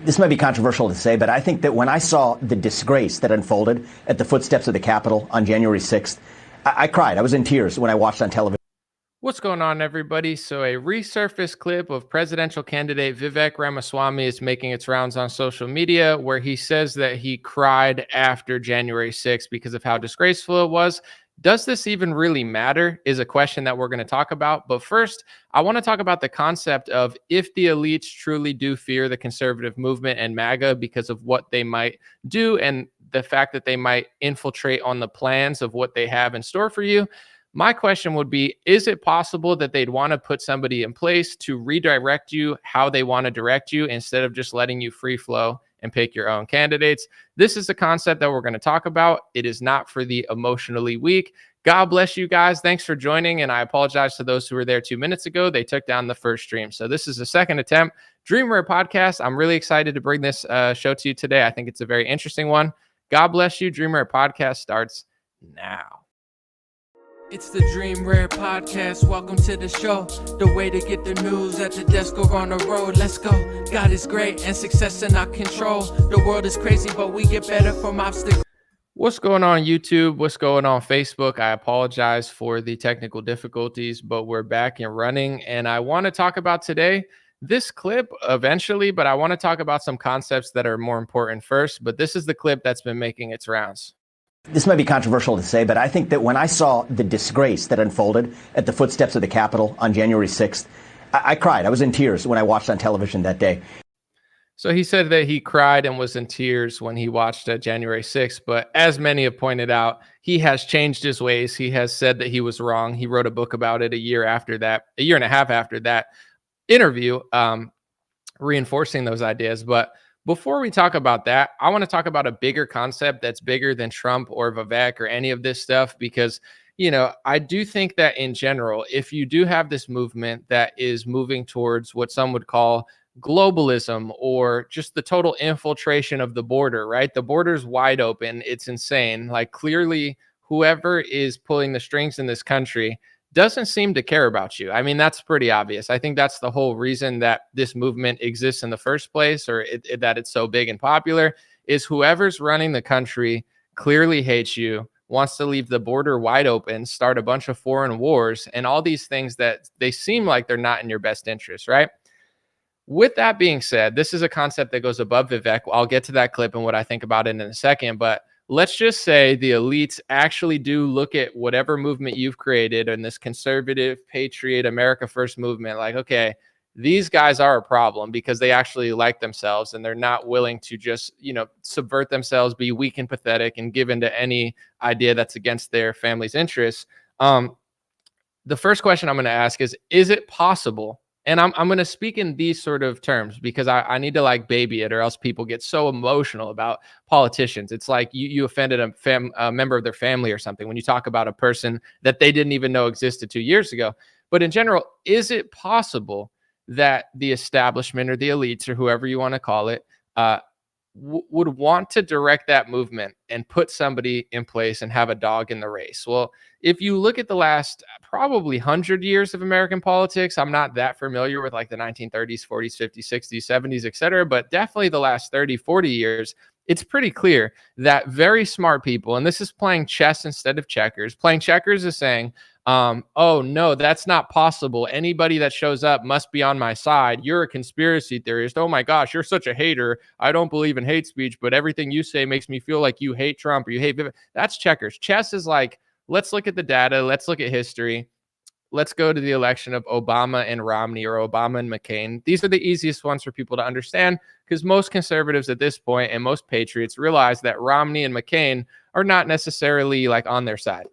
This might be controversial to say, but I think that when I saw the disgrace that unfolded at the footsteps of the Capitol on January 6th, I cried. I was in tears when I watched on television. What's going on, everybody? So a resurfaced clip of presidential candidate Vivek Ramaswamy is making its rounds on social media, where he says that he cried after January 6th because of how disgraceful it was. Does this even really matter is a question that we're going to talk about. But first, I want to talk about the concept of if the elites truly do fear the conservative movement and MAGA because of what they might do and the fact that they might infiltrate on the plans of what they have in store for you. My question would be, is it possible that they'd want to put somebody in place to redirect you how they want to direct you instead of just letting you free flow and pick your own candidates? This is a concept that we're going to talk about. It is not for the emotionally weak. God bless you guys. Thanks for joining. And I apologize to those who were there 2 minutes ago. They took down the first stream. So this is the second attempt. Dream Rare Podcast. I'm really excited to bring this show to you today. I think it's a very interesting one. God bless you. Dream Rare Podcast starts now. It's the Dream Rare Podcast. Welcome to the show. The way to get the news at the desk or on the road. Let's go. God is great and success in our control. The world is crazy, but we get better from obstacles. What's going on YouTube? What's going on Facebook? I apologize for the technical difficulties, but we're back and running. And I want to talk about today this clip eventually, but I want to talk about some concepts that are more important first. But this is the clip that's been making its rounds. This might be controversial to say, but I think that when I saw the disgrace that unfolded at the footsteps of the Capitol on January 6th, I cried. I was in tears when I watched on television that day. So he said that he cried and was in tears when he watched January 6th. But as many have pointed out, he has changed his ways. He has said that he was wrong. He wrote a book about it a year and a half after that interview, reinforcing those ideas. But before we talk about that, I want to talk about a bigger concept that's bigger than Trump or Vivek or any of this stuff, because, I do think that in general, if you do have this movement that is moving towards what some would call globalism or just the total infiltration of the border, right? The border's wide open. It's insane. Like, clearly, whoever is pulling the strings in this country doesn't seem to care about you. I mean, that's pretty obvious. I think that's the whole reason that this movement exists in the first place, or that it's so big and popular, is whoever's running the country clearly hates you, wants to leave the border wide open, start a bunch of foreign wars, and all these things that they seem like they're not in your best interest, right? With that being said, this is a concept that goes above Vivek. I'll get to that clip and what I think about it in a second, but let's just say the elites actually do look at whatever movement you've created in this conservative, patriot, America First movement. Like, okay, these guys are a problem because they actually like themselves and they're not willing to just, subvert themselves, be weak and pathetic and give into any idea that's against their family's interests. The first question I'm going to ask is it possible? And I'm going to speak in these sort of terms because I need to baby it, or else people get so emotional about politicians. It's like you offended a member of their family or something when you talk about a person that they didn't even know existed 2 years ago. But in general, is it possible that the establishment or the elites or whoever you want to call it would want to direct that movement and put somebody in place and have a dog in the race? Well, if you look at the last probably 100 years of American politics, I'm not that familiar with the 1930s, 40s, 50s, 60s, 70s, et cetera, but definitely the last 30, 40 years, it's pretty clear that very smart people, and this is playing chess instead of checkers. Playing checkers is saying, oh, no, that's not possible. Anybody that shows up must be on my side. You're a conspiracy theorist. Oh, my gosh, you're such a hater. I don't believe in hate speech, but everything you say makes me feel like you hate Trump or you hate Vivek. That's checkers. Chess is let's look at the data. Let's look at history. Let's go to the election of Obama and Romney or Obama and McCain. These are the easiest ones for people to understand because most conservatives at this point and most patriots realize that Romney and McCain are not necessarily on their side.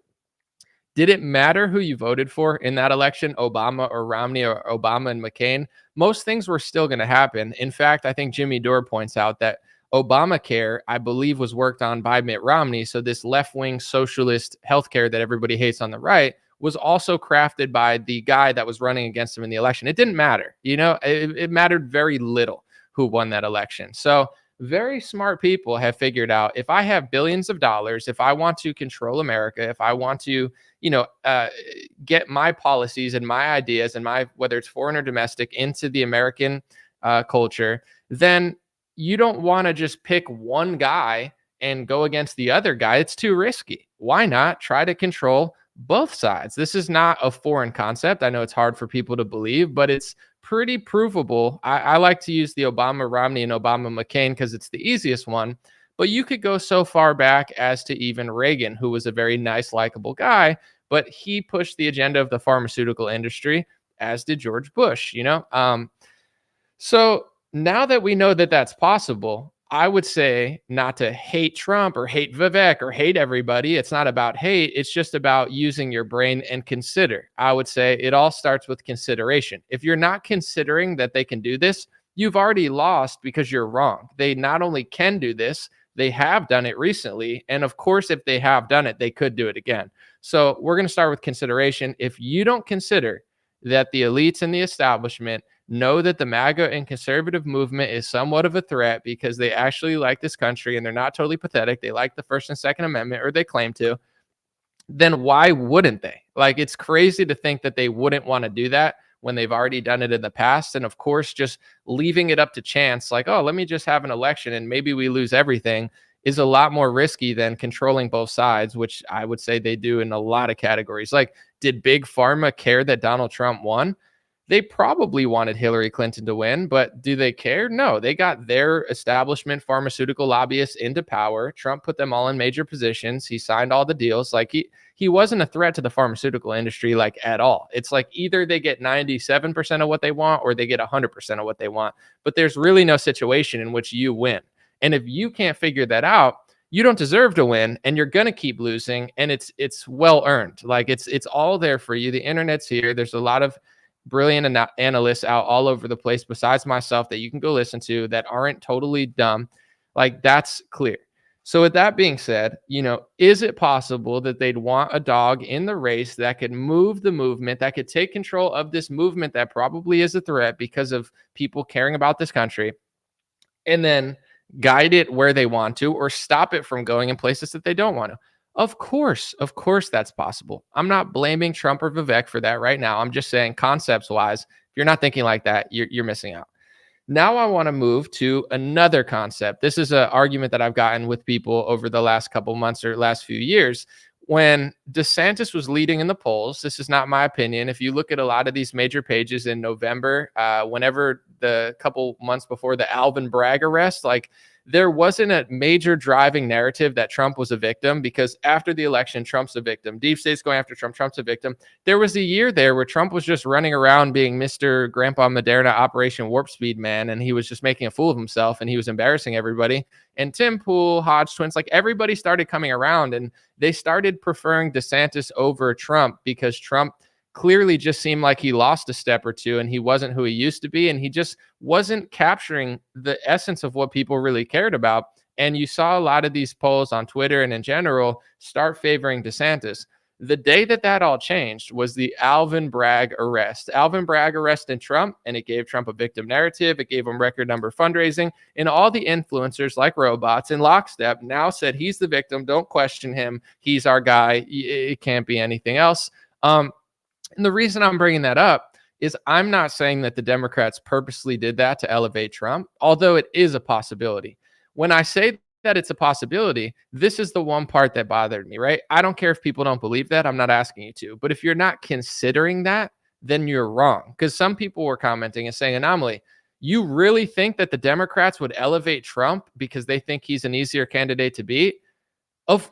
Did it matter who you voted for in that election, Obama or Romney or Obama and McCain? Most things were still going to happen. In fact, I think Jimmy Dore points out that Obamacare, I believe, was worked on by Mitt Romney. So this left-wing socialist healthcare that everybody hates on the right was also crafted by the guy that was running against him in the election. It didn't matter. It mattered very little who won that election. So very smart people have figured out, if I have billions of dollars, if I want to control America, if I want to, get my policies and my ideas and whether it's foreign or domestic, into the American culture, then you don't want to just pick one guy and go against the other guy. It's too risky. Why not try to control both sides? This is not a foreign concept. I know it's hard for people to believe, but it's pretty provable. I like to use the Obama Romney and Obama McCain because it's the easiest one. But you could go so far back as to even Reagan, who was a very nice, likable guy, but he pushed the agenda of the pharmaceutical industry, as did George Bush, So now that we know that that's possible, I would say not to hate Trump or hate Vivek or hate everybody. It's not about hate. It's just about using your brain and consider. I would say it all starts with consideration. If you're not considering that they can do this, you've already lost because you're wrong. They not only can do this, they have done it recently. And of course, if they have done it, they could do it again. So we're going to start with consideration. If you don't consider that the elites and the establishment know that the MAGA and conservative movement is somewhat of a threat because they actually like this country and they're not totally pathetic, they like the First and Second Amendment, or they claim to, then why wouldn't they? Like, it's crazy to think that they wouldn't want to do that when they've already done it in the past. And of course, just leaving it up to chance, like, oh, let me just have an election and maybe we lose everything, is a lot more risky than controlling both sides, which I would say they do in a lot of categories. Like, did Big Pharma care that Donald Trump won? They probably wanted Hillary Clinton to win, but do they care? No, they got their establishment pharmaceutical lobbyists into power. Trump put them all in major positions. He signed all the deals. Like, he wasn't a threat to the pharmaceutical industry, like, at all. It's like either they get 97% of what they want or they get 100% of what they want, but there's really no situation in which you win. And if you can't figure that out, you don't deserve to win, and you're going to keep losing, and it's well earned. Like, it's all there for you. The internet's here. There's a lot of brilliant analysts out all over the place besides myself that you can go listen to that aren't totally dumb. Like, that's clear. So with that being said, is it possible that they'd want a dog in the race that could move the movement, that could take control of this movement that probably is a threat because of people caring about this country, and then guide it where they want to or stop it from going in places that they don't want to? Of course that's possible. I'm not blaming Trump or Vivek for that right now. I'm just saying, concepts wise, if you're not thinking like that, you're missing out. Now I want to move to another concept. This is an argument that I've gotten with people over the last couple months or last few years. When DeSantis was leading in the polls, this is not my opinion. If you look at a lot of these major pages in November, whenever the couple months before the Alvin Bragg arrest, like, there wasn't a major driving narrative that Trump was a victim, because after the election, Trump's a victim. Deep State's going after Trump. Trump's a victim. There was a year there where Trump was just running around being Mr. Grandpa Moderna Operation Warp Speed man, and he was just making a fool of himself, and he was embarrassing everybody. And Tim Pool, Hodge twins, like, everybody started coming around, and they started preferring DeSantis over Trump because Trump clearly just seemed like he lost a step or two, and he wasn't who he used to be, and he just wasn't capturing the essence of what people really cared about. And you saw a lot of these polls on Twitter and in general start favoring DeSantis. The day that all changed was the Alvin Bragg arrest. Alvin Bragg arrested Trump, and it gave Trump a victim narrative. It gave him record number fundraising, and all the influencers, like robots in lockstep, now said he's the victim. Don't question him. He's our guy. It can't be anything else. And the reason I'm bringing that up is I'm not saying that the Democrats purposely did that to elevate Trump, although it is a possibility. When I say that it's a possibility, this is the one part that bothered me, right? I don't care if people don't believe that. I'm not asking you to. But if you're not considering that, then you're wrong. Because some people were commenting and saying, Anomaly, you really think that the Democrats would elevate Trump because they think he's an easier candidate to beat?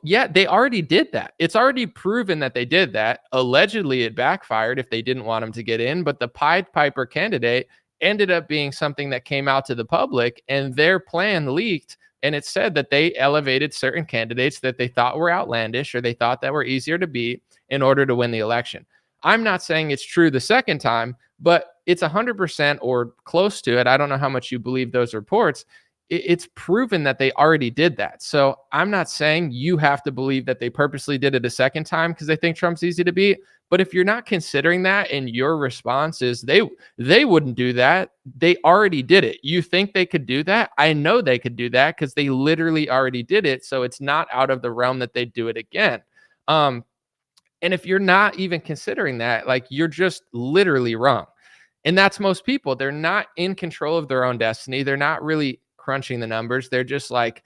Yeah, they already did that. It's already proven that they did that. Allegedly, it backfired if they didn't want him to get in, but the Pied Piper candidate ended up being something that came out to the public, and their plan leaked, and it said that they elevated certain candidates that they thought were outlandish or they thought that were easier to beat in order to win the election. I'm not saying it's true the second time, but it's 100% or close to it. I don't know how much you believe those reports. It's proven that they already did that. So I'm not saying you have to believe that they purposely did it a second time because they think Trump's easy to beat. But if you're not considering that and your response is they wouldn't do that, they already did it. You think they could do that? I know they could do that because they literally already did it. So it's not out of the realm that they do it again. And if you're not even considering that, like, you're just literally wrong. And that's most people. They're not in control of their own destiny. They're not really crunching the numbers. They're just like,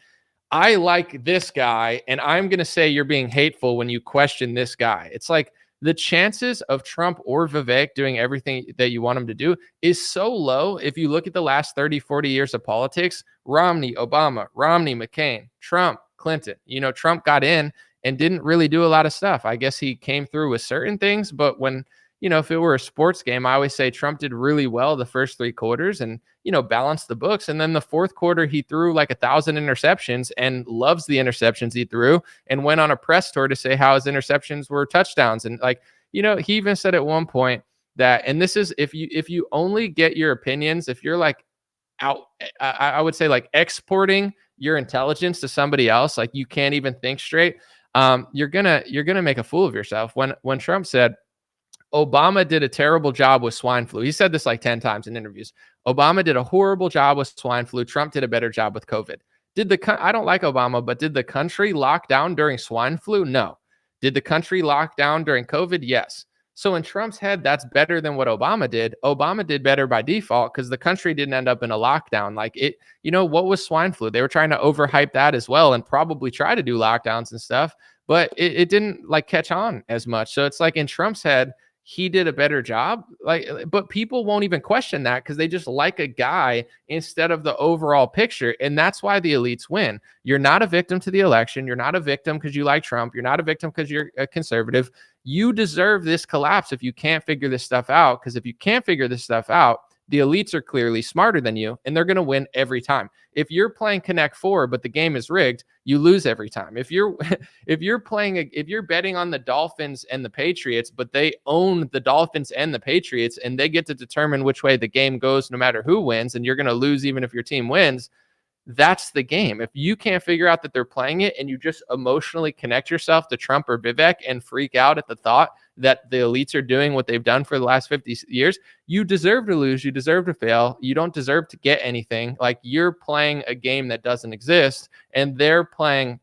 I like this guy, and I'm going to say you're being hateful when you question this guy. It's like the chances of Trump or Vivek doing everything that you want him to do is so low. If you look at the last 30, 40 years of politics, Romney, Obama, Romney, McCain, Trump, Clinton, Trump got in and didn't really do a lot of stuff. I guess he came through with certain things, but when, if it were a sports game, I always say Trump did really well the first 3 quarters and, balanced the books. And then the fourth quarter, he threw like 1,000 interceptions and loves the interceptions he threw and went on a press tour to say how his interceptions were touchdowns. And he even said at one point that, and this is, if you only get your opinions, if you're like out, I would say like exporting your intelligence to somebody else, like you can't even think straight. You're gonna make a fool of yourself. When Trump said Obama did a terrible job with swine flu, he said this like 10 times in interviews. Obama did a horrible job with swine flu. Trump did a better job with COVID. I don't like Obama, but did the country lock down during swine flu? No. Did the country lock down during COVID? Yes. So in Trump's head, that's better than what Obama did. Obama did better by default because the country didn't end up in a lockdown. Like it, what was swine flu? They were trying to overhype that as well and probably try to do lockdowns and stuff, but it didn't like catch on as much. So it's like in Trump's head, he did a better job. But people won't even question that because they just like a guy instead of the overall picture. And that's why the elites win. You're not a victim to the election. You're not a victim because you like Trump. You're not a victim because you're a conservative. You deserve this collapse if you can't figure this stuff out. Because if you can't figure this stuff out, the elites are clearly smarter than you, and they're going to win every time. If you're playing Connect Four, but the game is rigged, you lose every time. If you're betting on the Dolphins and the Patriots, but they own the Dolphins and the Patriots, and they get to determine which way the game goes, no matter who wins, and you're going to lose even if your team wins. That's the game. If you can't figure out that they're playing it and you just emotionally connect yourself to Trump or Vivek and freak out at the thought that the elites are doing what they've done for the last 50 years, you deserve to lose. You deserve to fail. You don't deserve to get anything. Like you're playing a game that doesn't exist, and they're playing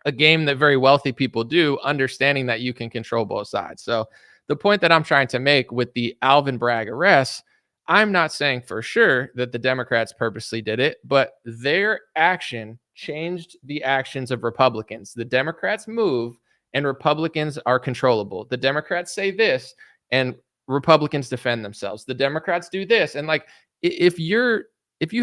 a game that very wealthy people do, understanding that you can control both sides. So the point that I'm trying to make with the Alvin Bragg arrest, I'm not saying for sure that the Democrats purposely did it, but their action changed the actions of Republicans. The Democrats move and Republicans are controllable. The Democrats say this and Republicans defend themselves. The Democrats do this. And like, if you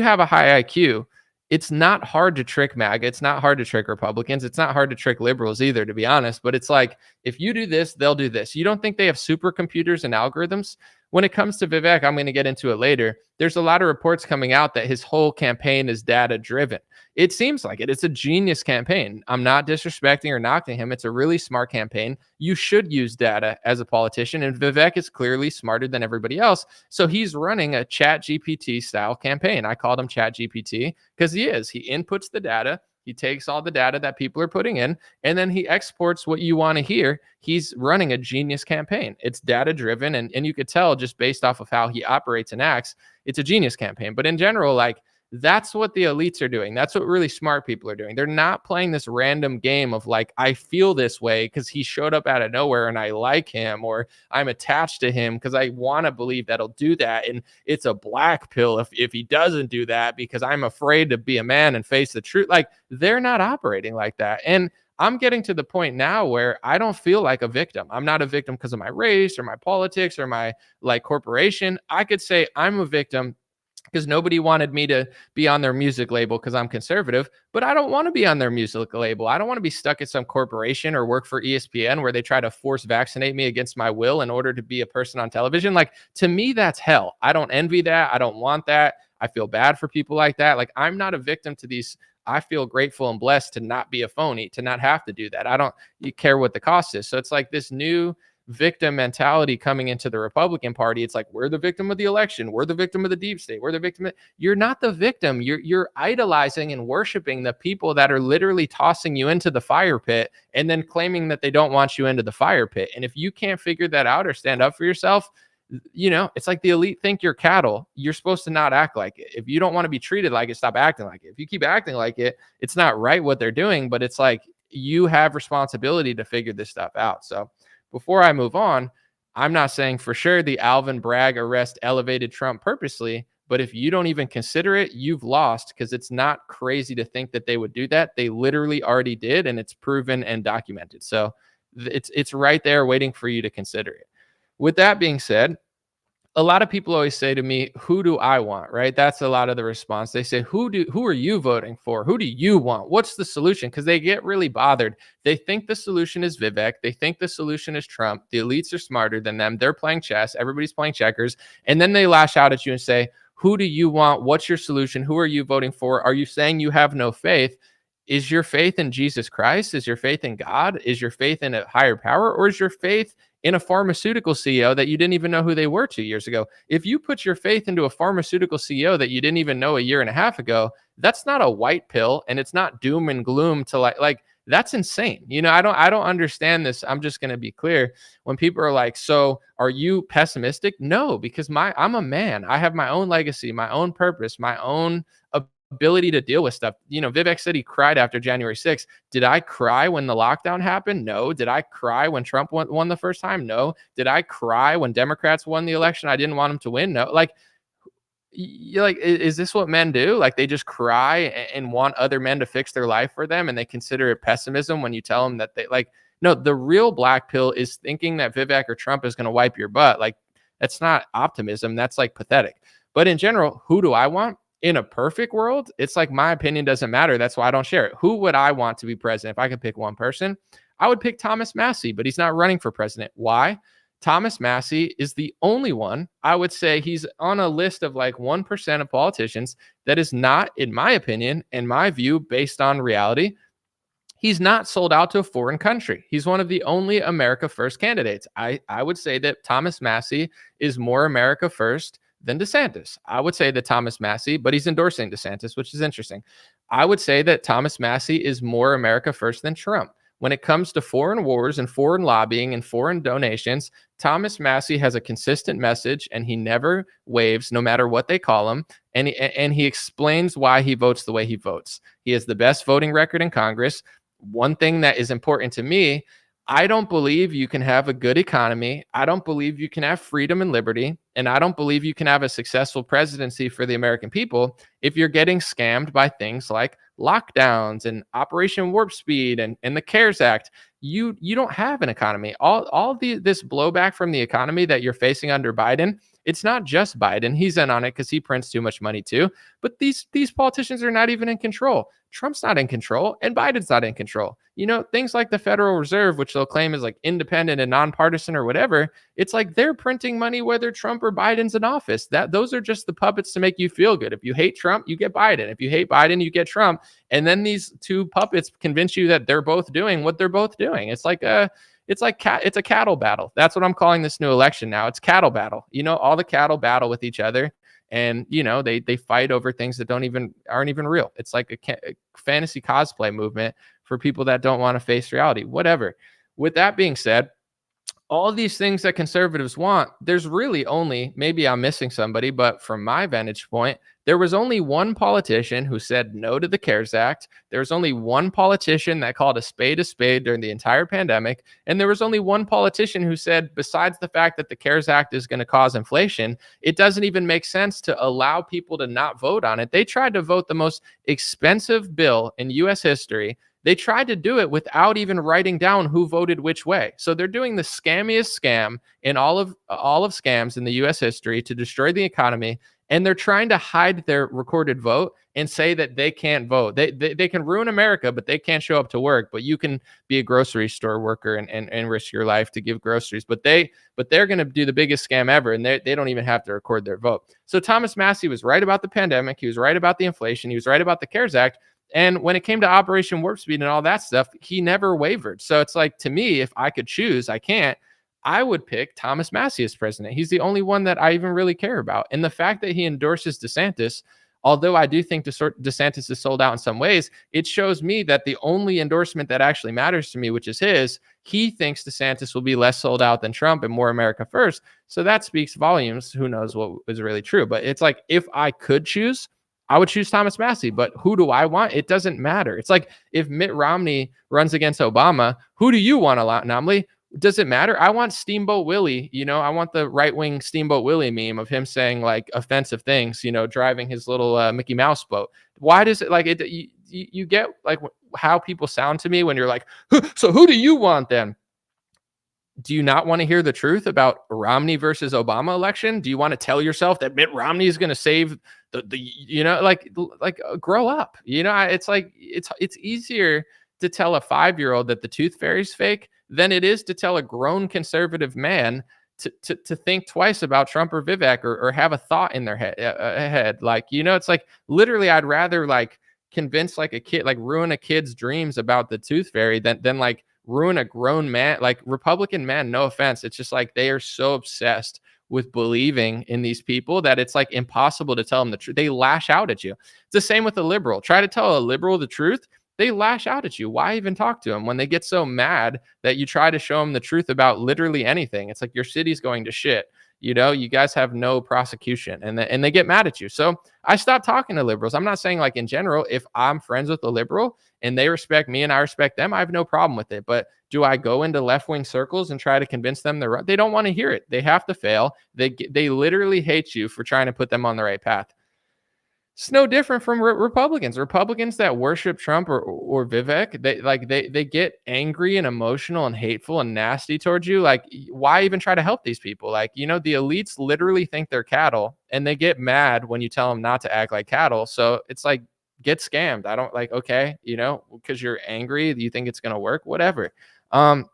have a high IQ, it's not hard to trick MAGA. It's not hard to trick Republicans. It's not hard to trick liberals either, to be honest. But it's like, if you do this, they'll do this. You don't think they have supercomputers and algorithms? When it comes to Vivek, I'm going to get into it later. There's a lot of reports coming out that his whole campaign is data driven. It seems like it. It's a genius campaign. I'm not disrespecting or knocking him. It's a really smart campaign. You should use data as a politician. And Vivek is clearly smarter than everybody else. So he's running a ChatGPT style campaign. I called him ChatGPT because he is. He inputs the data. He takes all the data that people are putting in, and then he exports what you want to hear. He's running a genius campaign. It's data driven. And you could tell just based off of how he operates and acts, it's a genius campaign. But in general, like, that's what the elites are doing. That's what really smart people are doing. They're not playing this random game of like, I feel this way because he showed up out of nowhere and I like him, or I'm attached to him because I want to believe that he'll do that. And it's a black pill if he doesn't do that because I'm afraid to be a man and face the truth. Like, they're not operating like that. And I'm getting to the point now where I don't feel like a victim. I'm not a victim because of my race or my politics or my like corporation. I could say I'm a victim because nobody wanted me to be on their music label because I'm conservative, but I don't want to be on their music label. I don't want to be stuck at some corporation or work for ESPN where they try to force vaccinate me against my will in order to be a person on television. Like, to me, that's hell. I don't envy that. I don't want that. I feel bad for people like that. Like, I'm not a victim to these. I feel grateful and blessed to not be a phony, to not have to do that. I don't care what the cost is. So it's like this new victim mentality coming into the Republican Party. It's like, we're the victim of the election. We're the victim of the deep state. We're the victim. You're not the victim. You're idolizing and worshiping the people that are literally tossing you into the fire pit and then claiming that they don't want you into the fire pit. And if you can't figure that out or stand up for yourself, it's like the elite think you're cattle. You're supposed to not act like it. If you don't want to be treated like it, stop acting like it. If you keep acting like it, it's not right what they're doing, but it's like you have responsibility to figure this stuff out. So before I move on, I'm not saying for sure the Alvin Bragg arrest elevated Trump purposely, But if you don't even consider it, you've lost, because it's not crazy to think that they would do that. They literally already did, and it's proven and documented. So it's right there waiting for you to consider it. With that being said, a lot of people always say to me, who do I want, right? That's a lot of the response. They say, who are you voting for? Who do you want? What's the solution? Because they get really bothered. They think the solution is Vivek. They think the solution is Trump. The elites are smarter than them. They're playing chess. Everybody's playing checkers. And then they lash out at you and say, who do you want? What's your solution? Who are you voting for? Are you saying you have no faith? Is your faith in Jesus Christ? Is your faith in God? Is your faith in a higher power? Or is your faith in a pharmaceutical CEO that you didn't even know who they were 2 years ago? If you put your faith into a pharmaceutical CEO that you didn't even know a year and a half ago, that's not a white pill, and it's not doom and gloom to like that's insane. I don't understand this. I'm just going to be clear. When people are like, so are you pessimistic? No, because I'm a man. I have my own legacy, my own purpose, my own ability to deal with stuff. Vivek said he cried after January 6th. Did I cry when the lockdown happened? No. Did I cry when Trump won the first time? No. Did I cry when Democrats won the election? I didn't want him to win. No. Is this what men do? Like, they just cry and want other men to fix their life for them, and they consider it pessimism when you tell them that no, the real black pill is thinking that Vivek or Trump is going to wipe your butt. Like, that's not optimism. That's pathetic. But in general, who do I want? In a perfect world, it's like my opinion doesn't matter. That's why I don't share it. Who would I want to be president? If I could pick one person, I would pick Thomas Massie, but he's not running for president. Why? Thomas Massie is the only one, I would say he's on a list of 1% of politicians that is not, in my opinion, in my view, based on reality, he's not sold out to a foreign country. He's one of the only America First candidates. I would say that Thomas Massie is more America First than DeSantis. I would say that Thomas Massie, but he's endorsing DeSantis, which is interesting. I would say that Thomas Massie is more America First than Trump. When it comes to foreign wars and foreign lobbying and foreign donations, Thomas Massie has a consistent message, and he never waves, no matter what they call him. And he explains why he votes the way he votes. He has the best voting record in Congress. One thing that is important to me, I don't believe you can have a good economy. I don't believe you can have freedom and liberty. And I don't believe you can have a successful presidency for the American people if you're getting scammed by things like lockdowns and Operation Warp Speed and the CARES Act. You don't have an economy. This blowback from the economy that you're facing under Biden, it's not just Biden. He's in on it because he prints too much money too. But these politicians are not even in control. Trump's not in control, and Biden's not in control. Things like the Federal Reserve, which they'll claim is independent and nonpartisan or whatever, it's like they're printing money whether Trump or Biden's in office. Those are just the puppets to make you feel good. If you hate Trump, you get Biden. If you hate Biden, you get Trump. And then these two puppets convince you that they're both doing what they're both doing. It's a cattle battle. That's what I'm calling this new election now. It's cattle battle. All the cattle battle with each other. And, they fight over things that aren't even real. It's like a fantasy cosplay movement for people that don't want to face reality, whatever. With that being said, all these things that conservatives want, there's really only, maybe I'm missing somebody, but from my vantage point, there was only one politician who said no to the CARES Act. There was only one politician that called a spade during the entire pandemic. And there was only one politician who said, besides the fact that the CARES Act is going to cause inflation, it doesn't even make sense to allow people to not vote on it. They tried to vote the most expensive bill in U.S. history. They tried to do it without even writing down who voted which way. So they're doing the scammiest scam in all of scams in the U.S. history to destroy the economy. And they're trying to hide their recorded vote and say that they can't vote. They can ruin America, but they can't show up to work. But you can be a grocery store worker and risk your life to give groceries. But they're going to do the biggest scam ever, and they don't even have to record their vote. So Thomas Massie was right about the pandemic. He was right about the inflation. He was right about the CARES Act. And when it came to Operation Warp Speed and all that stuff, he never wavered. So it's like, to me, if I could choose, I can't. I would pick Thomas Massie as president. He's the only one that I even really care about. And the fact that he endorses DeSantis, although I do think DeSantis is sold out in some ways, it shows me that the only endorsement that actually matters to me, which is his, he thinks DeSantis will be less sold out than Trump and more America first. So that speaks volumes. Who knows what is really true? But it's like, if I could choose, I would choose Thomas Massie, but who do I want? It doesn't matter. It's like if Mitt Romney runs against Obama, who do you want to nominate? Does it matter? I want Steamboat Willie, I want the right-wing Steamboat Willie meme of him saying like offensive things, driving his little Mickey Mouse boat. Why does it like it? You get like how people sound to me when you're like, so who do you want then? Do you not want to hear the truth about Romney versus Obama election? Do you want to tell yourself that Mitt Romney is going to save grow up? It's like it's easier to tell a 5-year-old that the tooth fairy's fake than it is to tell a grown conservative man to think twice about Trump or Vivek or have a thought in their head. Like, it's like literally I'd rather like convince like a kid, like ruin a kid's dreams about the tooth fairy than like ruin a grown man, like Republican men, no offense. It's just like they are so obsessed with believing in these people that it's like impossible to tell them the truth. They lash out at you. It's the same with a liberal. Try to tell a liberal the truth, they lash out at you. Why even talk to them when they get so mad that you try to show them the truth about literally anything? It's like your city's going to shit. You guys have no prosecution and they get mad at you. So I stopped talking to liberals. I'm not saying like in general, if I'm friends with a liberal and they respect me and I respect them, I have no problem with it. But do I go into left-wing circles and try to convince them they're right? They don't want to hear it. They have to fail. They literally hate you for trying to put them on the right path. It's no different from Republicans. Republicans that worship Trump or Vivek, they get angry and emotional and hateful and nasty towards you. Like, why even try to help these people? Like, the elites literally think they're cattle and they get mad when you tell them not to act like cattle. So it's like, get scammed. I don't like, okay, because you're angry, you think it's going to work, whatever. The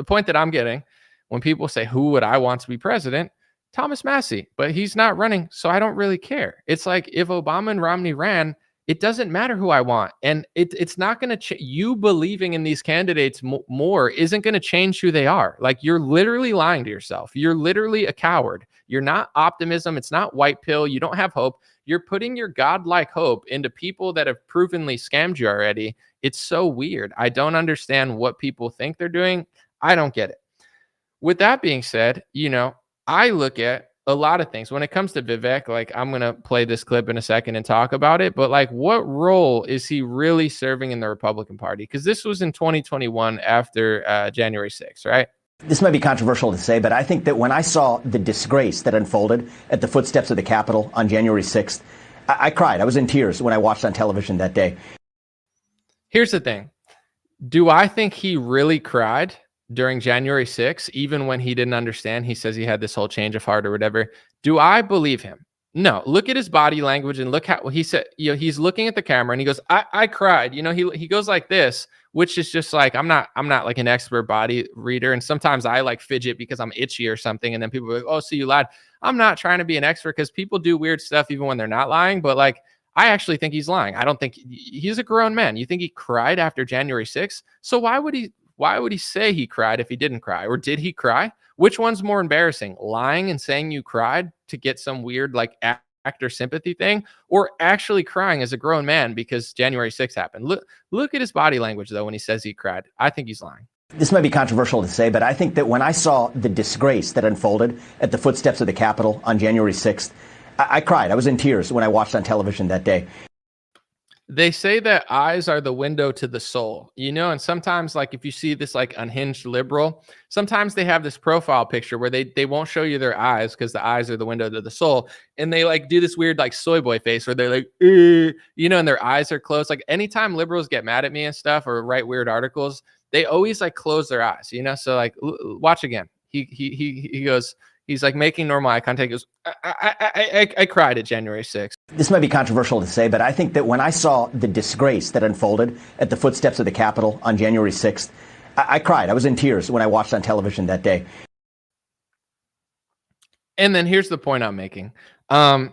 point that I'm getting when people say, who would I want to be president? Thomas Massie, but he's not running, so I don't really care. It's like if Obama and Romney ran, it doesn't matter who I want. And it's not going to you believing in these candidates more isn't going to change who they are. Like, you're literally lying to yourself. You're literally a coward. You're not optimism. It's not white pill. You don't have hope. You're putting your godlike hope into people that have provenly scammed you already. It's so weird. I don't understand what people think they're doing. I don't get it. With that being said, I look at a lot of things when it comes to Vivek. Like, I'm going to play this clip in a second and talk about it. But like, what role is he really serving in the Republican Party? Because this was in 2021 after January 6th, right? This might be controversial to say, but I think that when I saw the disgrace that unfolded at the footsteps of the Capitol on January 6th, I cried. I was in tears when I watched on television that day. Here's the thing. Do I think he really cried during January 6th, even when he didn't understand? He says he had this whole change of heart or whatever. Do I believe him? No. Look at his body language and look how he said, he's looking at the camera and he goes, I cried. He goes like this, which is just like, I'm not like an expert body reader. And sometimes I like fidget because I'm itchy or something. And then people are like, oh, so you lied. I'm not trying to be an expert because people do weird stuff even when they're not lying. But like, I actually think he's lying. I don't think he's a grown man. You think he cried after January 6th? So why would he say he cried if he didn't cry? Or did he cry? Which one's more embarrassing? Lying and saying you cried to get some weird like actor sympathy thing, or actually crying as a grown man because January 6th happened? Look at his body language though when he says he cried. I think he's lying. This might be controversial to say, but I think that when I saw the disgrace that unfolded at the footsteps of the Capitol on January 6th, I cried. I was in tears when I watched on television that day. They say that eyes are the window to the soul, and sometimes like if you see this like unhinged liberal, sometimes they have this profile picture where they won't show you their eyes because the eyes are the window to the soul. And they like do this weird like soy boy face where they're like, and their eyes are closed. Like anytime liberals get mad at me and stuff or write weird articles, they always like close their eyes, So like watch again. He goes, he's like making normal eye contact. He goes, I cried at January 6th. This might be controversial to say, but I think that when I saw the disgrace that unfolded at the footsteps of the Capitol on January 6th, I cried. I was in tears when I watched on television that day. And then here's the point I'm making. A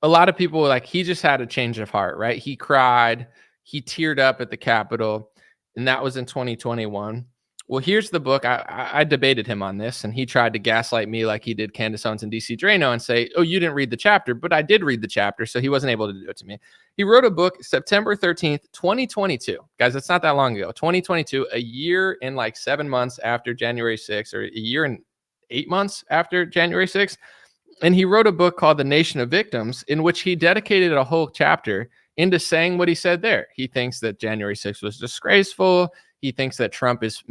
lot of people like, he just had a change of heart, right? He cried, he teared up at the Capitol, and that was in 2021. Well, here's the book. I debated him on this, and he tried to gaslight me like he did Candace Owens and DC Drano and say, oh, you didn't read the chapter, but I did read the chapter, so he wasn't able to do it to me. He wrote a book September 13th, 2022. Guys, it's not that long ago. 2022, a year and like 7 months after January 6th, or a year and 8 months after January 6th. And he wrote a book called The Nation of Victims, in which he dedicated a whole chapter into saying what he said there. He thinks that January 6th was disgraceful. He thinks that Trump is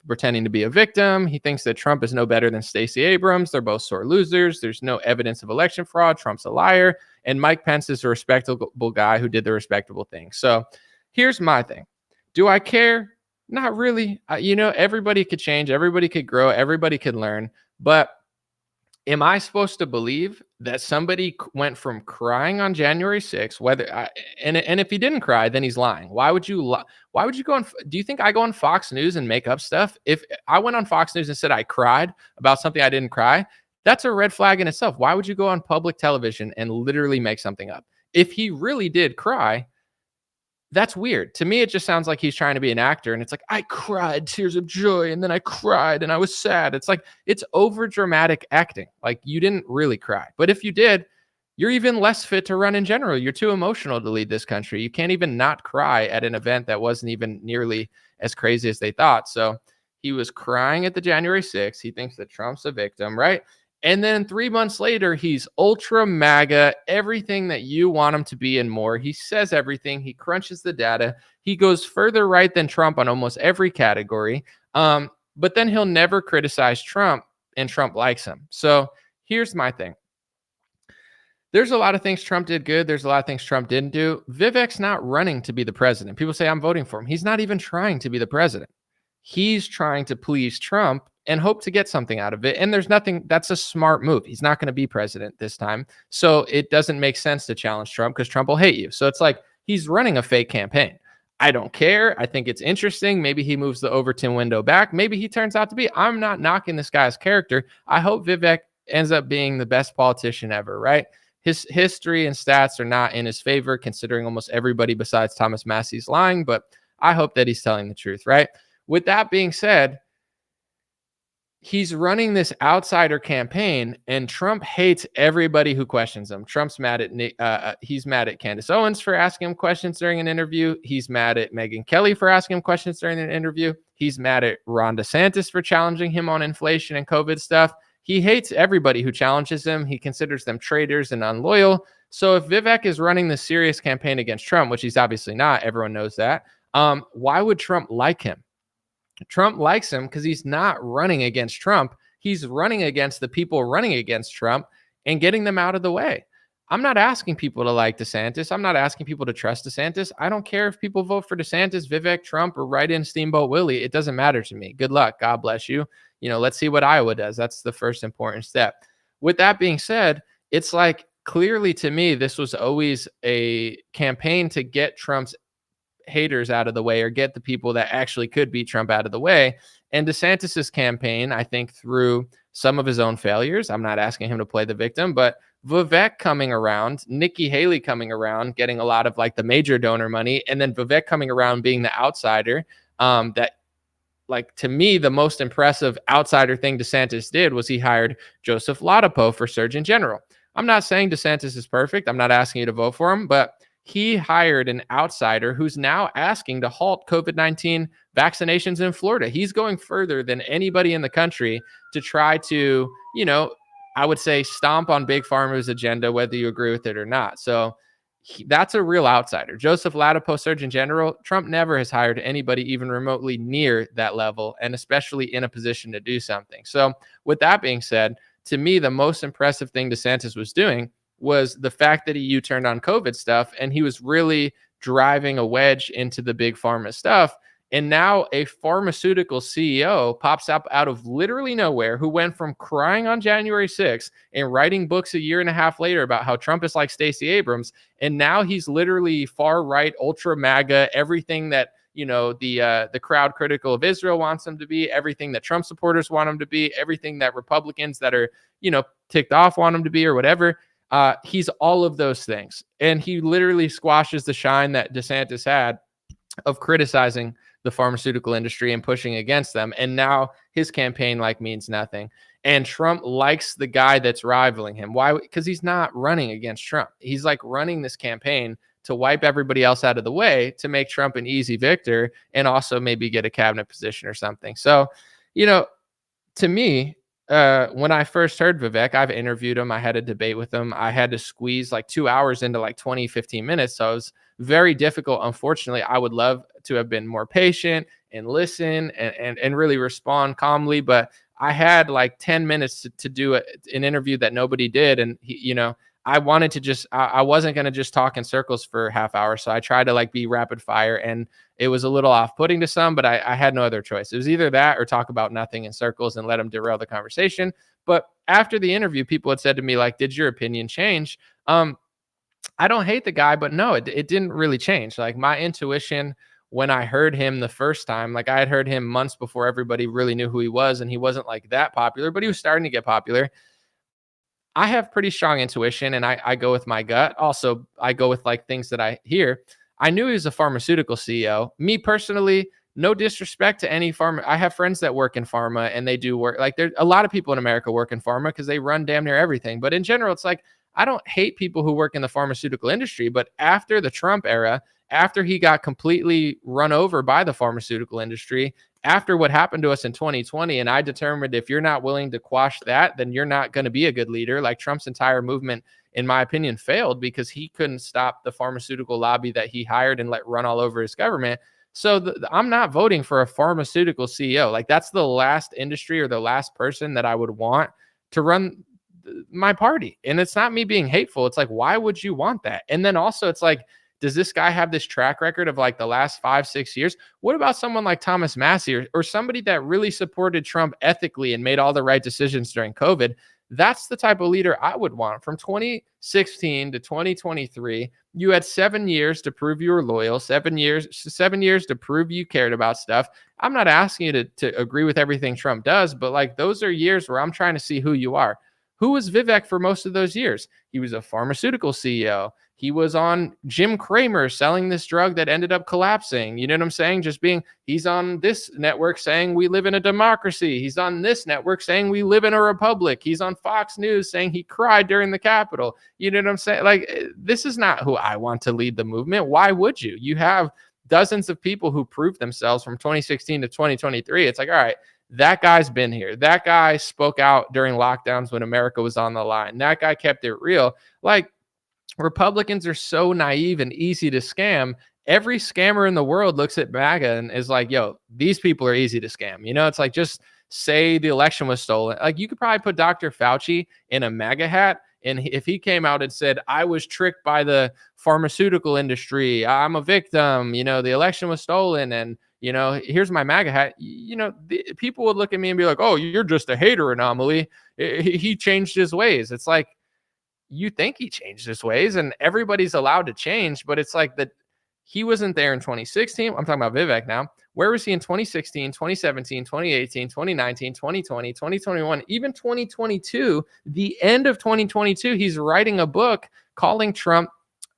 pretending to be a victim. He thinks that Trump is no better than Stacey Abrams. They're both sore losers. There's no evidence of election fraud. Trump's a liar. And Mike Pence is a respectable guy who did the respectable thing. So here's my thing. Do I care? Not really. Everybody could change. Everybody could grow. Everybody could learn. But am I supposed to believe that somebody went from crying on January 6th, and if he didn't cry, then he's lying? Why would you go on? Do you think I go on Fox News and make up stuff? If I went on Fox News and said I cried about something I didn't cry, that's a red flag in itself. Why would you go on public television and literally make something up? If he really did cry, that's weird. To me, it just sounds like he's trying to be an actor. And it's like, I cried tears of joy, and then I cried and I was sad. It's like, it's over dramatic acting. Like, you didn't really cry. But if you did, you're even less fit to run in general. You're too emotional to lead this country. You can't even not cry at an event that wasn't even nearly as crazy as they thought. So he was crying at the January 6th. He thinks that Trump's a victim, right? And then 3 months later, he's ultra MAGA, everything that you want him to be and more. He says everything. He crunches the data. He goes further right than Trump on almost every category. But then he'll never criticize Trump, and Trump likes him. So here's my thing. There's a lot of things Trump did good. There's a lot of things Trump didn't do. Vivek's not running to be the president. People say, I'm voting for him. He's not even trying to be the president. He's trying to please Trump and hope to get something out of it. And there's nothing, that's a smart move. He's not going to be president this time. So it doesn't make sense to challenge Trump because Trump will hate you. So it's like he's running a fake campaign. I don't care. I think it's interesting. Maybe he moves the Overton window back. Maybe he turns out to be. I'm not knocking this guy's character. I hope Vivek ends up being the best politician ever, right? His history and stats are not in his favor, considering almost everybody besides Thomas Massie is lying, but I hope that he's telling the truth, right? With that being said, he's running this outsider campaign, and Trump hates everybody who questions him. Trump's mad at he's mad at Candace Owens for asking him questions during an interview. He's mad at Megyn Kelly for asking him questions during an interview. He's mad at Ron DeSantis for challenging him on inflation and COVID stuff. He hates everybody who challenges him. He considers them traitors and unloyal. So if Vivek is running this serious campaign against Trump, which he's obviously not, everyone knows that, why would Trump like him? Trump likes him because he's not running against Trump. He's running against the people running against Trump and getting them out of the way. I'm not asking people to like DeSantis. I'm not asking people to trust DeSantis. I don't care if people vote for DeSantis, Vivek, Trump, or write in Steamboat Willie. It doesn't matter to me. Good luck. God bless you. Let's see what Iowa does. That's the first important step. With that being said, it's like clearly to me, this was always a campaign to get Trump's haters out of the way or get the people that actually could beat Trump out of the way. And DeSantis's campaign, I think through some of his own failures, I'm not asking him to play the victim, but Vivek coming around, Nikki Haley coming around, getting a lot of like the major donor money, and then Vivek coming around being the outsider, that like to me, the most impressive outsider thing DeSantis did was he hired Joseph Ladapo for Surgeon General. I'm not saying DeSantis is perfect. I'm not asking you to vote for him, but he hired an outsider who's now asking to halt COVID-19 vaccinations in Florida. He's going further than anybody in the country to try to, I would say stomp on Big Pharma's agenda, whether you agree with it or not. So that's a real outsider. Joseph Ladapo, Surgeon General. Trump never has hired anybody even remotely near that level, and especially in a position to do something. So with that being said, to me, the most impressive thing DeSantis was doing was the fact that he U-turned on COVID stuff, and he was really driving a wedge into the big pharma stuff. And now a pharmaceutical CEO pops up out of literally nowhere who went from crying on January 6th and writing books a year and a half later about how Trump is like Stacey Abrams. And now he's literally far right, ultra MAGA, everything that, the crowd critical of Israel wants him to be, everything that Trump supporters want him to be, everything that Republicans that are, ticked off want him to be or whatever. He's all of those things. And he literally squashes the shine that DeSantis had of criticizing the pharmaceutical industry and pushing against them. And now his campaign means nothing. And Trump likes the guy that's rivaling him. Why? Because he's not running against Trump. He's running this campaign to wipe everybody else out of the way to make Trump an easy victor and also maybe get a cabinet position or something. So, to me, when I first heard Vivek, I've interviewed him. I had a debate with him. I had to squeeze like 2 hours into like 20, 15 minutes. So it was very difficult. Unfortunately, I would love to have been more patient and listen and really respond calmly. But I had like 10 minutes to do an interview that nobody did. And, I wanted to I wasn't going to just talk in circles for half hour. So I tried to like be rapid fire, and it was a little off-putting to some, but I had no other choice. It was either that or talk about nothing in circles and let them derail the conversation. But after the interview, people had said to me, like, did your opinion change? I don't hate the guy, but no, it didn't really change. Like my intuition when I heard him the first time, like I had heard him months before everybody really knew who he was, and he wasn't like that popular, but he was starting to get popular. I have pretty strong intuition, and I go with my gut. Also, I go with like things that I hear. I knew he was a pharmaceutical CEO. Me personally, no disrespect to any pharma. I have friends that work in pharma, and they do work. Like there's a lot of people in America work in pharma because they run damn near everything. But in general, it's like, I don't hate people who work in the pharmaceutical industry, but after the Trump era, after he got completely run over by the pharmaceutical industry, after what happened to us in 2020, and I determined if you're not willing to quash that, then you're not going to be a good leader. Like Trump's entire movement, in my opinion, failed because he couldn't stop the pharmaceutical lobby that he hired and let run all over his government. So I'm not voting for a pharmaceutical CEO. Like that's the last industry or the last person that I would want to run my party. And it's not me being hateful. It's like, why would you want that? And then also it's like, does this guy have this track record of like the last 5-6 years? What about someone like Thomas Massie or somebody that really supported Trump ethically and made all the right decisions during COVID? That's the type of leader I would want. From 2016 to 2023, you had 7 years to prove you were loyal, 7 years to prove you cared about stuff. I'm not asking you to agree with everything Trump does, but like those are years where I'm trying to see who you are. Who was Vivek for most of those years? He was a pharmaceutical CEO. He was on Jim Cramer selling this drug that ended up collapsing. You know what I'm saying? He's on this network saying we live in a democracy. He's on this network saying we live in a republic. He's on Fox News saying he cried during the Capitol. You know what I'm saying? Like, this is not who I want to lead the movement. Why would you? You have dozens of people who proved themselves from 2016 to 2023. It's like, all right, that guy's been here. That guy spoke out during lockdowns when America was on the line. That guy kept it real. Like, Republicans are so naive and easy to scam. Every scammer in the world looks at MAGA and is like, yo, these people are easy to scam. You know, it's like, just say the election was stolen. Like, you could probably put Dr. Fauci in a MAGA hat, and if he came out and said, I was tricked by the pharmaceutical industry, I'm a victim, you know, the election was stolen, and, you know, here's my MAGA hat, you know, people would look at me and be like, oh, you're just a hater anomaly. He changed his ways. It's like, you think he changed his ways, and everybody's allowed to change, but it's like that he wasn't there in 2016. I'm talking about Vivek now. Where was he in 2016, 2017, 2018, 2019, 2020, 2021, even 2022, the end of 2022, he's writing a book calling Trump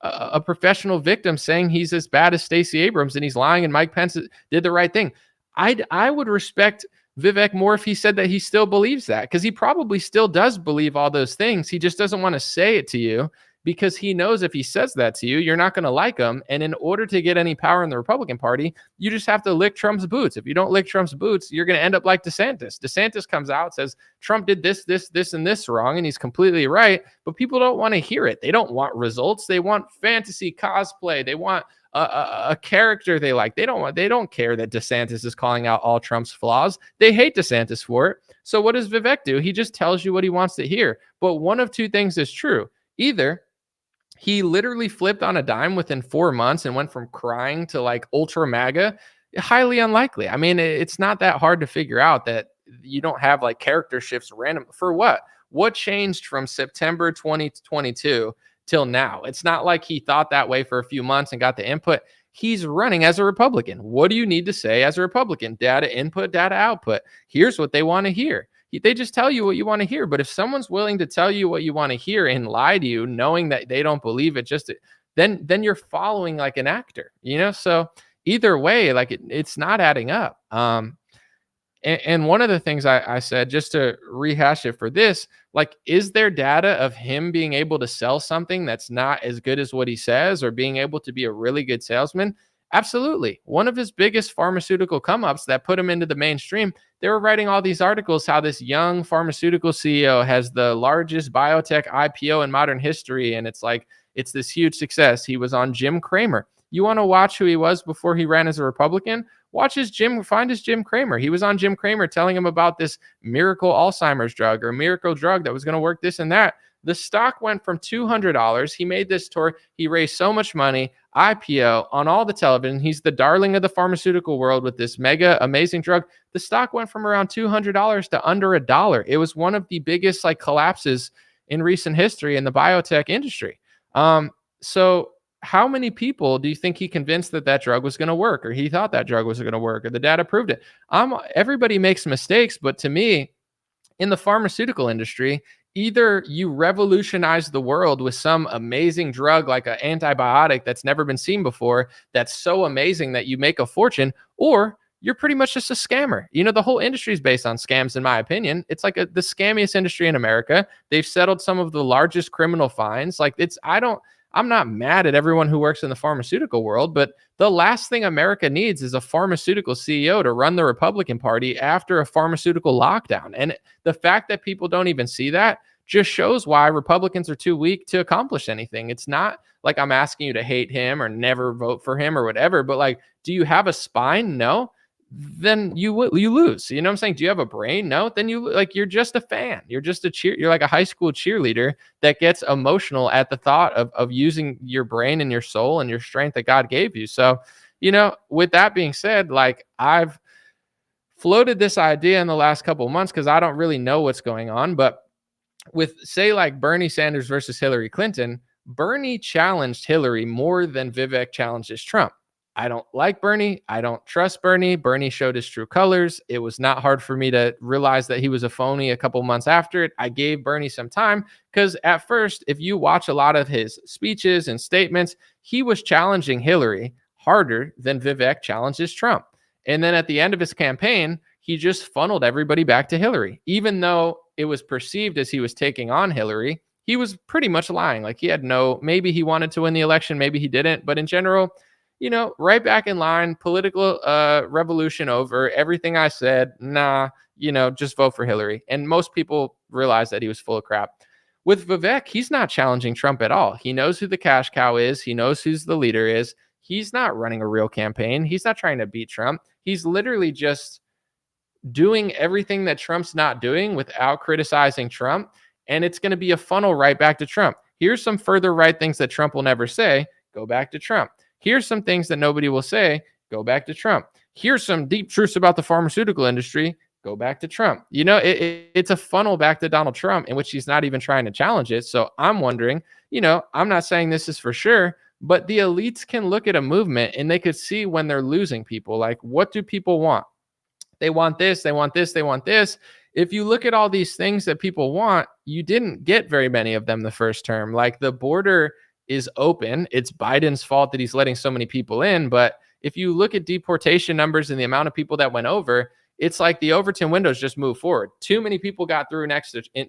a professional victim, saying he's as bad as Stacey Abrams and he's lying and Mike Pence did the right thing. I would respect Vivek more if he said that he still believes that, because he probably still does believe all those things. He just doesn't want to say it to you because he knows if he says that to you, you're not going to like him. And in order to get any power in the Republican Party, you just have to lick Trump's boots. If you don't lick Trump's boots, you're going to end up like DeSantis. DeSantis comes out, says Trump did this, and this wrong, and he's completely right. But people don't want to hear it. They don't want results. They want fantasy cosplay. They want a character they like. They don't care that DeSantis is calling out all Trump's flaws. They hate DeSantis for it. So what does Vivek do? He just tells you what he wants to hear. But one of two things is true. Either he literally flipped on a dime within 4 months and went from crying to like ultra MAGA. Highly unlikely. I mean, it's not that hard to figure out that you don't have like character shifts random. For what? What changed from September 2022 till now? It's not like he thought that way for a few months and got the input. He's running as a Republican. What do you need to say as a Republican? Data input, data output. Here's what they want to hear. They just tell you what you want to hear. But if someone's willing to tell you what you want to hear and lie to you, knowing that they don't believe it, then you're following like an actor, you know? So either way, like it's not adding up. And one of the things I said, just to rehash it for this, like, is there data of him being able to sell something that's not as good as what he says, or being able to be a really good salesman? Absolutely. One of his biggest pharmaceutical come-ups that put him into the mainstream, they were writing all these articles how this young pharmaceutical CEO has the largest biotech IPO in modern history. And it's like, it's this huge success. He was on Jim Cramer. You want to watch who he was before he ran as a Republican? Find his Jim Cramer. He was on Jim Cramer telling him about this miracle Alzheimer's drug or miracle drug that was going to work this and that. The stock went from $200. He made this tour. He raised so much money, IPO on all the television. He's the darling of the pharmaceutical world with this mega amazing drug. The stock went from around $200 to under $1. It was one of the biggest collapses in recent history in the biotech industry. So how many people do you think he convinced that drug was going to work, or he thought that drug was going to work, or the data proved it? Everybody makes mistakes, but to me, in the pharmaceutical industry, either you revolutionize the world with some amazing drug like an antibiotic that's never been seen before, that's so amazing that you make a fortune, or you're pretty much just a scammer. The whole industry is based on scams, in my opinion. It's like the scammiest industry in America. They've settled some of the largest criminal fines. I'm not mad at everyone who works in the pharmaceutical world, but the last thing America needs is a pharmaceutical CEO to run the Republican Party after a pharmaceutical lockdown. And the fact that people don't even see that just shows why Republicans are too weak to accomplish anything. It's not like I'm asking you to hate him or never vote for him or whatever, but do you have a spine? No. Then you lose. You know what I'm saying? Do you have a brain? No. Then you're just a fan. You're just you're like a high school cheerleader that gets emotional at the thought of using your brain and your soul and your strength that God gave you. So, with that being said, I've floated this idea in the last couple of months because I don't really know what's going on. But with Bernie Sanders versus Hillary Clinton, Bernie challenged Hillary more than Vivek challenges Trump. I don't like Bernie. I don't trust Bernie. Bernie showed his true colors. It was not hard for me to realize that he was a phony a couple months after it. I gave Bernie some time because at first, if you watch a lot of his speeches and statements, he was challenging Hillary harder than Vivek challenges Trump. And then at the end of his campaign, he just funneled everybody back to Hillary. Even though it was perceived as he was taking on Hillary, he was pretty much lying. He had maybe he wanted to win the election, maybe he didn't. But in general, right back in line, political revolution over, everything I said, just vote for Hillary. And most people realize that he was full of crap. With Vivek, he's not challenging Trump at all. He knows who the cash cow is. He knows who the leader is. He's not running a real campaign. He's not trying to beat Trump. He's literally just doing everything that Trump's not doing without criticizing Trump. And it's going to be a funnel right back to Trump. Here's some further right things that Trump will never say. Go back to Trump. Here's some things that nobody will say. Go back to Trump. Here's some deep truths about the pharmaceutical industry. Go back to Trump. It's a funnel back to Donald Trump in which he's not even trying to challenge it. So I'm wondering, I'm not saying this is for sure, but the elites can look at a movement and they could see when they're losing people. What do people want? They want this, they want this, they want this. If you look at all these things that people want, you didn't get very many of them the first term. The border is open. It's Biden's fault that he's letting so many people in. But if you look at deportation numbers and the amount of people that went over, it's like the Overton windows just moved forward. Too many people got through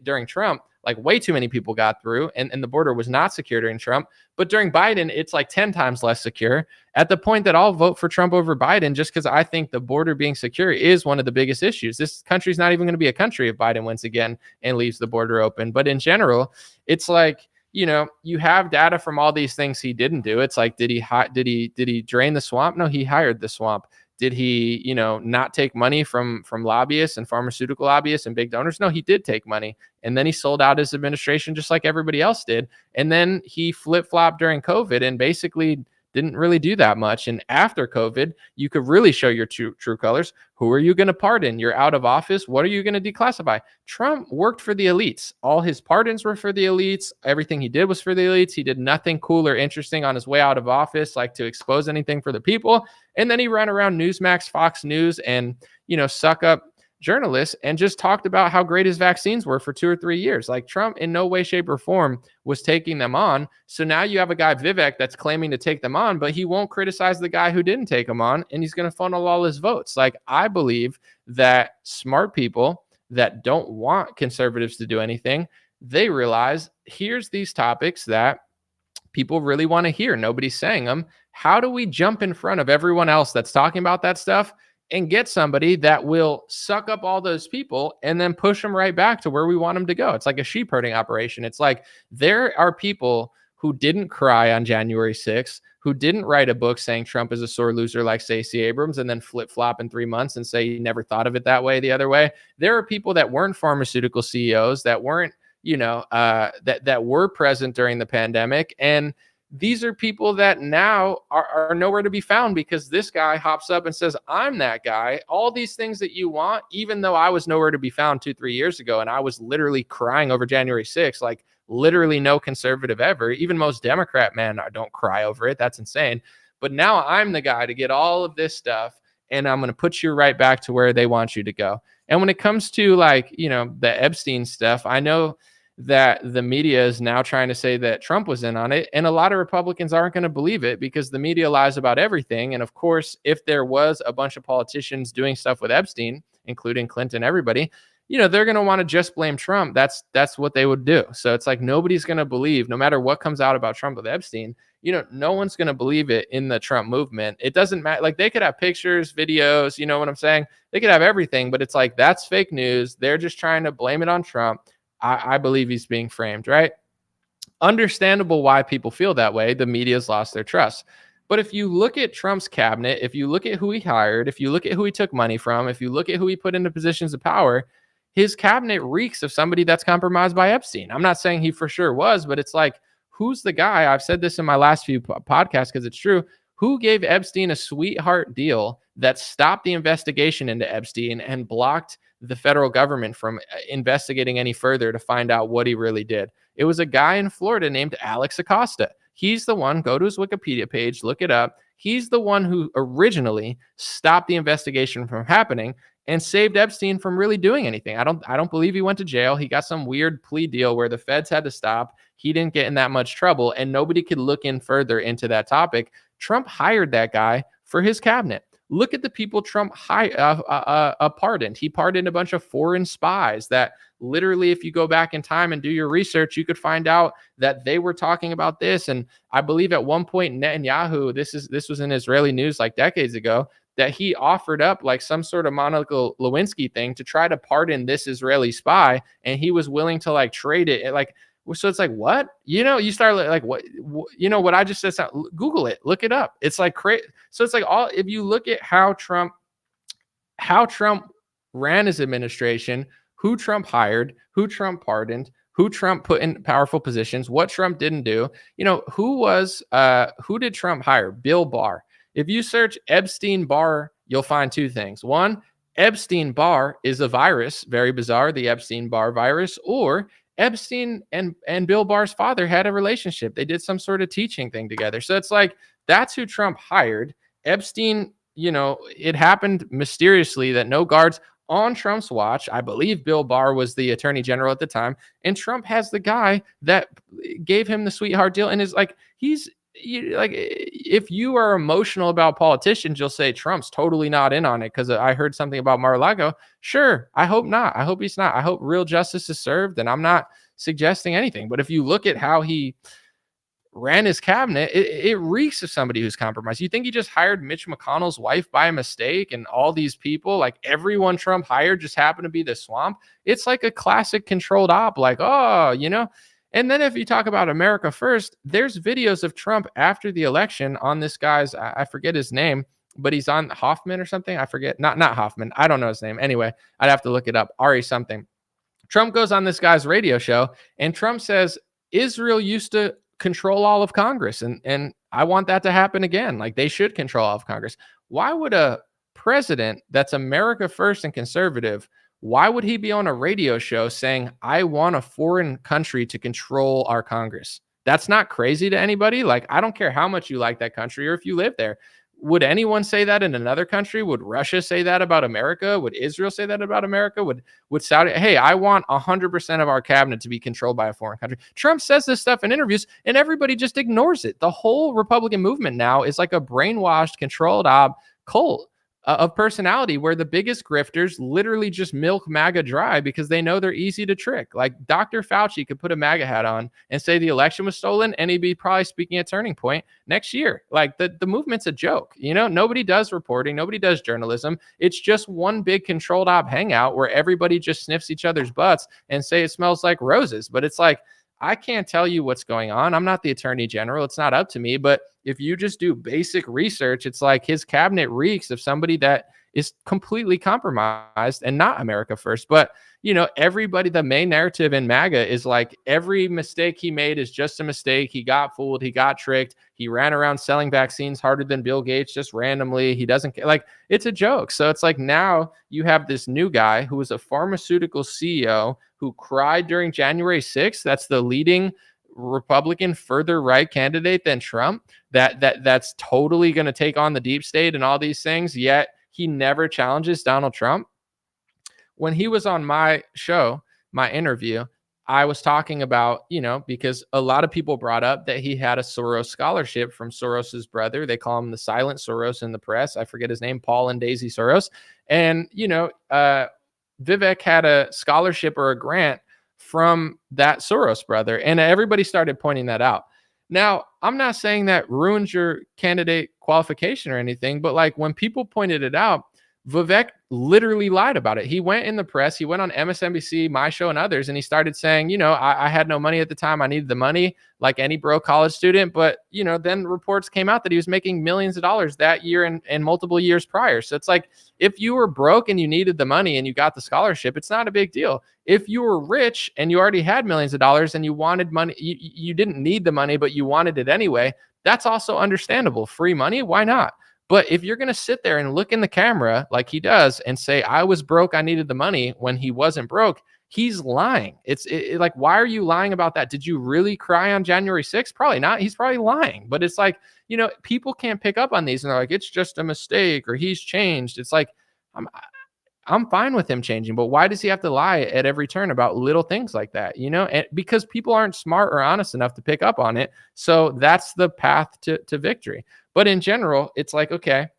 during Trump, way too many people got through, and the border was not secure during Trump. But during Biden, it's 10 times less secure, at the point that I'll vote for Trump over Biden just because I think the border being secure is one of the biggest issues. This country's not even going to be a country if Biden wins again and leaves the border open. But in general, it's you have data from all these things he didn't do. It's did he drain the swamp? No, he hired the swamp. Did he, not take money from lobbyists and pharmaceutical lobbyists and big donors? No, he did take money. And then he sold out his administration just like everybody else did. And then he flip-flopped during COVID and basically didn't really do that much. And after COVID, you could really show your true colors. Who are you going to pardon? You're out of office. What are you going to declassify? Trump worked for the elites. All his pardons were for the elites. Everything he did was for the elites. He did nothing cool or interesting on his way out of office, to expose anything for the people. And then he ran around Newsmax, Fox News, and, suck up journalists and just talked about how great his vaccines were for 2 or 3 years. Trump in no way, shape, or form was taking them on. So now you have a guy, Vivek, that's claiming to take them on, but he won't criticize the guy who didn't take them on, and he's going to funnel all his votes. I believe that smart people that don't want conservatives to do anything, they realize here's these topics that people really want to hear. Nobody's saying them. how do we jump in front of everyone else that's talking about that stuff and get somebody that will suck up all those people and then push them right back to where we want them to go? It's like a sheep herding operation. It's like there are people who didn't cry on January 6th, who didn't write a book saying Trump is a sore loser like Stacey Abrams and then flip-flop in 3 months and say he never thought of it that way, the other way. There are people that weren't pharmaceutical CEOs, that weren't, that were present during the pandemic. And these are people that now are nowhere to be found because this guy hops up and says, I'm that guy. All these things that you want, even though I was nowhere to be found 2-3 years ago, and I was literally crying over January 6th, like literally no conservative ever, even most Democrat men don't cry over it. That's insane. But now I'm the guy to get all of this stuff, and I'm going to put you right back to where they want you to go. And when it comes to the Epstein stuff, I know that the media is now trying to say that Trump was in on it. And a lot of Republicans aren't going to believe it because the media lies about everything. And of course, if there was a bunch of politicians doing stuff with Epstein, including Clinton, everybody, they're going to want to just blame Trump. That's what they would do. So it's like nobody's going to believe, no matter what comes out about Trump with Epstein, no one's going to believe it in the Trump movement. It doesn't matter. Like they could have pictures, videos, you know what I'm saying? They could have everything, but it's like, that's fake news. They're just trying to blame it on Trump. I believe he's being framed, right? Understandable why people feel that way. The media's lost their trust. But if you look at Trump's cabinet, if you look at who he hired, if you look at who he took money from, if you look at who he put into positions of power, his cabinet reeks of somebody that's compromised by Epstein. I'm not saying he for sure was, but it's like, who's the guy? I've said this in my last few podcasts because it's true. Who gave Epstein a sweetheart deal that stopped the investigation into Epstein and blocked the federal government from investigating any further to find out what he really did? It was a guy in Florida named Alex Acosta. He's the one, go to his Wikipedia page, look it up. He's the one who originally stopped the investigation from happening and saved Epstein from really doing anything. I don't believe he went to jail. He got some weird plea deal where the feds had to stop. He didn't get in that much trouble and nobody could look in further into that topic. Trump hired that guy for his cabinet. Look at the people Trump pardoned. He pardoned a bunch of foreign spies that literally, if you go back in time and do your research, you could find out that they were talking about this. And I believe at one point, Netanyahu, this was in Israeli news like decades ago, that he offered up like some sort of Monica Lewinsky thing to try to pardon this Israeli spy. And he was willing to like trade it. So it's like, what? You start like, what I just said, Google it, look it up. It's like crazy. So it's like if you look at how Trump ran his administration, who Trump hired, who Trump pardoned, who Trump put in powerful positions, what Trump didn't do, who did Trump hire? Bill Barr. If you search Epstein Barr, you'll find two things. One, Epstein Barr is a virus, very bizarre, the Epstein Barr virus, or Epstein and Bill Barr's father had a relationship. They did some sort of teaching thing together. So it's like, that's who Trump hired. Epstein, it happened mysteriously that no guards on Trump's watch. I believe Bill Barr was the attorney general at the time. And Trump has the guy that gave him the sweetheart deal. And is like, if you are emotional about politicians, you'll say Trump's totally not in on it because I heard something about Mar-a-Lago. Sure, I hope not. I hope he's not. I hope real justice is served, and I'm not suggesting anything. But if you look at how he ran his cabinet, it reeks of somebody who's compromised. You think he just hired Mitch McConnell's wife by mistake, and all these people, like everyone Trump hired, just happened to be the swamp? It's like a classic controlled op, like, And then if you talk about America First, there's videos of Trump after the election on this guy's, I forget his name, but he's on Hoffman or something. I forget. Not Hoffman. I don't know his name. Anyway, I'd have to look it up. Ari something. Trump goes on this guy's radio show and Trump says, Israel used to control all of Congress. And I want that to happen again. Like they should control all of Congress. Why would a president that's America First and conservative, why would he be on a radio show saying, I want a foreign country to control our Congress? That's not crazy to anybody. Like, I don't care how much you like that country or if you live there. Would anyone say that in another country? Would Russia say that about America? Would Israel say that about America? Would Saudi? Hey, I want 100% of our cabinet to be controlled by a foreign country. Trump says this stuff in interviews and everybody just ignores it. The whole Republican movement now is like a brainwashed, controlled cult of personality, where the biggest grifters literally just milk MAGA dry because they know they're easy to trick. Like Dr. Fauci could put a MAGA hat on and say the election was stolen, and he'd be probably speaking at Turning Point next year. Like the movement's a joke. Nobody does reporting, nobody does journalism. It's just one big controlled op hangout where everybody just sniffs each other's butts and say it smells like roses. But it's like, I can't tell you what's going on. I'm not the attorney general. It's not up to me. But if you just do basic research, it's like his cabinet reeks of somebody that is completely compromised and not America first. But, everybody, the main narrative in MAGA is like every mistake he made is just a mistake. He got fooled. He got tricked. He ran around selling vaccines harder than Bill Gates just randomly. He doesn't care. Like, it's a joke. So it's like now you have this new guy who was a pharmaceutical CEO who cried during January 6th. That's the leading Republican further right candidate than Trump. That's totally going to take on the deep state and all these things. Yet he never challenges Donald Trump. When he was on my show, my interview, I was talking about, because a lot of people brought up that he had a Soros scholarship from Soros's brother. They call him the silent Soros in the press. I forget his name, Paul and Daisy Soros. And, Vivek had a scholarship or a grant from that Soros brother. And everybody started pointing that out. Now, I'm not saying that ruins your candidate qualification or anything, but like when people pointed it out, Vivek literally lied about it. He went in the press, he went on MSNBC, my show, and others, and he started saying, I had no money at the time. I needed the money like any broke college student. But, then reports came out that he was making millions of dollars that year and multiple years prior. So it's like, if you were broke and you needed the money and you got the scholarship, it's not a big deal. If you were rich and you already had millions of dollars and you wanted money, you didn't need the money, but you wanted it anyway, that's also understandable. Free money, why not? But if you're going to sit there and look in the camera like he does and say, I was broke, I needed the money, when he wasn't broke, he's lying. It's like, why are you lying about that? Did you really cry on January 6th? Probably not. He's probably lying. But it's like, people can't pick up on these and they're like, it's just a mistake or he's changed. It's like, I'm fine with him changing, but why does he have to lie at every turn about little things like that? And because people aren't smart or honest enough to pick up on it. So that's the path to victory. But in general, it's like, okay,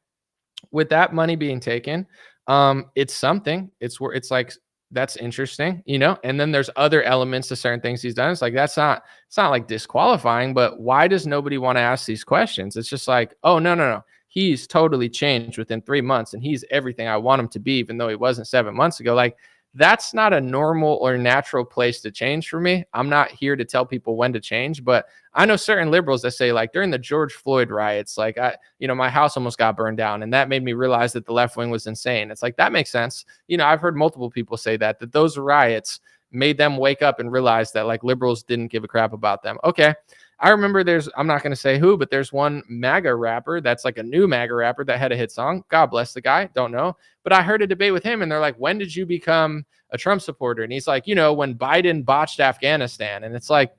with that money being taken, it's something. It's like, that's interesting, and then there's other elements to certain things he's done. It's like, it's not like disqualifying, but why does nobody want to ask these questions? It's just like, oh, no. He's totally changed within 3 months and he's everything I want him to be, even though he wasn't 7 months ago. Like, that's not a normal or natural place to change for me. I'm not here to tell people when to change, but I know certain liberals that say, like, during the George Floyd riots, like, my house almost got burned down. And that made me realize that the left wing was insane. It's like, that makes sense. I've heard multiple people say that those riots made them wake up and realize that, like, liberals didn't give a crap about them. Okay. I remember I'm not going to say who, but there's one MAGA rapper that's like a new MAGA rapper that had a hit song. God bless the guy. Don't know. But I heard a debate with him and they're like, when did you become a Trump supporter? And he's like, when Biden botched Afghanistan. And it's like,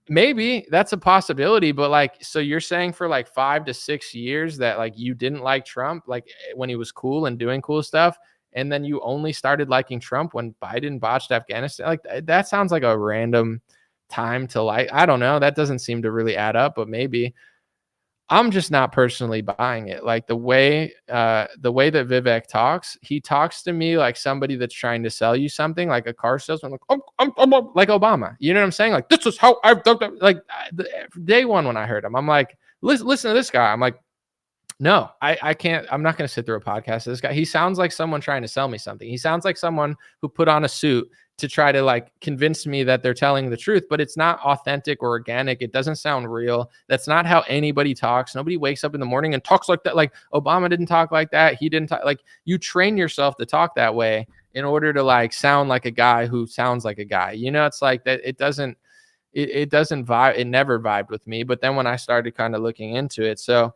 maybe that's a possibility, but like, so you're saying for like 5 to 6 years that like you didn't like Trump, like when he was cool and doing cool stuff. And then you only started liking Trump when Biden botched Afghanistan. Like, that sounds like a random time to like, I don't know. That doesn't seem to really add up, but maybe. I'm just not personally buying it. Like the way that Vivek talks, he talks to me like somebody that's trying to sell you something, like a car salesman, like like Obama. You know what I'm saying? Like, this is how I've done it. Like day one when I heard him, I'm like, listen to this guy. I'm like, no, I can't. I'm not going to sit through a podcast of this guy. He sounds like someone trying to sell me something. He sounds like someone who put on a suit to try to like convince me that they're telling the truth, but it's not authentic or organic. It doesn't sound real. That's not how anybody talks. Nobody wakes up in the morning and talks like that. Like Obama didn't talk like that. He didn't talk like, you train yourself to talk that way in order to like sound like a guy who sounds like a guy. It's like that. It doesn't vibe. It never vibed with me. But then when I started kind of looking into it, so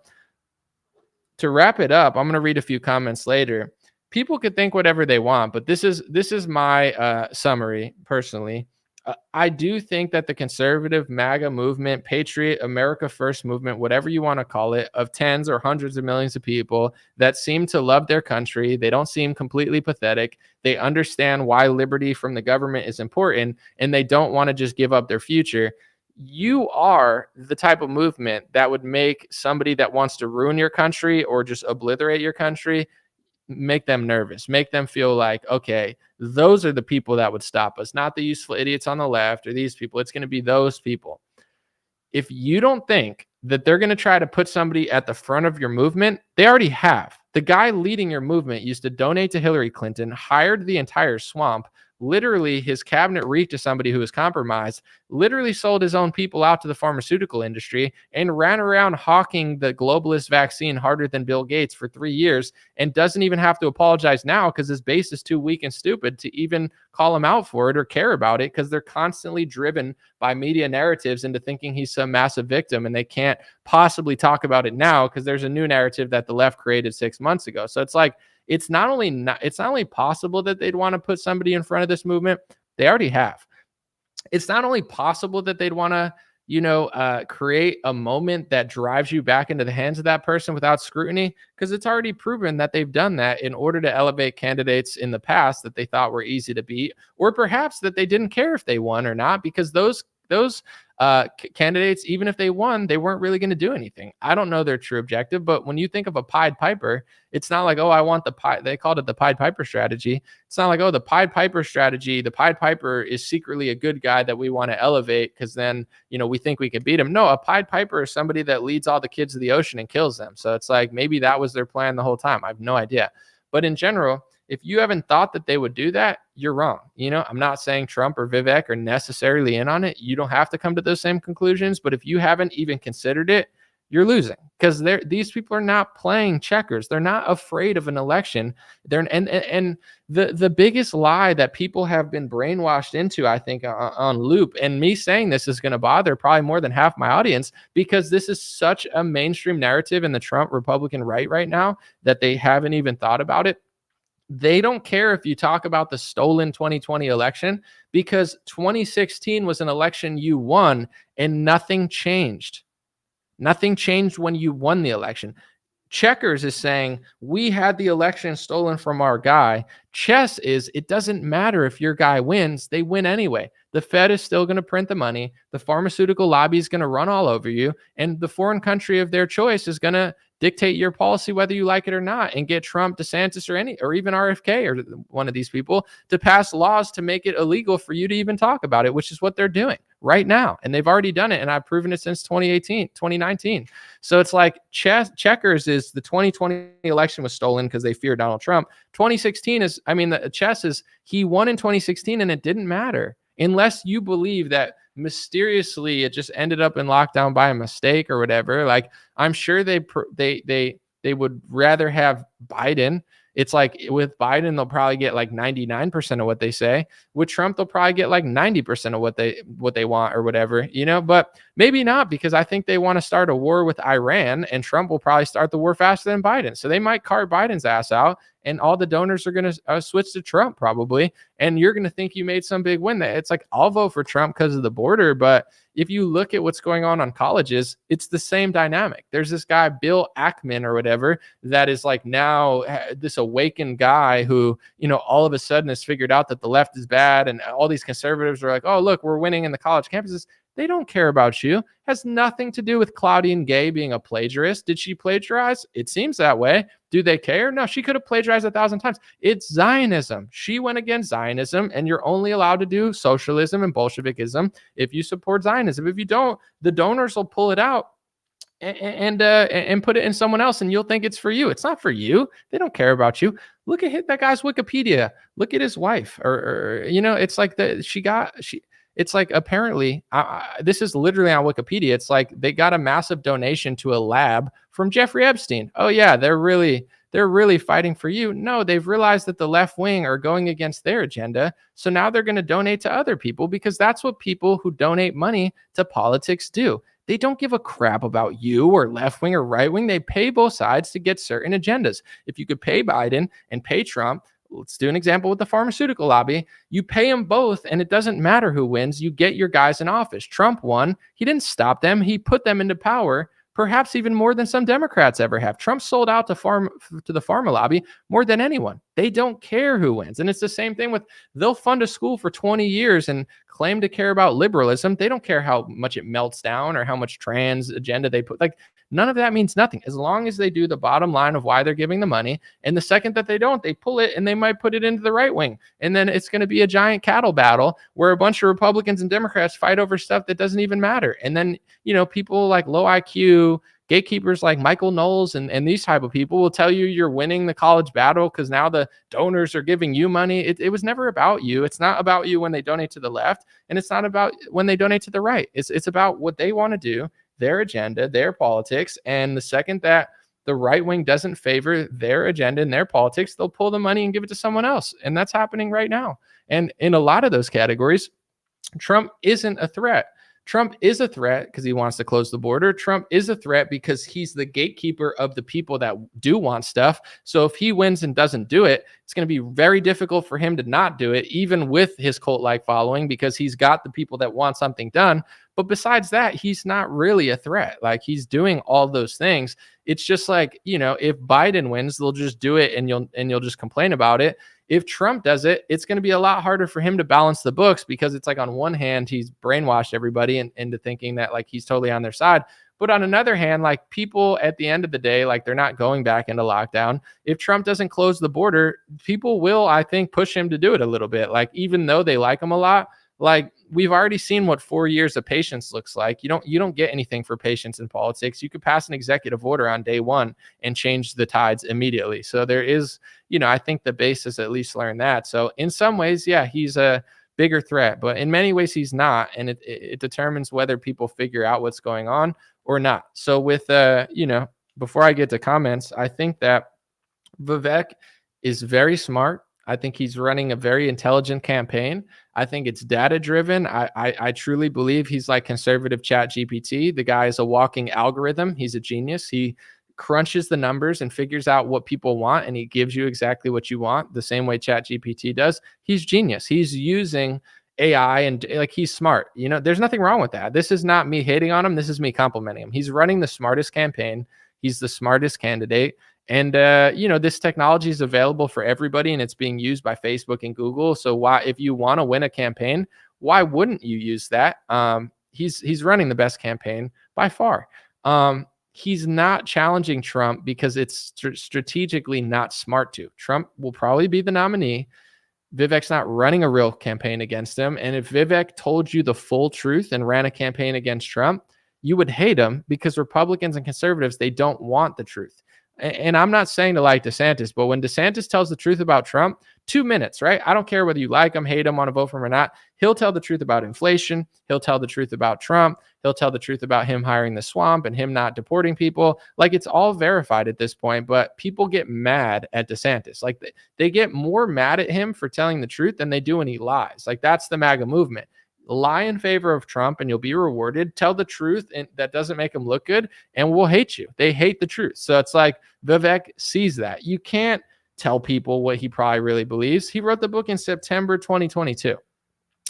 to wrap it up, I'm going to read a few comments later. People could think whatever they want, but this is my summary personally. I do think that the conservative MAGA movement, Patriot, America First movement, whatever you want to call it, of tens or hundreds of millions of people that seem to love their country, they don't seem completely pathetic. They understand why liberty from the government is important, and they don't want to just give up their future. you are the type of movement that would make somebody that wants to ruin your country or just obliterate your country, make them nervous, make them feel like, okay, those are the people that would stop us, not the useful idiots on the left or these people. It's going to be those people. If you don't think that they're going to try to put somebody at the front of your movement, they already have. The guy leading your movement used to donate to Hillary Clinton, hired the entire swamp. Literally, his cabinet reeked to somebody who was compromised, literally sold his own people out to the pharmaceutical industry, and ran around hawking the globalist vaccine harder than Bill Gates for 3 years, and doesn't even have to apologize now because his base is too weak and stupid to even call him out for it or care about it, because they're constantly driven by media narratives into thinking he's some massive victim, and they can't possibly talk about it now because there's a new narrative that the left created 6 months ago. So it's like, it's not only possible that they'd want to put somebody in front of this movement, they already have. It's not only possible that they'd want to, create a moment that drives you back into the hands of that person without scrutiny, because it's already proven that they've done that in order to elevate candidates in the past that they thought were easy to beat, or perhaps that they didn't care if they won or not, because those candidates, even if they won, they weren't really going to do anything. I don't know their true objective, but when you think of a Pied Piper, it's not like, oh, I want the Pied. They called it the Pied Piper strategy. It's not like, oh, the Pied Piper strategy. The Pied Piper is secretly a good guy that we want to elevate because then, we think we can beat him. No, a Pied Piper is somebody that leads all the kids to the ocean and kills them. So it's like, maybe that was their plan the whole time. I have no idea. But in general, if you haven't thought that they would do that, you're wrong. I'm not saying Trump or Vivek are necessarily in on it. You don't have to come to those same conclusions. But if you haven't even considered it, you're losing, because these people are not playing checkers. They're not afraid of an election. And the biggest lie that people have been brainwashed into, I think, on loop, and me saying this is going to bother probably more than half my audience, because this is such a mainstream narrative in the Trump Republican right now that they haven't even thought about it. They don't care if you talk about the stolen 2020 election, because 2016 was an election you won and nothing changed. Nothing changed when you won the election. Checkers is saying we had the election stolen from our guy. Chess is, it doesn't matter if your guy wins, they win anyway. The Fed is still going to print the money. The pharmaceutical lobby is going to run all over you. And the foreign country of their choice is going to dictate your policy, whether you like it or not, and get Trump, DeSantis, or even RFK or one of these people to pass laws to make it illegal for you to even talk about it, which is what they're doing right now. And they've already done it. And I've proven it since 2019. So it's like checkers is the 2020 election was stolen because they fear Donald Trump. 2016 is, the chess is he won in 2016 and it didn't matter. Unless you believe that mysteriously it just ended up in lockdown by a mistake or whatever. Like, I'm sure they would rather have Biden. It's like with Biden, they'll probably get like 99% of what they say. With Trump, they'll probably get like 90% of what they want or whatever, but maybe not, because I think they want to start a war with Iran, and Trump will probably start the war faster than Biden. So they might cart Biden's ass out, and all the donors are going to switch to Trump probably. And you're going to think you made some big win. It's like, I'll vote for Trump because of the border. But if you look at what's going on colleges, it's the same dynamic. There's this guy, Bill Ackman or whatever, that is like now this awakened guy who, all of a sudden has figured out that the left is bad. And all these conservatives are like, oh, look, we're winning in the college campuses. They don't care about you. Has nothing to do with Claudine Gay being a plagiarist. Did she plagiarize? It seems that way. Do they care? No, she could have plagiarized 1,000 times. It's Zionism. She went against Zionism, and you're only allowed to do socialism and Bolshevikism if you support Zionism. If you don't, the donors will pull it out and put it in someone else, and you'll think it's for you. It's not for you. They don't care about you. Look at that guy's Wikipedia. Look at his wife, or it's like it's like, apparently, this is literally on Wikipedia. It's like they got a massive donation to a lab from Jeffrey Epstein. Oh yeah, they're really fighting for you. No, they've realized that the left wing are going against their agenda. So now they're going to donate to other people, because that's what people who donate money to politics do. They don't give a crap about you or left wing or right wing. They pay both sides to get certain agendas. If you could pay Biden and pay Trump, let's do an example with the pharmaceutical lobby. You pay them both, and it doesn't matter who wins. You get your guys in office. Trump won. He didn't stop them. He put them into power perhaps even more than some Democrats ever have. Trump sold out to the pharma lobby more than anyone. They don't care who wins. And it's the same thing with, they'll fund a school for 20 years and claim to care about liberalism. They don't care how much it melts down or how much trans agenda they put. Like, none of that means nothing as long as they do the bottom line of why they're giving the money. And the second that they don't, they pull it and they might put it into the right wing. And then it's going to be a giant cattle battle where a bunch of Republicans and Democrats fight over stuff that doesn't even matter. And then, people like low IQ gatekeepers like Michael Knowles and these type of people will tell you you're winning the college battle because now the donors are giving you money. It was never about you. It's not about you when they donate to the left, and it's not about when they donate to the right. It's about what they want to do, their agenda, their politics. And the second that the right wing doesn't favor their agenda and their politics, they'll pull the money and give it to someone else. And that's happening right now. And in a lot of those categories, Trump isn't a threat. Trump is a threat because he wants to close the border. Trump is a threat because he's the gatekeeper of the people that do want stuff. So if he wins and doesn't do it, it's going to be very difficult for him to not do it, even with his cult-like following, because he's got the people that want something done. But besides that, he's not really a threat. Like, he's doing all those things. It's just like, if Biden wins, they'll just do it and you'll just complain about it. If Trump does it, it's going to be a lot harder for him to balance the books, because it's like, on one hand, he's brainwashed everybody into thinking that like he's totally on their side. But on another hand, like, people at the end of the day, like, they're not going back into lockdown. If Trump doesn't close the border, people will, I think, push him to do it a little bit. Like, even though they like him a lot, like, we've already seen what 4 years of patience looks like. You don't get anything for patience in politics. You could pass an executive order on day one and change the tides immediately. So there is, I think the base has at least learned that. So in some ways, yeah, he's a bigger threat, but in many ways he's not. And it determines whether people figure out what's going on or not. So with, before I get to comments, I think that Vivek is very smart. I think he's running a very intelligent campaign. I think it's data driven. I truly believe he's like conservative Chat GPT. The guy is a walking algorithm. He's a genius. He crunches the numbers and figures out what people want, and he gives you exactly what you want, the same way Chat GPT does. He's genius. He's using AI and like, he's smart. There's nothing wrong with that. This is not me hating on him. This is me complimenting him. He's running the smartest campaign. He's the smartest candidate. And, this technology is available for everybody, and it's being used by Facebook and Google. So why, if you want to win a campaign, why wouldn't you use that? He's running the best campaign by far. He's not challenging Trump because it's strategically not smart to. Trump will probably be the nominee. Vivek's not running a real campaign against him. And if Vivek told you the full truth and ran a campaign against Trump, you would hate him, because Republicans and conservatives, they don't want the truth. And I'm not saying to like DeSantis, but when DeSantis tells the truth about Trump, 2 minutes, right? I don't care whether you like him, hate him, want to vote for him or not. He'll tell the truth about inflation. He'll tell the truth about Trump. He'll tell the truth about him hiring the swamp and him not deporting people. Like, it's all verified at this point, but people get mad at DeSantis. Like, they get more mad at him for telling the truth than they do when he lies. Like, that's the MAGA movement. Lie in favor of Trump and you'll be rewarded. Tell the truth, and that doesn't make him look good, and we'll hate you. They hate the truth. So it's like Vivek sees that. You can't tell people what he probably really believes. He wrote the book in September 2022.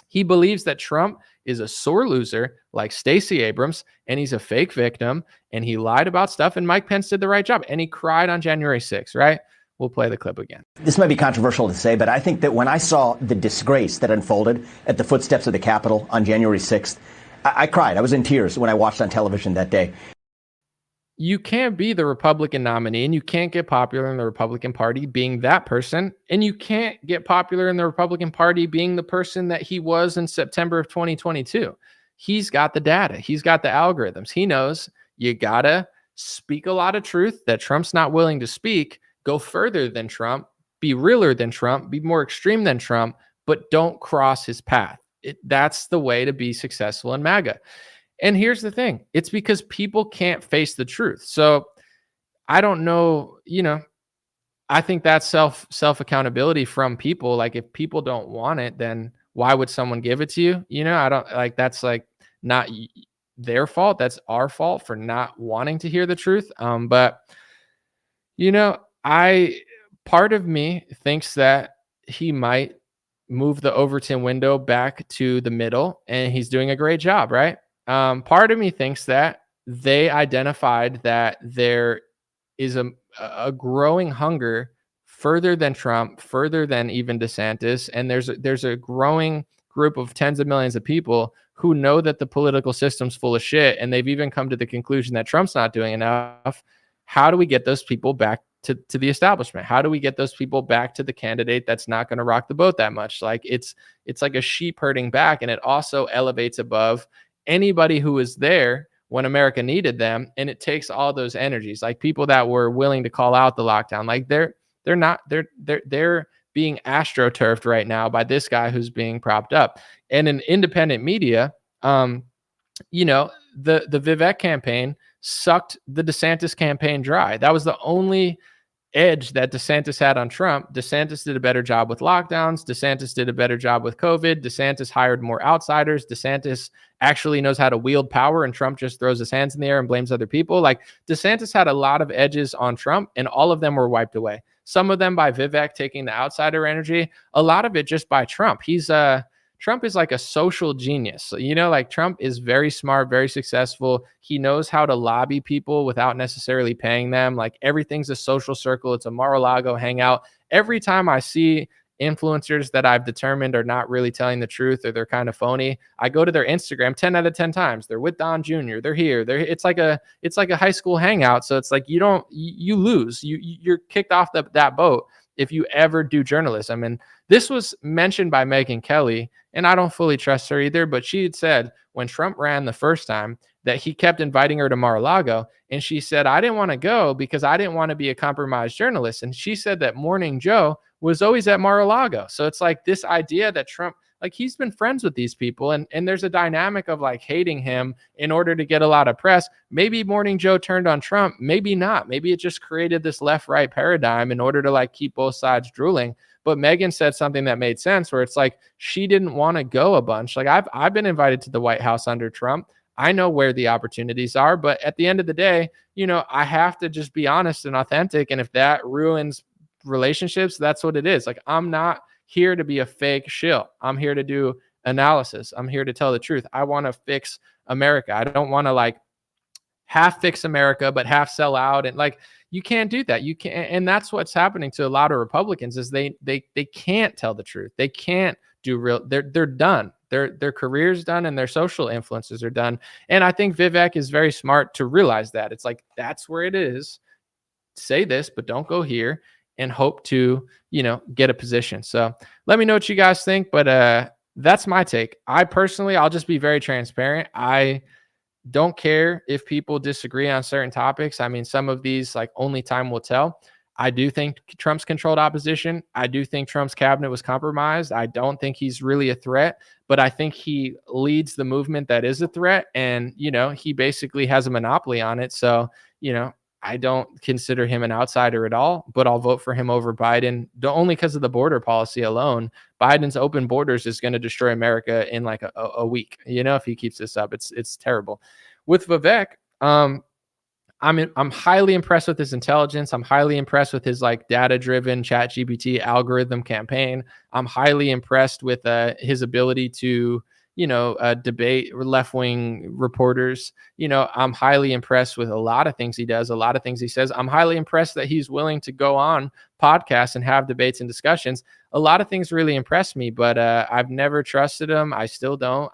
He believes that Trump is a sore loser like Stacey Abrams, and he's a fake victim, and he lied about stuff, and Mike Pence did the right job, and he cried on January 6th, right? We'll play the clip again. This might be controversial to say, but I think that when I saw the disgrace that unfolded at the footsteps of the Capitol on January 6th, I cried. I was in tears when I watched on television that day. You can't be the Republican nominee, and you can't get popular in the Republican Party being that person, and you can't get popular in the Republican Party being the person that he was in September of 2022. He's got the data. He's got the algorithms. He knows you gotta speak a lot of truth that Trump's not willing to speak, go further than Trump, be realer than Trump, be more extreme than Trump, but don't cross his path. That's the way to be successful in MAGA. And here's the thing. It's because people can't face the truth. So I don't know, I think that's self accountability from people. Like, if people don't want it, then why would someone give it to you? I don't like, that's like not their fault. That's our fault for not wanting to hear the truth. But part of me thinks that he might move the Overton window back to the middle, and he's doing a great job, right? Part of me thinks that they identified that there is a growing hunger further than Trump, further than even DeSantis, and there's a growing group of tens of millions of people who know that the political system's full of shit, and they've even come to the conclusion that Trump's not doing enough. How do we get those people back to the establishment? How do we get those people back to the candidate that's not going to rock the boat that much? Like it's like a sheep herding back, and it also elevates above anybody who was there when America needed them, and it takes all those energies, like people that were willing to call out the lockdown, like they're being astroturfed right now by this guy who's being propped up. And in independent media, the Vivek campaign sucked the DeSantis campaign dry. That was the only edge that DeSantis had on Trump. DeSantis did a better job with lockdowns. DeSantis did a better job with COVID. DeSantis hired more outsiders. DeSantis actually knows how to wield power, and Trump just throws his hands in the air and blames other people. Like DeSantis had a lot of edges on Trump, and all of them were wiped away. Some of them by Vivek taking the outsider energy, a lot of it just by Trump. Trump is like a social genius. Like Trump is very smart, very successful. He knows how to lobby people without necessarily paying them. Like everything's a social circle. It's a Mar-a-Lago hangout. Every time I see influencers that I've determined are not really telling the truth or they're kind of phony, I go to their Instagram 10 out of 10 times. They're with Don Jr. They're here. It's like a high school hangout. So it's like you lose. You're kicked off that boat if you ever do journalism. And this was mentioned by Megyn Kelly, and I don't fully trust her either, but she had said when Trump ran the first time that he kept inviting her to Mar-a-Lago, and she said, I didn't want to go because I didn't want to be a compromised journalist. And she said that Morning Joe was always at Mar-a-Lago. So it's like this idea that Trump, like he's been friends with these people, and there's a dynamic of like hating him in order to get a lot of press. Maybe Morning Joe turned on Trump, maybe not. Maybe it just created this left-right paradigm in order to like keep both sides drooling. But Megyn said something that made sense, where it's like she didn't want to go a bunch. Like I've been invited to the White House under Trump. I know where the opportunities are, but at the end of the day, I have to just be honest and authentic. And if that ruins relationships, that's what it is. Like I'm not here to be a fake shill. I'm here to do analysis. I'm here to tell the truth. I want to fix America. I don't want to like half fix America, but half sell out. And like, you can't do that. You can't. And that's what's happening to a lot of Republicans is they can't tell the truth. They can't do real. They're done. Their career's done and their social influences are done. And I think Vivek is very smart to realize that. It's like, that's where it is. Say this, but don't go here, and hope to, get a position. So let me know what you guys think. But that's my take. I'll just be very transparent. I don't care if people disagree on certain topics. I mean, some of these, like, only time will tell. I do think Trump's controlled opposition. I do think Trump's cabinet was compromised. I don't think he's really a threat, but I think he leads the movement that is a threat. And, he basically has a monopoly on it. So, I don't consider him an outsider at all, but I'll vote for him over Biden, only because of the border policy alone. Biden's open borders is going to destroy America in like a week. If he keeps this up, it's terrible. With Vivek, I'm highly impressed with his intelligence. I'm highly impressed with his like data-driven ChatGPT algorithm campaign. I'm highly impressed with his ability to debate left-wing reporters. I'm highly impressed with a lot of things he does, a lot of things he says. I'm highly impressed that he's willing to go on podcasts and have debates and discussions. A lot of things really impress me, but I've never trusted him. I still don't.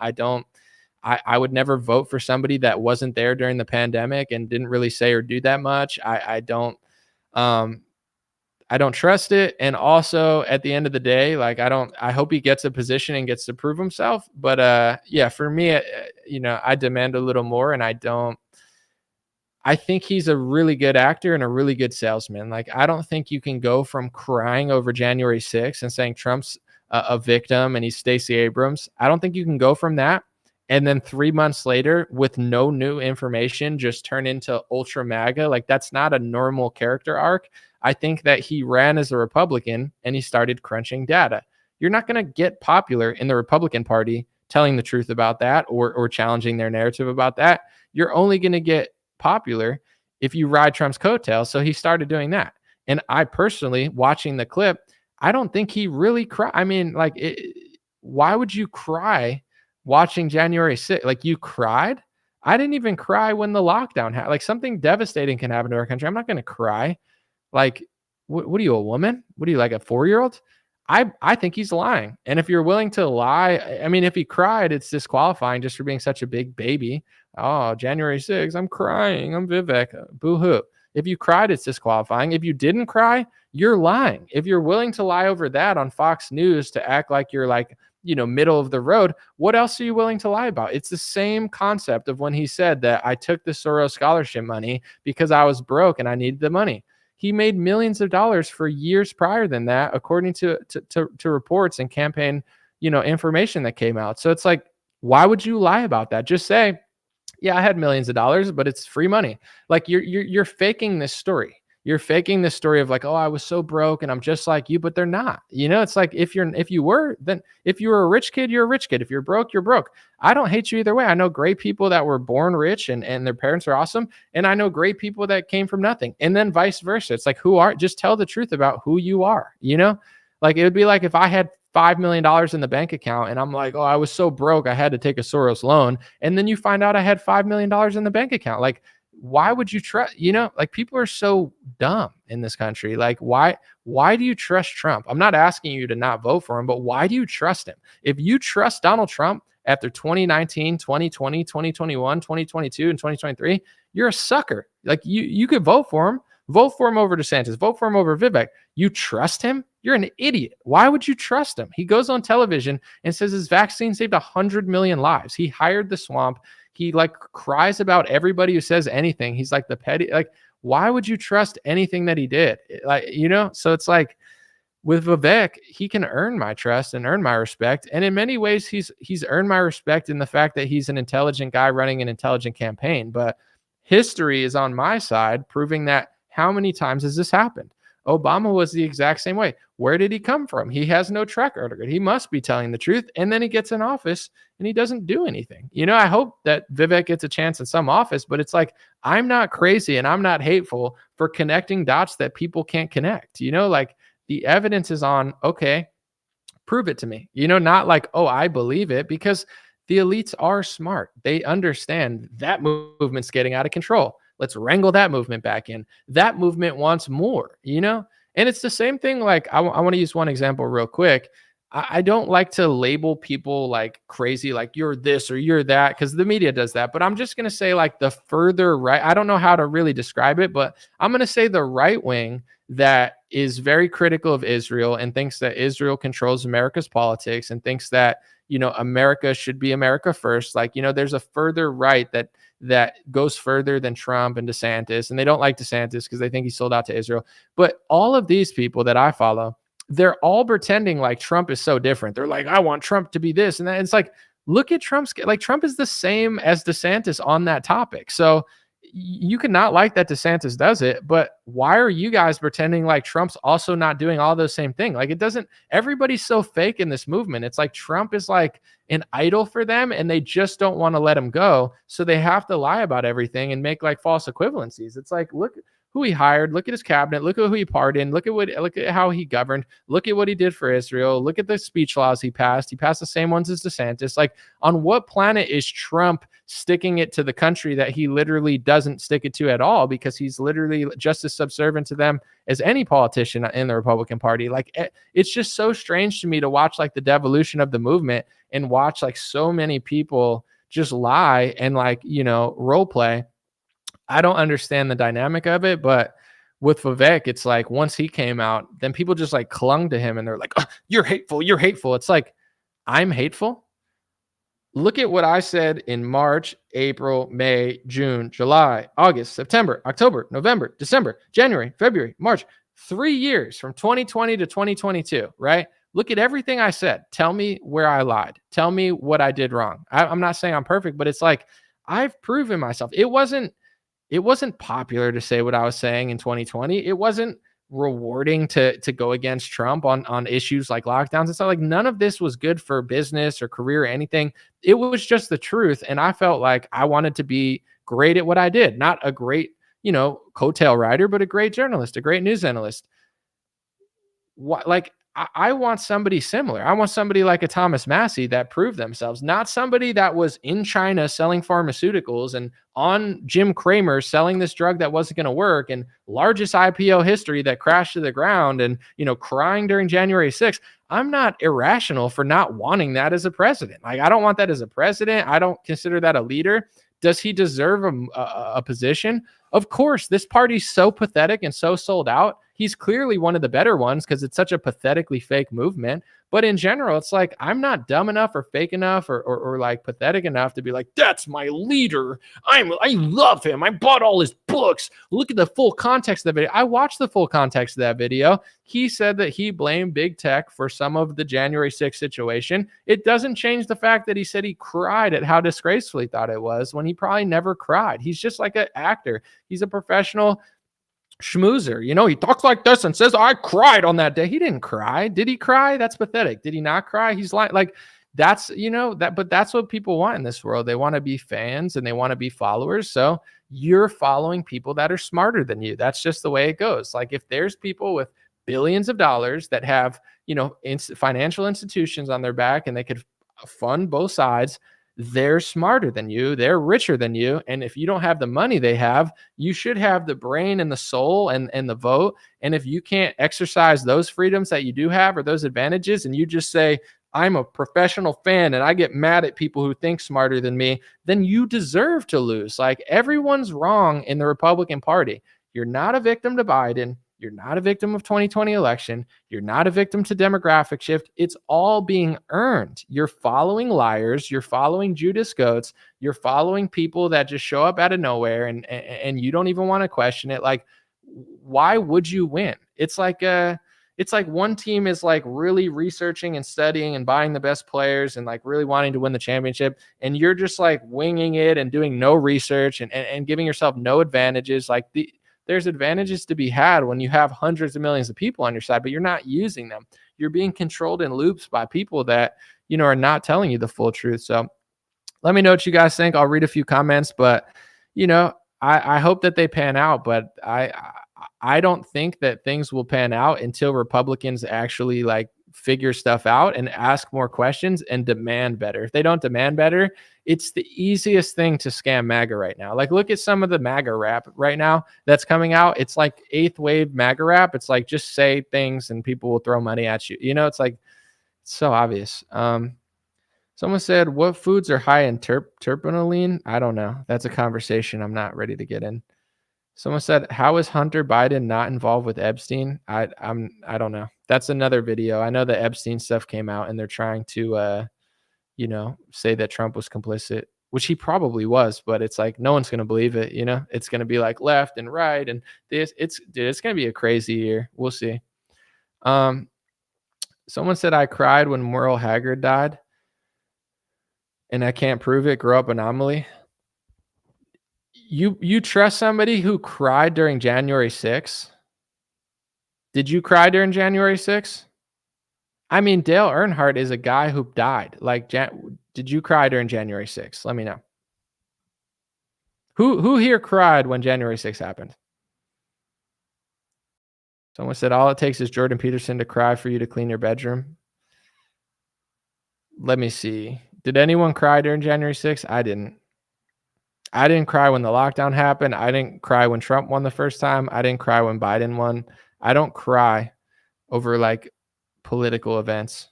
I would never vote for somebody that wasn't there during the pandemic and didn't really say or do that much. I don't trust it. And also at the end of the day, like, I hope he gets a position and gets to prove himself. But for me, I demand a little more, and I think he's a really good actor and a really good salesman. Like, I don't think you can go from crying over January 6th and saying Trump's a victim and he's Stacey Abrams. I don't think you can go from that and then 3 months later with no new information just turn into ultra MAGA. Like, that's not a normal character arc. I think that he ran as a Republican and he started crunching data. You're not going to get popular in the Republican Party telling the truth about that or challenging their narrative about that. You're only going to get popular if you ride Trump's coattails. So he started doing that. And I personally, watching the clip, I don't think he really cried. I mean, like, why would you cry watching January 6th? Like, you cried? I didn't even cry when the lockdown happened. Like something devastating can happen to our country. I'm not going to cry. Like, what are you, a woman? What are you, like a 4-year-old? I think he's lying. And if you're willing to lie, I mean, if he cried, it's disqualifying just for being such a big baby. Oh, January 6th, I'm crying. I'm Vivek. Boo hoo. If you cried, it's disqualifying. If you didn't cry, you're lying. If you're willing to lie over that on Fox News to act like you're like, middle of the road, what else are you willing to lie about? It's the same concept of when he said that I took the Soros scholarship money because I was broke and I needed the money. He made millions of dollars for years prior than that, according to reports and campaign, information that came out. So it's like, why would you lie about that? Just say, yeah, I had millions of dollars, but it's free money. Like you're faking this story. You're faking this story of like, oh, I was so broke and I'm just like you, but they're not. It's like if you were a rich kid, you're a rich kid. If you're broke, you're broke. I don't hate you either way. I know great people that were born rich and their parents are awesome. And I know great people that came from nothing. And then vice versa. It's like, just tell the truth about who you are, Like it would be like if I had $5 million in the bank account and I'm like, oh, I was so broke, I had to take a Soros loan. And then you find out I had $5 million in the bank account. Like, why would you trust, like people are so dumb in this country. Like, why do you trust Trump? I'm not asking you to not vote for him, but why do you trust him? If you trust Donald Trump after 2019, 2020, 2021, 2022, and 2023, you're a sucker. Like you could vote for him over DeSantis, vote for him over Vivek. You trust him? You're an idiot. Why would you trust him? He goes on television and says his vaccine saved 100 million lives. He hired the swamp. He like cries about everybody who says anything. He's like the petty, like, why would you trust anything that he did? Like, so it's like with Vivek, he can earn my trust and earn my respect. And in many ways, he's earned my respect in the fact that he's an intelligent guy running an intelligent campaign. But history is on my side, proving that how many times has this happened? Obama was the exact same way. Where did he come from? He has no track record. He must be telling the truth. And then he gets in office and he doesn't do anything. I hope that Vivek gets a chance in some office, but it's like, I'm not crazy and I'm not hateful for connecting dots that people can't connect. Like the evidence is on, okay, prove it to me. Not like, oh, I believe it, because the elites are smart. They understand that movement's getting out of control. Let's wrangle that movement back in. That movement wants more, And it's the same thing. Like I want to use one example real quick. I don't like to label people like crazy, like you're this or you're that, because the media does that. But I'm just going to say like the further right. I don't know how to really describe it, but I'm going to say the right wing that is very critical of Israel and thinks that Israel controls America's politics and thinks that, America should be America first. Like, there's a further right that goes further than Trump and DeSantis. And they don't like DeSantis because they think he sold out to Israel. But all of these people that I follow, they're all pretending like Trump is so different. They're like, I want Trump to be this and that. It's like, look at Trump is the same as DeSantis on that topic. So you can not like that DeSantis does it, but why are you guys pretending like Trump's also not doing all those same things? Like everybody's so fake in this movement. It's like Trump is like an idol for them and they just don't want to let him go. So they have to lie about everything and make like false equivalencies. It's like, look who he hired, look at his cabinet, look at who he pardoned, look at how he governed, look at what he did for Israel, look at the speech laws he passed. He passed the same ones as DeSantis. Like, on what planet is Trump sticking it to the country that he literally doesn't stick it to at all, because he's literally just as subservient to them as any politician in the Republican Party? Like, it's just so strange to me to watch like the devolution of the movement and watch like so many people just lie and like, role play. I don't understand the dynamic of it, but with Vivek, it's like once he came out, then people just like clung to him and they're like, oh, you're hateful. You're hateful. It's like, I'm hateful. Look at what I said in March, April, May, June, July, August, September, October, November, December, January, February, March, 3 years from 2020 to 2022, right? Look at everything I said. Tell me where I lied. Tell me what I did wrong. I'm not saying I'm perfect, but it's like, I've proven myself. It wasn't popular to say what I was saying in 2020. It wasn't rewarding to go against Trump on issues like lockdowns and stuff. Like, none of this was good for business or career or anything. It was just the truth. And I felt like I wanted to be great at what I did. Not a great, coattail rider, but a great journalist, a great news analyst. Like, I want somebody similar. I want somebody like a Thomas Massie that proved themselves, not somebody that was in China selling pharmaceuticals and on Jim Cramer selling this drug that wasn't going to work, and largest IPO history that crashed to the ground, and, crying during January 6th. I'm not irrational for not wanting that as a president. Like, I don't want that as a president. I don't consider that a leader. Does he deserve a position? Of course. This party's so pathetic and so sold out. He's clearly one of the better ones because it's such a pathetically fake movement. But in general, it's like, I'm not dumb enough or fake enough or like pathetic enough to be like, that's my leader. I love him. I bought all his books. Look at the full context of the video. I watched the full context of that video. He said that he blamed big tech for some of the January 6th situation. It doesn't change the fact that he said he cried at how disgraceful he thought it was when he probably never cried. He's just like an actor. He's a professional schmoozer. He talks like this and says, I cried on that day. He didn't cry. Did he cry? That's pathetic. Did he not cry? He's like that's, but that's what people want in this world. They want to be fans and they want to be followers. So you're following people that are smarter than you. That's just the way it goes. Like, if there's people with billions of dollars that have, financial institutions on their back and they could fund both sides, they're smarter than you, they're richer than you. And if you don't have the money they have, you should have the brain and the soul and the vote. And if you can't exercise those freedoms that you do have or those advantages, and you just say, I'm a professional fan and I get mad at people who think smarter than me, then you deserve to lose. Like, everyone's wrong in the Republican Party. You're not a victim to Biden. You're not a victim of 2020 election. You're not a victim to demographic shift. It's all being earned. You're following liars. You're following Judas goats. You're following people that just show up out of nowhere and you don't even want to question it. Like, why would you win? It's like one team is like really researching and studying and buying the best players and like really wanting to win the championship. And you're just like winging it and doing no research and giving yourself no advantages. Like, there's advantages to be had when you have hundreds of millions of people on your side, but you're not using them. You're being controlled in loops by people that, are not telling you the full truth. So let me know what you guys think. I'll read a few comments, but, I hope that they pan out, but I don't think that things will pan out until Republicans actually like figure stuff out and ask more questions and demand better. If they don't demand better, it's the easiest thing to scam MAGA right now. Like, look at some of the MAGA rap right now that's coming out. It's like 8th wave MAGA rap. It's like, just say things and people will throw money at you. It's like, it's so obvious. Someone said, what foods are high in terpenoline? I don't know. That's a conversation I'm not ready to get in. Someone said, how is Hunter Biden not involved with Epstein? I don't know. That's another video. I know the Epstein stuff came out and they're trying to, say that Trump was complicit, which he probably was, but it's like, no one's going to believe it. It's going to be like left and right. And it's going to be a crazy year. We'll see. Someone said, I cried when Merle Haggard died and I can't prove it. Grow up anomaly. You trust somebody who cried during January 6th? Did you cry during January 6th? I mean, Dale Earnhardt is a guy who died. Like, did you cry during January 6th? Let me know. Who here cried when January 6th happened? Someone said, all it takes is Jordan Peterson to cry for you to clean your bedroom. Let me see. Did anyone cry during January 6th? I didn't. I didn't cry when the lockdown happened. I didn't cry when Trump won the first time. I didn't cry when Biden won. I don't cry over like political events.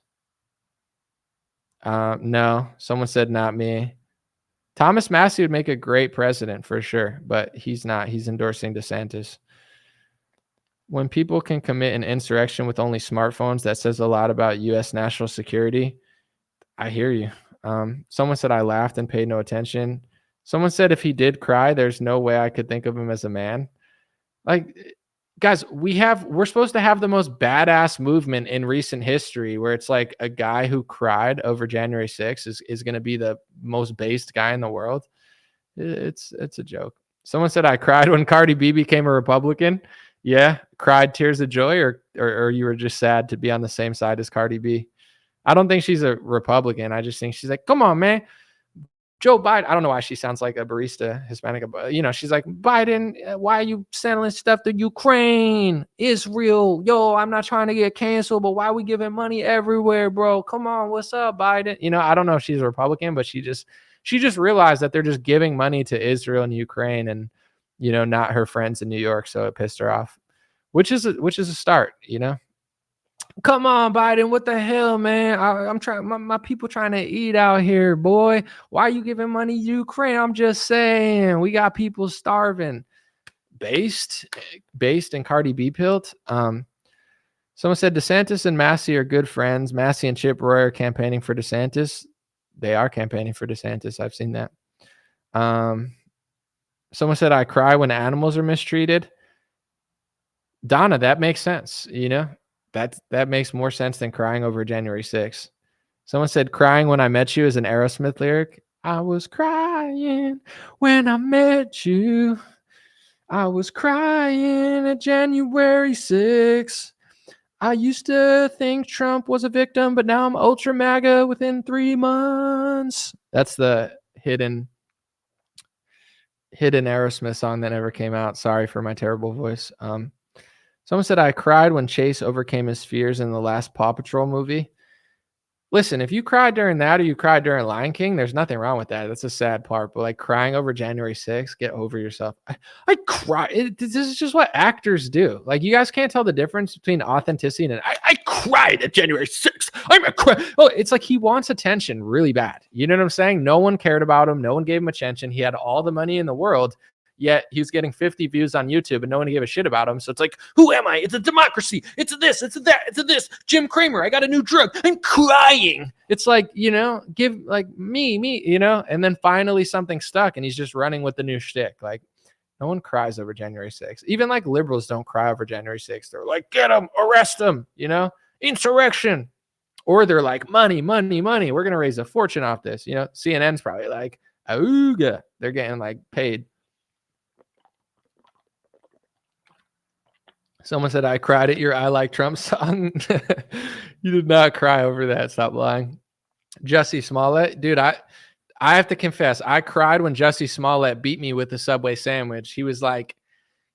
No, someone said not me. Thomas Massie would make a great president for sure, but he's not. He's endorsing DeSantis. When people can commit an insurrection with only smartphones, that says a lot about U.S. national security. I hear you. Someone said I laughed and paid no attention. Someone said if he did cry, there's no way I could think of him as a man. Like, guys, we're supposed to have the most badass movement in recent history where it's like a guy who cried over January 6th is going to be the most based guy in the world. It's a joke. Someone said I cried when Cardi B became a Republican. Yeah, cried tears of joy, or you were just sad to be on the same side as Cardi B. I don't think she's a Republican. I just think she's like, come on, man. Joe Biden, I don't know why she sounds like a barista, Hispanic, but she's like, Biden, why are you sending stuff to Ukraine, Israel? Yo, I'm not trying to get canceled, but why are we giving money everywhere, bro? Come on, what's up, Biden? I don't know if she's a Republican, but she just realized that they're just giving money to Israel and Ukraine and, not her friends in New York. So it pissed her off, which is a start, Come on, Biden. What the hell, man? I'm trying. My people trying to eat out here, boy. Why are you giving money to Ukraine? I'm just saying, we got people starving. Based and Cardi B pilled. Someone said DeSantis and Massie are good friends. Massie and Chip Roy are campaigning for DeSantis. They are campaigning for DeSantis. I've seen that. Someone said I cry when animals are mistreated. Donna, that makes sense. That makes more sense than crying over January 6th. Someone said crying when I met you is an Aerosmith lyric. I was crying when I met you. I was crying at January 6th. I used to think Trump was a victim, but now I'm ultra MAGA within 3 months. That's the hidden Aerosmith song that never came out. Sorry for my terrible voice. Someone said I cried when Chase overcame his fears in the last Paw Patrol movie. Listen, if you cried during that or you cried during Lion King, there's nothing wrong with that. That's a sad part. But like crying over January 6th, get over yourself. I cry. This is just what actors do. Like you guys can't tell the difference between authenticity and I cried at January 6th. I'm a cry. Oh, it's like he wants attention really bad. You know what I'm saying? No one cared about him. No one gave him attention. He had all the money in the world. Yet he was getting 50 views on YouTube and no one gave a shit about him. So it's like, who am I? It's a democracy. It's a this. It's a that. It's a this. Jim Cramer. I got a new drug. I'm crying. It's like, give like me, and then finally something stuck and he's just running with the new shtick. Like no one cries over January 6th. Even like liberals don't cry over January 6th. They're like, get him, arrest him, insurrection. Or they're like, money, money, money. We're going to raise a fortune off this. CNN's probably like, ooga. They're getting like paid. Someone said, I cried at your I Like Trump song. You did not cry over that. Stop lying. Jussie Smollett. Dude, I have to confess, I cried when Jussie Smollett beat me with the Subway sandwich. He was like,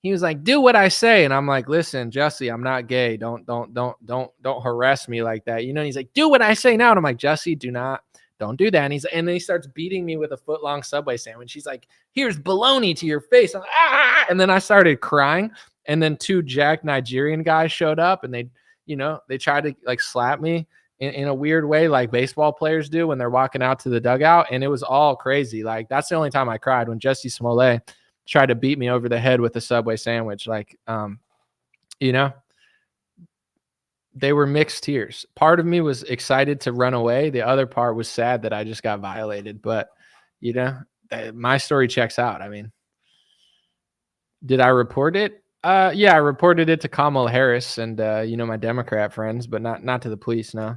do what I say. And I'm like, listen, Jussie, I'm not gay. Don't harass me like that. He's like, do what I say now. And I'm like, Jussie, don't do that. And then he starts beating me with a foot-long Subway sandwich. He's like, here's bologna to your face. I'm like, ah! And then I started crying. And then 2 jacked Nigerian guys showed up and they tried to like slap me in a weird way, like baseball players do when they're walking out to the dugout. And it was all crazy. Like that's the only time I cried, when Jussie Smollett tried to beat me over the head with a Subway sandwich. Like, they were mixed tears. Part of me was excited to run away. The other part was sad that I just got violated. But, my story checks out. I mean, did I report it? Yeah, I reported it to Kamala Harris and, my Democrat friends, but not to the police, no.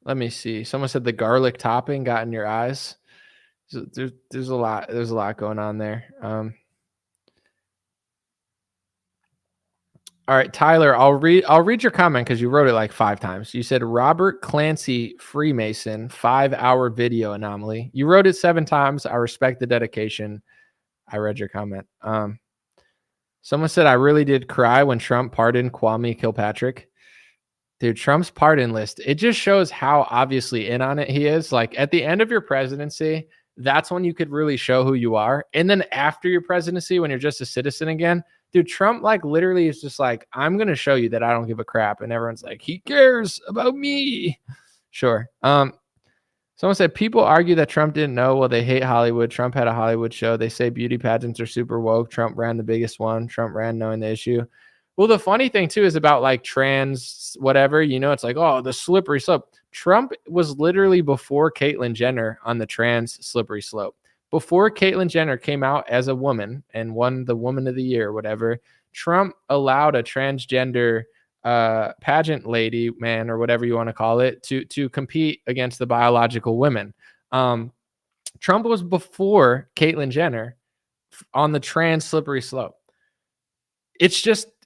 Let me see. Someone said the garlic topping got in your eyes. So there's a lot going on there. All right, Tyler, I'll read your comment because you wrote it like 5 times. You said Robert Clancy Freemason 5-hour video anomaly. You wrote it 7 times. I respect the dedication. I read your comment. Someone said I really did cry when Trump pardoned Kwame Kilpatrick. Dude, Trump's pardon list, it just shows how obviously in on it he is. Like at the end of your presidency, that's when you could really show who you are. And then after your presidency, when you're just a citizen again, dude, Trump like literally is just like, I'm going to show you that I don't give a crap. And everyone's like, he cares about me. Sure. Someone said people argue that Trump didn't know. Well, they hate Hollywood. Trump had a Hollywood show. They say beauty pageants are super woke. Trump ran the biggest one. Trump ran knowing the issue. Well, the funny thing too is about like trans, whatever, it's like, oh, the slippery slope. Trump was literally before Caitlyn Jenner on the trans slippery slope. Before Caitlyn Jenner came out as a woman and won the Woman of the Year, or whatever, Trump allowed a transgender pageant lady, man, or whatever you want to call it, to compete against the biological women. Trump was before Caitlyn Jenner on the trans slippery slope. It's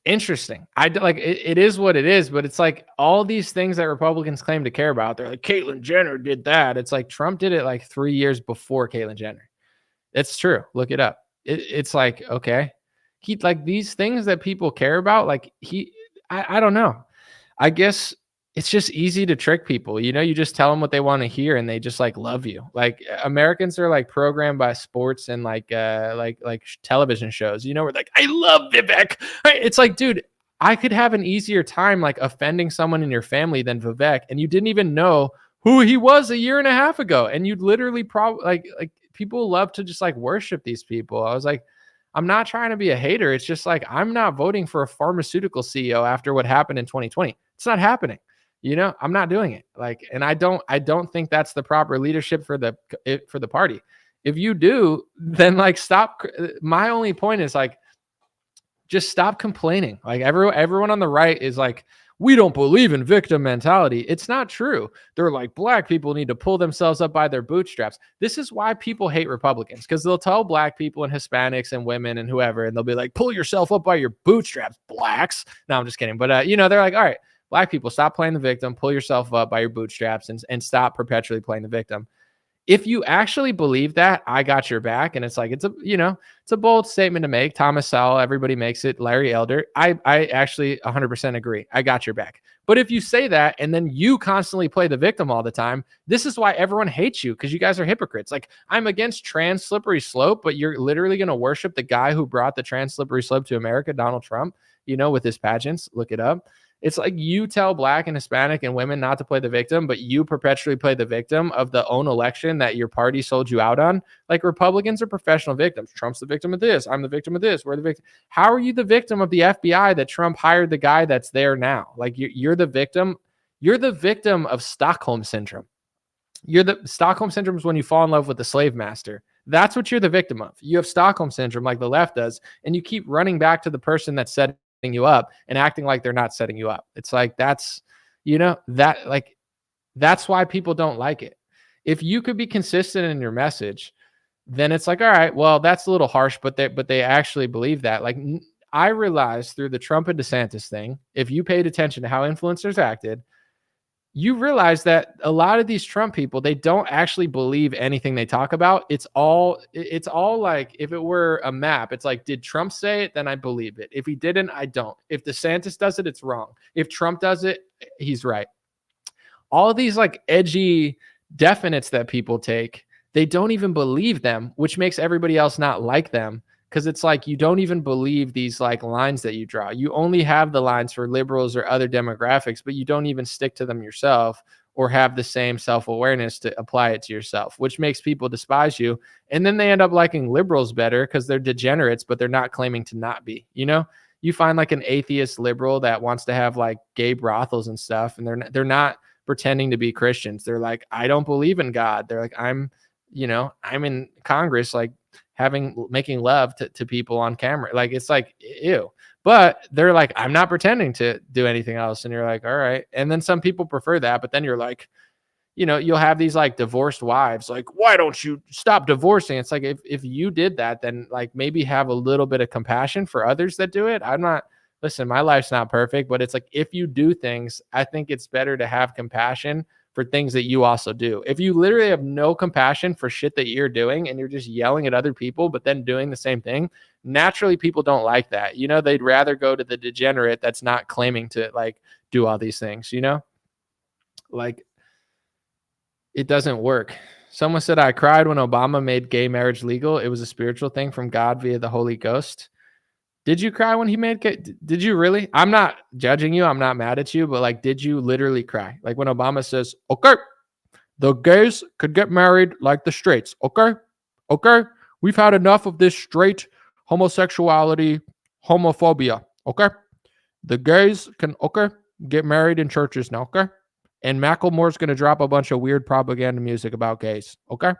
interesting. It is what it is, but it's like all these things that Republicans claim to care about. They're like, Caitlyn Jenner did that. It's like Trump did it like 3 years before Caitlyn Jenner. It's true. Look it up. It's like, okay. He like these things that people care about. Like I don't know. I guess it's just easy to trick people. You know, you just tell them what they want to hear and they just like love you. Like Americans are like programmed by sports and like television shows, you know, we're like, I love Vivek. It's like, dude, I could have an easier time like offending someone in your family than Vivek. And you didn't even know who he was a year and a half ago. And you'd literally probably like people love to just like worship these people. I was like, I'm not trying to be a hater. It's just like, I'm not voting for a pharmaceutical CEO after what happened in 2020. It's not happening. You know, I'm not doing it. Like, and I don't think that's the proper leadership for the party. If you do, then like stop. My only point is like, just stop complaining. Like everyone on the right is like, we don't believe in victim mentality. It's not true. They're like, black people need to pull themselves up by their bootstraps. This is why people hate Republicans, because they'll tell black people and Hispanics and women and whoever, and they'll be like, pull yourself up by your bootstraps, blacks. No, I'm just kidding. But, you know, they're like, all right, black people, stop playing the victim, pull yourself up by your bootstraps and stop perpetually playing the victim. If you actually believe that, I got your back. And it's like, it's a bold statement to make. Thomas Sowell, everybody makes it. Larry Elder. I actually 100% agree. I got your back. But if you say that and then you constantly play the victim all the time, this is why everyone hates you, because you guys are hypocrites. Like, I'm against trans slippery slope, but you're literally going to worship the guy who brought the trans slippery slope to America, Donald Trump, you know, with his pageants. Look it up. It's like you tell black and Hispanic and women not to play the victim, but you perpetually play the victim of the own election that your party sold you out on. Like, Republicans are professional victims. Trump's the victim of this. I'm the victim of this. We're the victim. How are you the victim of the FBI that Trump hired the guy that's there now? Like, you're the victim. You're the victim of Stockholm syndrome. Stockholm syndrome is when you fall in love with the slave master. That's what you're the victim of. You have Stockholm syndrome like the left does, and you keep running back to the person that said you up and acting like they're not setting you up. It's like, that's, you know, that's why people don't like it. If you could be consistent in your message, then it's like, all right, well, that's a little harsh, but they actually believe that. Like, I realized through the Trump and DeSantis thing, if you paid attention to how influencers acted, you realize that a lot of these Trump people, they don't actually believe anything they talk about. It's all like, if it were a map, it's like, did Trump say it? Then I believe it. If he didn't, I don't. If DeSantis does it, it's wrong. If Trump does it, he's right. All of these like edgy definites that people take, they don't even believe them, which makes everybody else not like them. Because it's like, you don't even believe these like lines that you draw. You only have the lines for liberals or other demographics, but you don't even stick to them yourself or have the same self-awareness to apply it to yourself, which makes people despise you. And then they end up liking liberals better because they're degenerates, but they're not claiming to not be. You know, you find like an atheist liberal that wants to have like gay brothels and stuff, and they're not pretending to be Christians. They're like, I don't believe in God. They're like, I'm in Congress, like, making love to people on camera. Like, it's like, ew. But they're like, I'm not pretending to do anything else. And you're like, all right. And then some people prefer that, but then you're like, you know, you'll have these like divorced wives, like, why don't you stop divorcing? It's like, if you did that, then like maybe have a little bit of compassion for others that do it. Listen, my life's not perfect, but it's like, if you do things, I think it's better to have compassion for things that you also do. If you literally have no compassion for shit that you're doing and you're just yelling at other people, but then doing the same thing, naturally people don't like that. You know, they'd rather go to the degenerate that's not claiming to like do all these things, you know? Like, it doesn't work. Someone said, I cried when Obama made gay marriage legal. It was a spiritual thing from God via the Holy Ghost. Did you cry when he made it? Did you really? I'm not judging you. I'm not mad at you, but like, did you literally cry? Like when Obama says, okay, the gays could get married like the straights. Okay. Okay. We've had enough of this straight homosexuality, homophobia. Okay. The gays can, okay, get married in churches now. Okay. And Macklemore's going to drop a bunch of weird propaganda music about gays. Okay.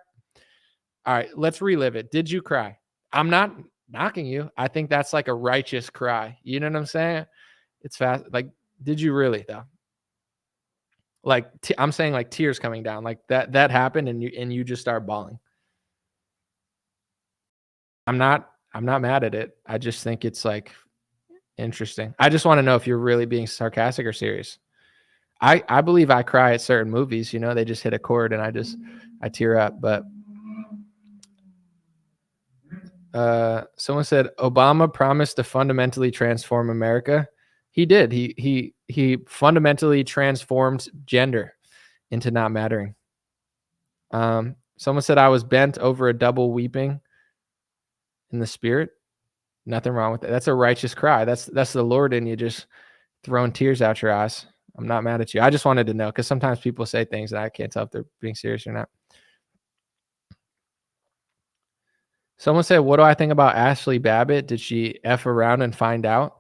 All right. Let's relive it. Did you cry? I'm not knocking you. I think that's like a righteous cry. You know what I'm saying? It's fast. Like, did you really though? Like, I'm saying like tears coming down, like that happened and you just start bawling. I'm not mad at it. I just think it's like, Interesting. I just want to know if you're really being sarcastic or serious. I believe I cry at certain movies, you know, they just hit a chord and I tear up. But someone said Obama promised to fundamentally transform America. He did. He fundamentally transformed gender into not mattering. Someone said I was bent over a double weeping in the spirit. Nothing wrong with that. That's a righteous cry. That's the Lord in you just throwing tears out your eyes. I'm not mad at you. I just wanted to know, because sometimes people say things and I can't tell if they're being serious or not. Someone said, what do I think about Ashley Babbitt? Did she F around and find out?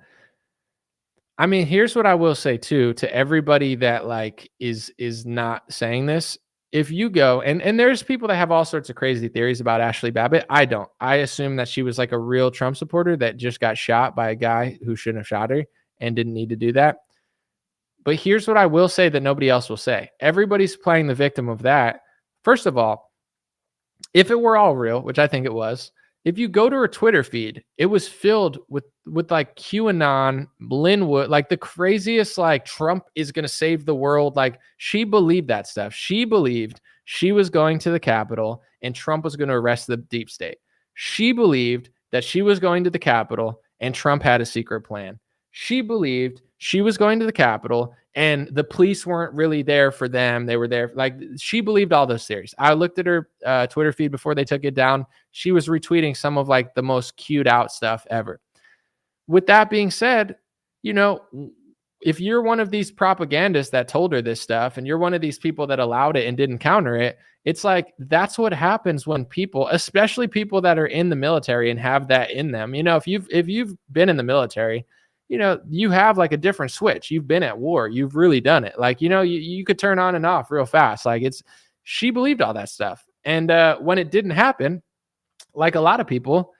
I mean, here's what I will say too, to everybody that like is not saying this. If you go, and there's people that have all sorts of crazy theories about Ashley Babbitt. I don't. I assume that she was like a real Trump supporter that just got shot by a guy who shouldn't have shot her and didn't need to do that. But here's what I will say that nobody else will say. Everybody's playing the victim of that. First of all, if it were all real, which I think it was, if you go to her Twitter feed, it was filled with like QAnon, Linwood, like the craziest, like Trump is going to save the world. Like she believed that stuff. She believed she was going to the Capitol and Trump was going to arrest the deep state. She believed that she was going to the Capitol and Trump had a secret plan. She believed she was going to the Capitol and the police weren't really there for them. They were there. Like she believed all those theories. I looked at her Twitter feed before they took it down. She was retweeting some of like the most cued out stuff ever. With that being said, you know, if you're one of these propagandists that told her this stuff and you're one of these people that allowed it and didn't counter it, it's like, that's what happens when people, especially people that are in the military and have that in them. You know, if you've been in the military, you know, you have like a different switch. You've been at war. You've really done it. Like, you know, you could turn on and off real fast. Like she believed all that stuff. And when it didn't happen, like a lot of people,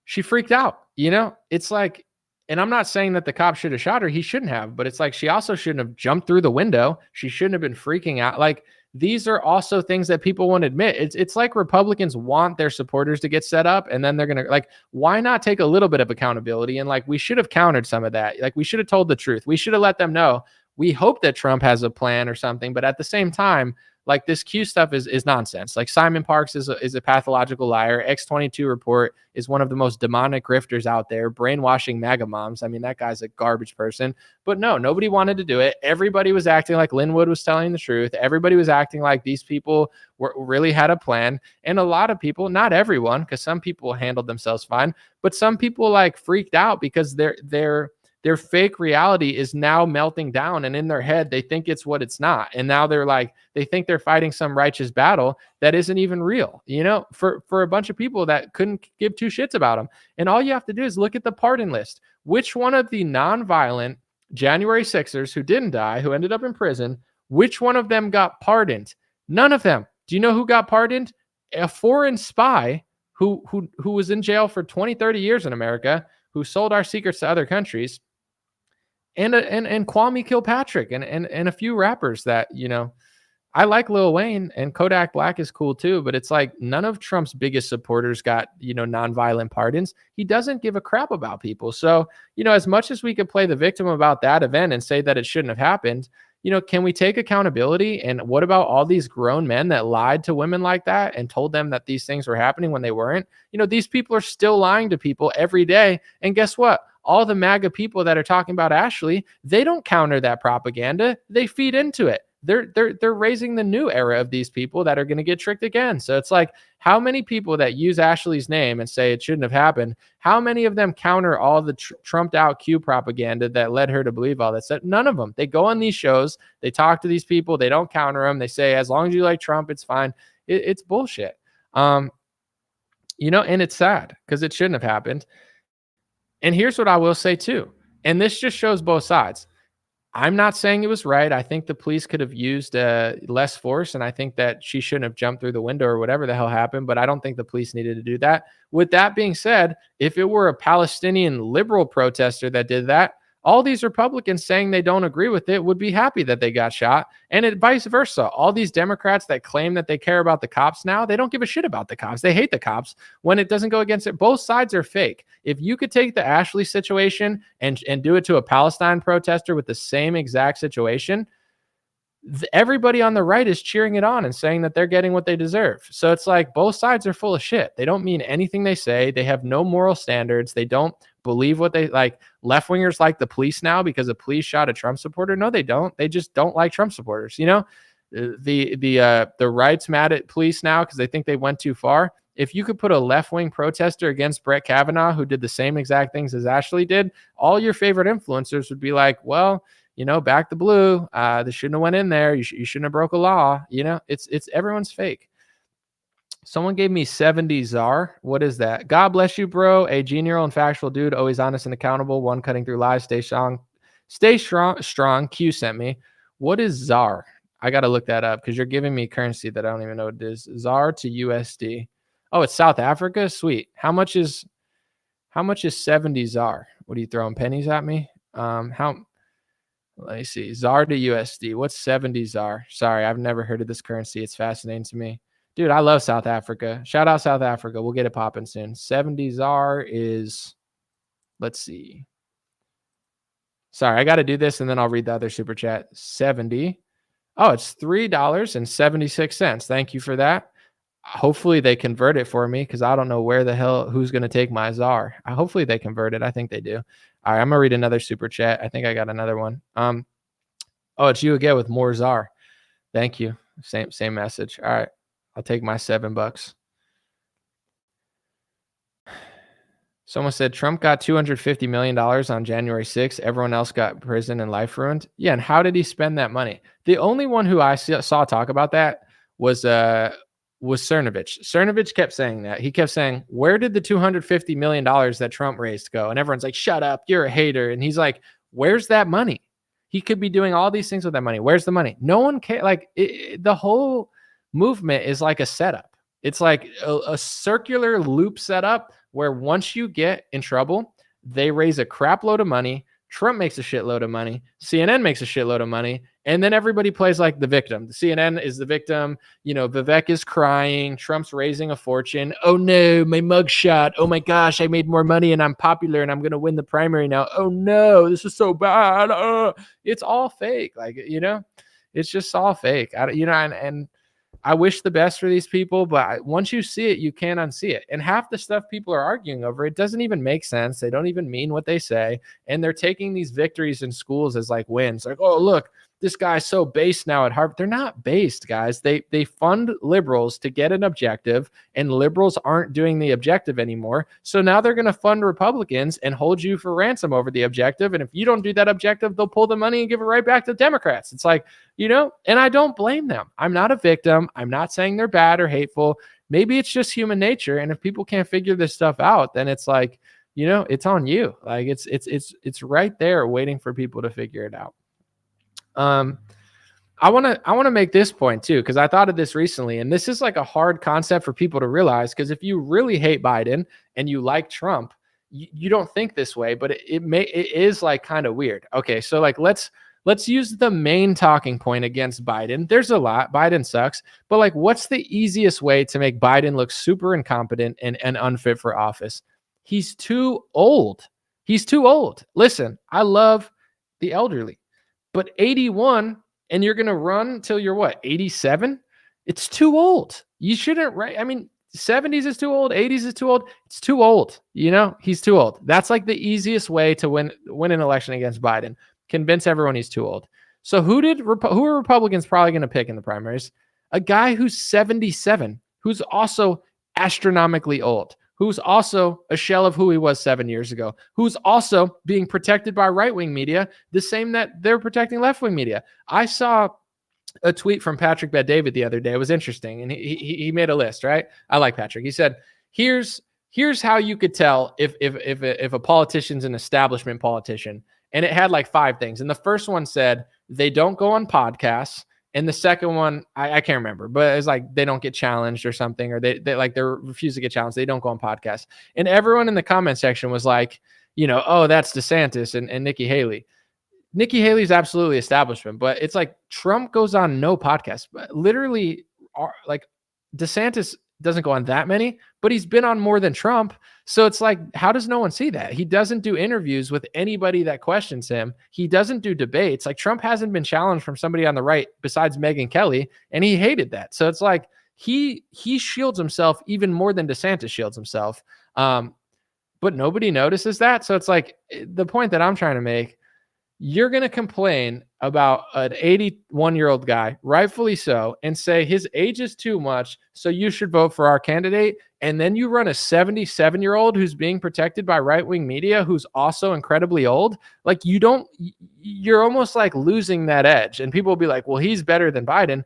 she freaked out, you know, it's like, and I'm not saying that the cop should have shot her. He shouldn't have, but it's like, she also shouldn't have jumped through the window. She shouldn't have been freaking out. Like, these are also things that people won't admit. It's like Republicans want their supporters to get set up and then they're going to like, why not take a little bit of accountability? And like, we should have countered some of that. Like we should have told the truth. We should have let them know. We hope that Trump has a plan or something, but at the same time, like this Q stuff is nonsense. Like Simon Parks is a pathological liar. X-22 report is one of the most demonic grifters out there, brainwashing MAGA moms. I mean, that guy's a garbage person. But no, nobody wanted to do it. Everybody was acting like Linwood was telling the truth. Everybody was acting like these people really had a plan. And a lot of people, not everyone, because some people handled themselves fine, but some people like freaked out because their fake reality is now melting down, and in their head, they think it's what it's not. And now they're like, they think they're fighting some righteous battle that isn't even real, you know, for a bunch of people that couldn't give two shits about them. And all you have to do is look at the pardon list. Which one of the nonviolent January 6ers who didn't die, who ended up in prison, which one of them got pardoned? None of them. Do you know who got pardoned? A foreign spy who was in jail for 20, 30 years in America, who sold our secrets to other countries. And Kwame Kilpatrick and a few rappers that, you know, I like Lil Wayne and Kodak Black is cool too, but it's like none of Trump's biggest supporters got, you know, nonviolent pardons. He doesn't give a crap about people. So, you know, as much as we could play the victim about that event and say that it shouldn't have happened, you know, can we take accountability? And what about all these grown men that lied to women like that and told them that these things were happening when they weren't? You know, these people are still lying to people every day. And guess what? All the MAGA people that are talking about Ashley, they don't counter that propaganda. They feed into it. They're raising the new era of these people that are going to get tricked again. So it's like, how many people that use Ashley's name and say it shouldn't have happened, how many of them counter all the trumped out Q propaganda that led her to believe all that stuff? None of them. They go on these shows, they talk to these people, they don't counter them. They say, as long as you like Trump, it's fine. It's bullshit. You know, and it's sad because it shouldn't have happened. And here's what I will say too. And this just shows both sides. I'm not saying it was right. I think the police could have used less force. And I think that she shouldn't have jumped through the window or whatever the hell happened. But I don't think the police needed to do that. With that being said, if it were a Palestinian liberal protester that did that, All these Republicans saying they don't agree with it would be happy that they got shot, and vice versa. All these Democrats that claim that they care about the cops now, they don't give a shit about the cops. They hate the cops when it doesn't go against it. Both sides are fake. If you could take the Ashley situation and do it to a Palestine protester with the same exact situation, everybody on the right is cheering it on and saying that they're getting what they deserve. So it's like both sides are full of shit. They don't mean anything they say. They have no moral standards. They don't believe what they like. Left wingers like the police now because the police shot a Trump supporter. No, they don't. They just don't like Trump supporters. You know, the right's mad at police now because they think they went too far. If you could put a left wing protester against Brett Kavanaugh, who did the same exact things as Ashley did, all your favorite influencers would be like, well, you know, back the blue. They shouldn't have went in there. You shouldn't have broke a law. You know, it's everyone's fake. Someone gave me 70 czar. What is that? God bless you, bro. A genial and factual dude, always honest and accountable. One cutting through lies. Stay strong. Stay strong. Q sent me. What is czar? I got to look that up because you're giving me currency that I don't even know what it is. Czar to USD. Oh, it's South Africa. Sweet. How much is 70 czar? What are you throwing pennies at me? Let me see. ZAR to USD. What's 70 ZAR? Sorry, I've never heard of this currency. It's fascinating to me. Dude, I love South Africa. Shout out South Africa. We'll get it popping soon. 70 ZAR is, let's see. Sorry, I got to do this and then I'll read the other super chat. 70. Oh, it's $3.76. Thank you for that. Hopefully they convert it for me because I don't know where the hell who's going to take my ZAR. Hopefully they convert it. I think they do. All right, I'm gonna read another super chat. I think I got another one. Oh, it's you again with more ZAR. Thank you. Same message. All right, I'll take my $7. Someone said Trump got $250 million on January 6th. Everyone else got prison and life ruined. Yeah, and how did he spend that money? The only one who I saw talk about that was Cernovich. Cernovich kept saying that. He kept saying, where did the $250 million that Trump raised go? And everyone's like, shut up, you're a hater. And he's like, where's that money? He could be doing all these things with that money. Where's the money? No one cares. Like the whole movement is like a setup. It's like a circular loop setup where once you get in trouble, they raise a crap load of money. Trump makes a shitload of money. CNN makes a shitload of money. And then everybody plays like the victim. The CNN is the victim. You know, Vivek is crying. Trump's raising a fortune. Oh no, my mugshot. Oh my gosh, I made more money and I'm popular and I'm going to win the primary now. Oh no, this is so bad. It's all fake. Like, you know, it's just all fake. And I wish the best for these people, but once you see it, you can't unsee it. And half the stuff people are arguing over, it doesn't even make sense. They don't even mean what they say. And they're taking these victories in schools as like wins. Like, oh, look, this guy's so based now at Harvard. They're not based, guys. They fund liberals to get an objective, and liberals aren't doing the objective anymore. So now they're going to fund Republicans and hold you for ransom over the objective. And if you don't do that objective, they'll pull the money and give it right back to Democrats. It's like, you know, and I don't blame them. I'm not a victim. I'm not saying they're bad or hateful. Maybe it's just human nature. And if people can't figure this stuff out, then it's like, you know, it's on you. Like it's right there waiting for people to figure it out. I want to make this point too, because I thought of this recently, and this is like a hard concept for people to realize, because if you really hate Biden and you like Trump, you don't think this way, but it is like kind of weird. Okay, so like let's use the main talking point against Biden. There's a lot. Biden sucks, but like, what's the easiest way to make Biden look super incompetent and unfit for office? He's too old. He's too old. Listen, I love the elderly. But 81, and you're going to run till you're what, 87? It's too old. You shouldn't, right? I mean, 70s is too old. 80s is too old. It's too old. You know, he's too old. That's like the easiest way to win an election against Biden. Convince everyone he's too old. So who are Republicans probably going to pick in the primaries? A guy who's 77, who's also astronomically old, who's also a shell of who he was 7 years ago, who's also being protected by right-wing media, the same that they're protecting left-wing media. I saw a tweet from Patrick Bet-David the other day. It was interesting, and he made a list, right? I like Patrick. He said, here's how you could tell if a politician's an establishment politician, and it had like 5 things. And the first one said, they don't go on podcasts. And the second one, I can't remember, but it's like they don't get challenged or something, or they refuse to get challenged. They don't go on podcasts. And everyone in the comment section was like, oh, that's DeSantis and Nikki Haley. Nikki Haley's absolutely establishment, but it's like Trump goes on no podcast. But literally, like DeSantis doesn't go on that many, but he's been on more than Trump. So it's like, how does no one see that? He doesn't do interviews with anybody that questions him. He doesn't do debates. Like Trump hasn't been challenged from somebody on the right besides Megyn Kelly, and he hated that. So it's like he shields himself even more than DeSantis shields himself. But nobody notices that. So it's like the point that I'm trying to make. You're going to complain about an 81-year-old guy, rightfully so, and say his age is too much, so you should vote for our candidate. And then you run a 77-year-old who's being protected by right-wing media, who's also incredibly old. Like you're almost like losing that edge. And people will be like, well, he's better than Biden.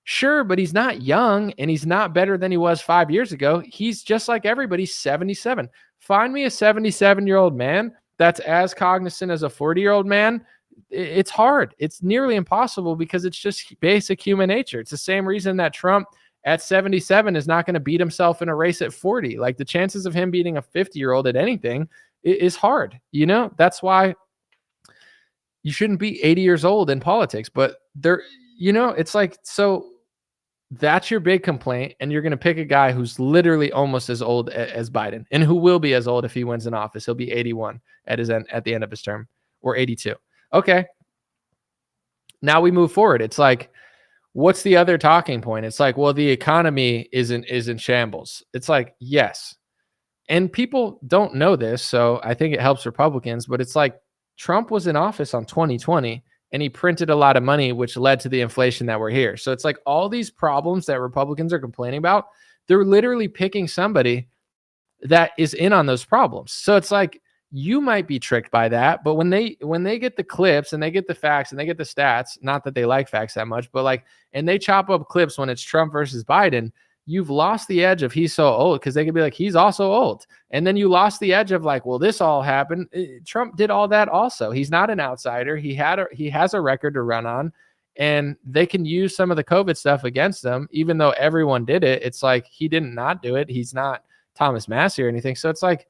Sure, but he's not young and he's not better than he was 5 years ago. He's just like everybody, 77. Find me a 77-year-old man that's as cognizant as a 40-year-old man. It's hard. It's nearly impossible because it's just basic human nature. It's the same reason that Trump at 77 is not going to beat himself in a race at 40. Like the chances of him beating a 50-year-old at anything is hard. That's why you shouldn't be 80 years old in politics. But it's like, so that's your big complaint. And you're going to pick a guy who's literally almost as old as Biden and who will be as old if he wins in office. He'll be 81 at the end of his term, or 82. Okay. Now we move forward. It's like, what's the other talking point? It's like, well, the economy is in shambles. It's like, yes. And people don't know this. So I think it helps Republicans, but it's like Trump was in office on 2020 and he printed a lot of money, which led to the inflation that we're here. So it's like all these problems that Republicans are complaining about, they're literally picking somebody that is in on those problems. So it's like, you might be tricked by that, but when they get the clips and they get the facts and they get the stats, not that they like facts that much, but and they chop up clips when it's Trump versus Biden, you've lost the edge of he's so old, because they could be like, he's also old. And then you lost the edge of like, well, this all happened. Trump did all that also. He's not an outsider. He has a record to run on, and they can use some of the COVID stuff against him, even though everyone did it. It's like, he didn't not do it. He's not Thomas Massie or anything. So it's like,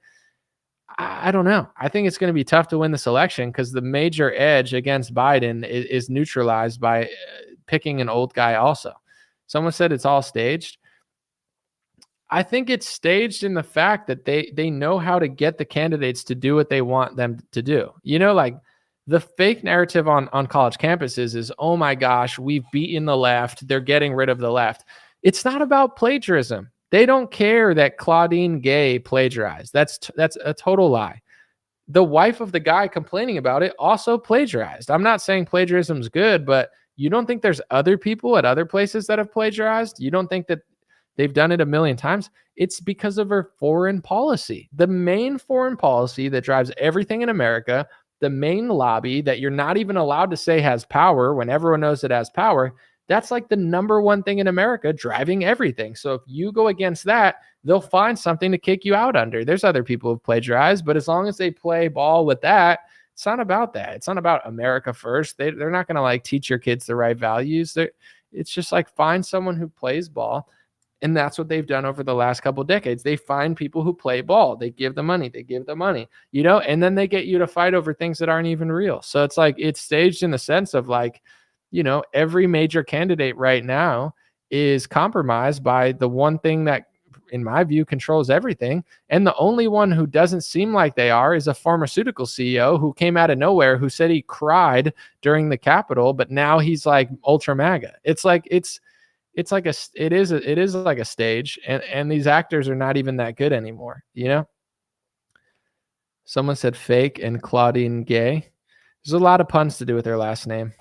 I don't know. I think it's going to be tough to win this election because the major edge against Biden is neutralized by picking an old guy also. Someone said it's all staged. I think it's staged in the fact that they know how to get the candidates to do what they want them to do. Like the fake narrative on college campuses is, oh my gosh, we've beaten the left. They're getting rid of the left. It's not about plagiarism. They don't care that Claudine Gay plagiarized. That's a total lie. The wife of the guy complaining about it also plagiarized. I'm not saying plagiarism is good, but you don't think there's other people at other places that have plagiarized? You don't think that they've done it a million times? It's because of her foreign policy. The main foreign policy that drives everything in America, the main lobby that you're not even allowed to say has power when everyone knows it has power, that's like the number one thing in America driving everything. So if you go against that, they'll find something to kick you out under. There's other people who've plagiarized, but as long as they play ball with that, it's not about that. It's not about America first. They're not going to like teach your kids the right values. It's just like find someone who plays ball. And that's what they've done over the last couple of decades. They find people who play ball. They give them money. And then they get you to fight over things that aren't even real. So it's like, it's staged in the sense of like, every major candidate right now is compromised by the one thing that, in my view, controls everything. And the only one who doesn't seem like they are is a pharmaceutical CEO who came out of nowhere, who said he cried during the Capitol, but now he's like ultra MAGA. It's like, it is like a stage, and these actors are not even that good anymore. Someone said fake and Claudine Gay. There's a lot of puns to do with her last name.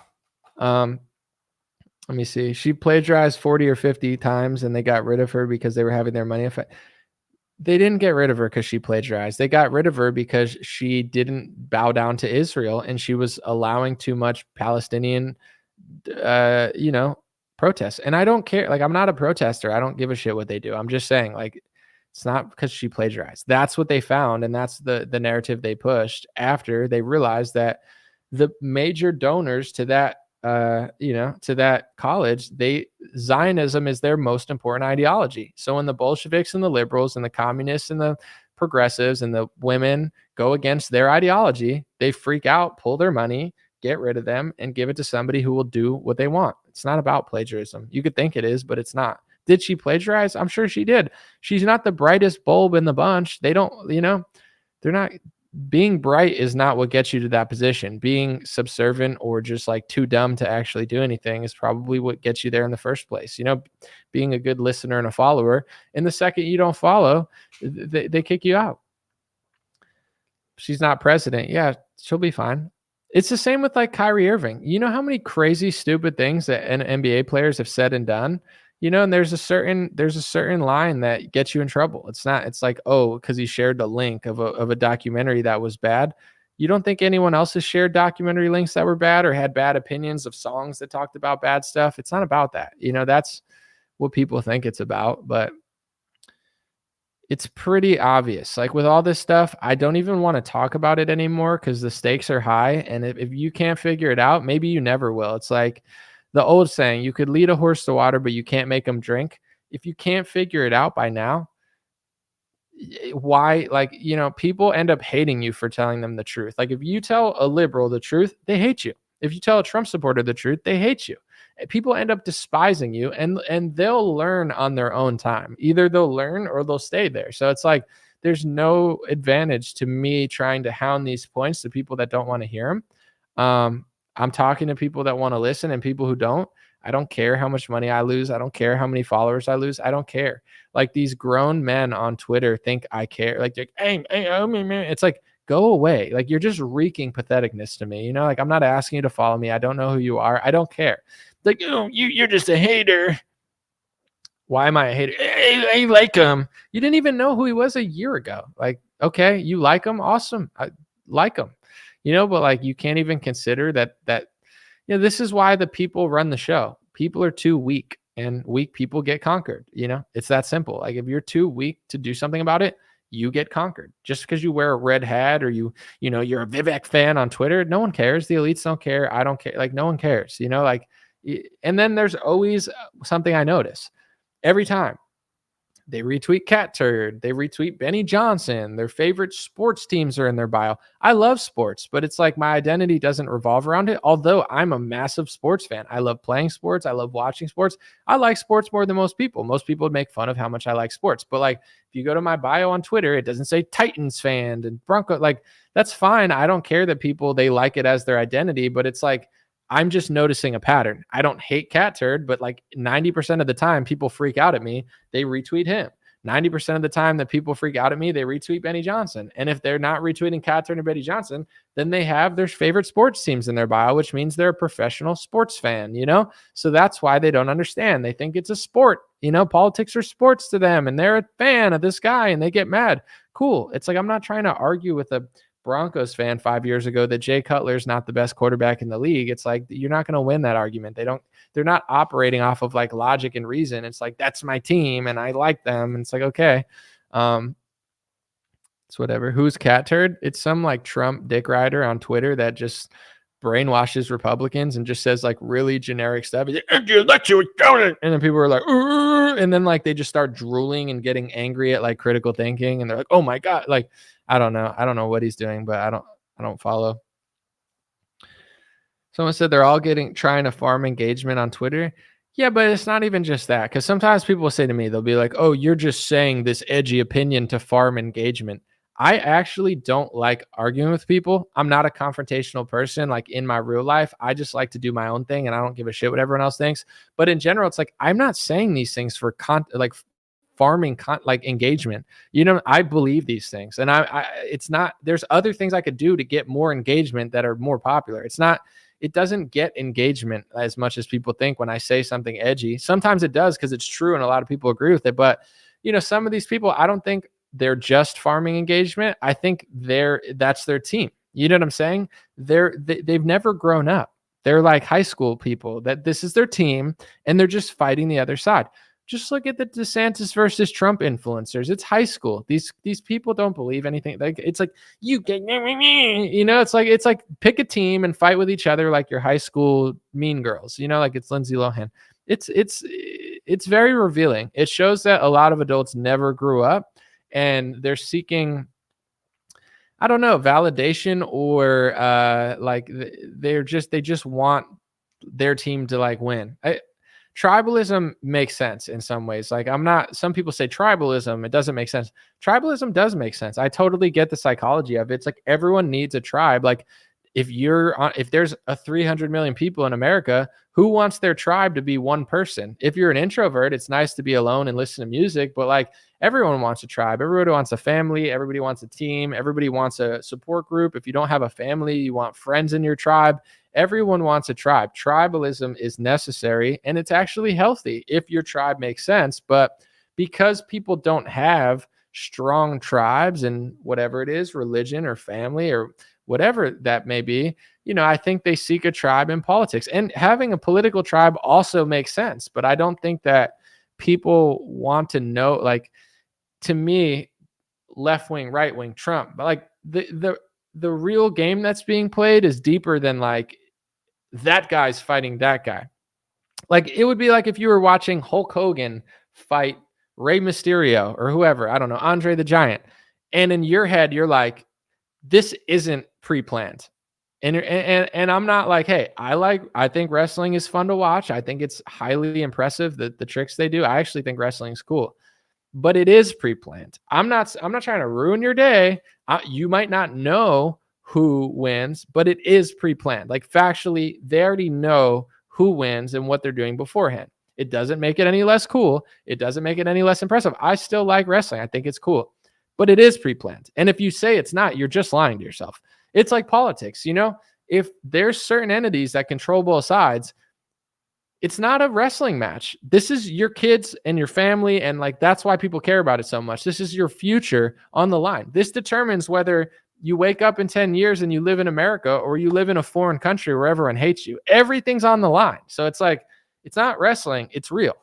Let me see. She plagiarized 40 or 50 times and they got rid of her because they were having their money effect. They didn't get rid of her because she plagiarized. They got rid of her because she didn't bow down to Israel and she was allowing too much Palestinian, protests. And I don't care. Like, I'm not a protester. I don't give a shit what they do. I'm just saying, like, it's not because she plagiarized. That's what they found. And that's the narrative they pushed after they realized that the major donors to that, to that college, Zionism is their most important ideology. So when the Bolsheviks and the liberals and the communists and the progressives and the women go against their ideology, they freak out, pull their money, get rid of them, and give it to somebody who will do what they want. It's not about plagiarism. You could think it is, but it's not. Did she plagiarize? I'm sure she did. She's not the brightest bulb in the bunch. They don't, they're not. Being bright is not what gets you to that position. Being subservient or just like too dumb to actually do anything is probably what gets you there in the first place. Being a good listener and a follower. And the second you don't follow, they kick you out. She's not president. Yeah, she'll be fine. It's the same with like Kyrie Irving. You know how many crazy, stupid things that NBA players have said and done? And there's a certain line that gets you in trouble. It's like, oh, because he shared the link of a documentary that was bad. You don't think anyone else has shared documentary links that were bad or had bad opinions of songs that talked about bad stuff? It's not about that. That's what people think it's about, but it's pretty obvious. Like with all this stuff, I don't even want to talk about it anymore because the stakes are high. And if you can't figure it out, maybe you never will. It's like the old saying, you could lead a horse to water, but you can't make them drink. If you can't figure it out by now, why, people end up hating you for telling them the truth. Like if you tell a liberal the truth, they hate you. If you tell a Trump supporter the truth, they hate you. People end up despising you and they'll learn on their own time. Either they'll learn or they'll stay there. So it's like, there's no advantage to me trying to hound these points to people that don't want to hear them. I'm talking to people that want to listen and people who don't. I don't care how much money I lose. I don't care how many followers I lose. I don't care. Like these grown men on Twitter think I care. Like, hey, it's like, go away. Like you're just wreaking patheticness to me. Like I'm not asking you to follow me. I don't know who you are. I don't care. Like, oh, you're just a hater. Why am I a hater? I like him. You didn't even know who he was a year ago. Like, okay, you like him? Awesome. I like him. But like you can't even consider that this is why the people run the show. People are too weak and weak people get conquered. It's that simple. Like if you're too weak to do something about it, you get conquered. Just because you wear a red hat or you're a Vivek fan on Twitter, no one cares. The elites don't care. I don't care. Like no one cares, and then there's always something I notice every time. They retweet Cat Turd. They retweet Benny Johnson. Their favorite sports teams are in their bio. I love sports, but it's like my identity doesn't revolve around it. Although I'm a massive sports fan. I love playing sports. I love watching sports. I like sports more than most people. Most people would make fun of how much I like sports. But like if you go to my bio on Twitter, it doesn't say Titans fan and Bronco. Like that's fine. I don't care that people, they like it as their identity, but it's like, I'm just noticing a pattern. I don't hate Cat Turd, but like 90% of the time people freak out at me, they retweet him. 90% of the time that people freak out at me, they retweet Benny Johnson. And if they're not retweeting Cat Turd and Benny Johnson, then they have their favorite sports teams in their bio, which means they're a professional sports fan, So that's why they don't understand. They think it's a sport, politics are sports to them and they're a fan of this guy and they get mad. Cool. It's like, I'm not trying to argue with a Broncos fan 5 years ago that Jay Cutler's not the best quarterback in the league. It's like, you're not going to win that argument. They're not operating off of like logic and reason. It's like, that's my team and I like them. And it's like, okay. It's whatever. Who's Cat Turd? It's some like Trump dick rider on Twitter that just brainwashes Republicans and just says like really generic stuff. And then people are like, and then like they just start drooling and getting angry at like critical thinking. And they're like, oh my God. Like, I don't know what he's doing, but I don't follow. Someone said they're all trying to farm engagement on Twitter. Yeah, but it's not even just that. Because sometimes people will say to me, they'll be like, oh, you're just saying this edgy opinion to farm engagement. I actually don't like arguing with people. I'm not a confrontational person. Like in my real life, I just like to do my own thing and I don't give a shit what everyone else thinks. But in general, it's like, I'm not saying these things for farming like engagement. I believe these things and it's not, there's other things I could do to get more engagement that are more popular. It doesn't get engagement as much as people think when I say something edgy. Sometimes it does because it's true and a lot of people agree with it. But, some of these people, I don't think they're just farming engagement. I think that's their team. You know what I'm saying? They've never grown up. They're like high school people that this is their team and they're just fighting the other side. Just look at the DeSantis versus Trump influencers. It's high school. These people don't believe anything. Like it's like it's like pick a team and fight with each other like your high school mean girls. Like it's Lindsay Lohan. It's very revealing. It shows that a lot of adults never grew up and they're seeking, I don't know, validation, or they just want their team to like win. Tribalism makes sense in some ways. Like, some people say tribalism, it doesn't make sense. Tribalism does make sense. I totally get the psychology of it. It's like everyone needs a tribe. Like, if there's 300 million people in America, who wants their tribe to be one person? If you're an introvert, it's nice to be alone and listen to music, but like everyone wants a tribe. Everybody wants a family. Everybody wants a team. Everybody wants a support group. If you don't have a family, you want friends in your tribe. Everyone wants a tribe. Tribalism is necessary, and it's actually healthy if your tribe makes sense. But because people don't have strong tribes in whatever it is, religion or family or whatever that may be, I think they seek a tribe in politics. And having a political tribe also makes sense. But I don't think that people want to know, like, to me, left wing, right wing, Trump, but like the real game that's being played is deeper than like that guy's fighting that guy. Like, it would be like if you were watching Hulk Hogan fight Rey Mysterio or whoever, I don't know, Andre the Giant. And in your head, you're like, this isn't pre-planned. And I'm not like, hey, I think wrestling is fun to watch. I think it's highly impressive, the tricks they do. I actually think wrestling is cool, but it is pre-planned. I'm not trying to ruin your day. You might not know who wins, but it is pre-planned. Like, factually, they already know who wins and what they're doing beforehand. It doesn't make it any less cool. It doesn't make it any less impressive. I still like wrestling. I think it's cool, but it is pre-planned. And if you say it's not, you're just lying to yourself. It's like politics, if there's certain entities that control both sides, it's not a wrestling match. This is your kids and your family. And like, that's why people care about it so much. This is your future on the line. This determines whether you wake up in 10 years and you live in America or you live in a foreign country where everyone hates you. Everything's on the line. So it's like, it's not wrestling, it's real.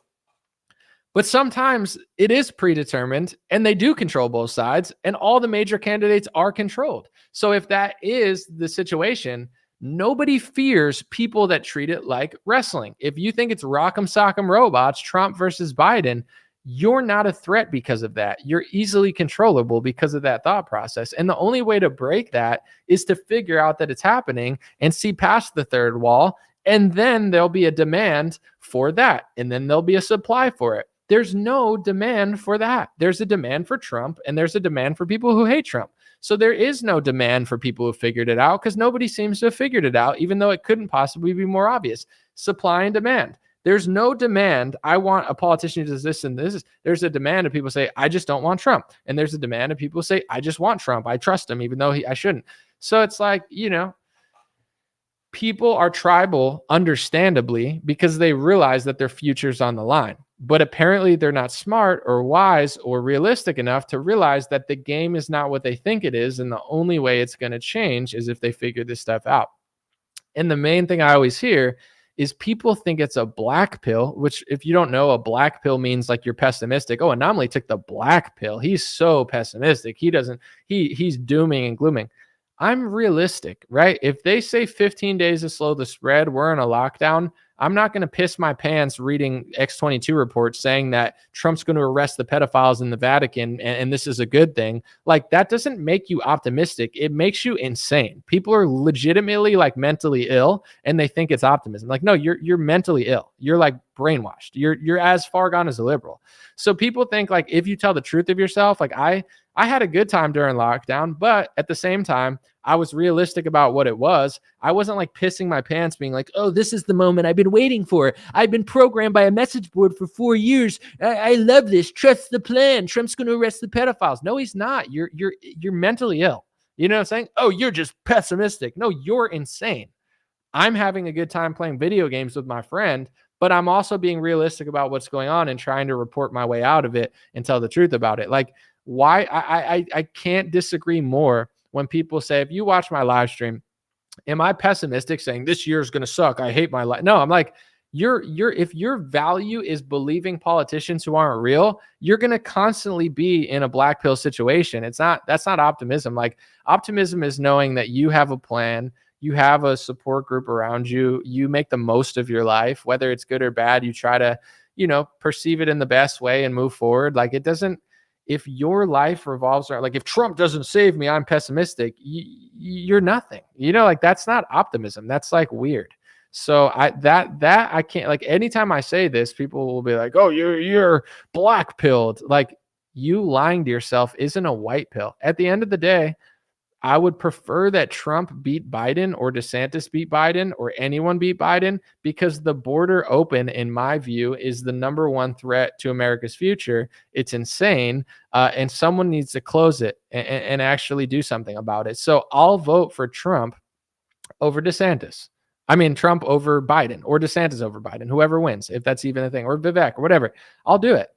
But sometimes it is predetermined and they do control both sides, and all the major candidates are controlled. So if that is the situation, nobody fears people that treat it like wrestling. If you think it's rock'em sock'em robots, Trump versus Biden, you're not a threat because of that. You're easily controllable because of that thought process. And the only way to break that is to figure out that it's happening and see past the third wall. And then there'll be a demand for that. And then there'll be a supply for it. There's no demand for that. There's a demand for Trump, and there's a demand for people who hate Trump. So there is no demand for people who figured it out, because nobody seems to have figured it out, even though it couldn't possibly be more obvious. Supply and demand. There's no demand. I want a politician to do this and this. There's a demand of people say, I just don't want Trump. And there's a demand of people say, I just want Trump. I trust him, even though I shouldn't. So it's like, people are tribal, understandably, because they realize that their future's on the line. But apparently they're not smart or wise or realistic enough to realize that the game is not what they think it is. And the only way it's going to change is if they figure this stuff out. And the main thing I always hear is people think it's a black pill, which, if you don't know, a black pill means like you're pessimistic. Oh, Anomaly took the black pill. He's so pessimistic. He's dooming and glooming. I'm realistic, right? If they say 15 days to slow the spread, we're in a lockdown, I'm not going to piss my pants reading X22 reports saying that Trump's going to arrest the pedophiles in the Vatican and this is a good thing. Like, that doesn't make you optimistic. It makes you insane. People are legitimately like mentally ill and they think it's optimism. Like, no, you're mentally ill. You're like brainwashed. You're as far gone as a liberal. So people think like, if you tell the truth of yourself, like I had a good time during lockdown, but at the same time, I was realistic about what it was. I wasn't like pissing my pants being like, oh, this is the moment I've been waiting for. I've been programmed by a message board for 4 years. I love this. Trust the plan. Trump's going to arrest the pedophiles. No, he's not. You're mentally ill. You know what I'm saying? Oh, you're just pessimistic. No, you're insane. I'm having a good time playing video games with my friend, but I'm also being realistic about what's going on and trying to report my way out of it and tell the truth about it. Like, why I can't disagree more when people say, if you watch my live stream, am I pessimistic saying this year is going to suck? I hate my life. No, I'm like, if your value is believing politicians who aren't real, you're going to constantly be in a black pill situation. That's not optimism. Like, optimism is knowing that you have a plan, you have a support group around you, you make the most of your life, whether it's good or bad, you try to, perceive it in the best way and move forward. Like, if your life revolves around, like, if Trump doesn't save me, I'm pessimistic, you're nothing. Like, that's not optimism. That's like weird. So I can't, like, anytime I say this, people will be like, oh, you're black pilled. Like, you lying to yourself isn't a white pill. At the end of the day, I would prefer that Trump beat Biden or DeSantis beat Biden or anyone beat Biden, because the border open, in my view, is the number one threat to America's future. It's insane. And someone needs to close it and actually do something about it. So I'll vote for Trump over DeSantis. I mean, Trump over Biden or DeSantis over Biden, whoever wins, if that's even a thing, or Vivek or whatever. I'll do it.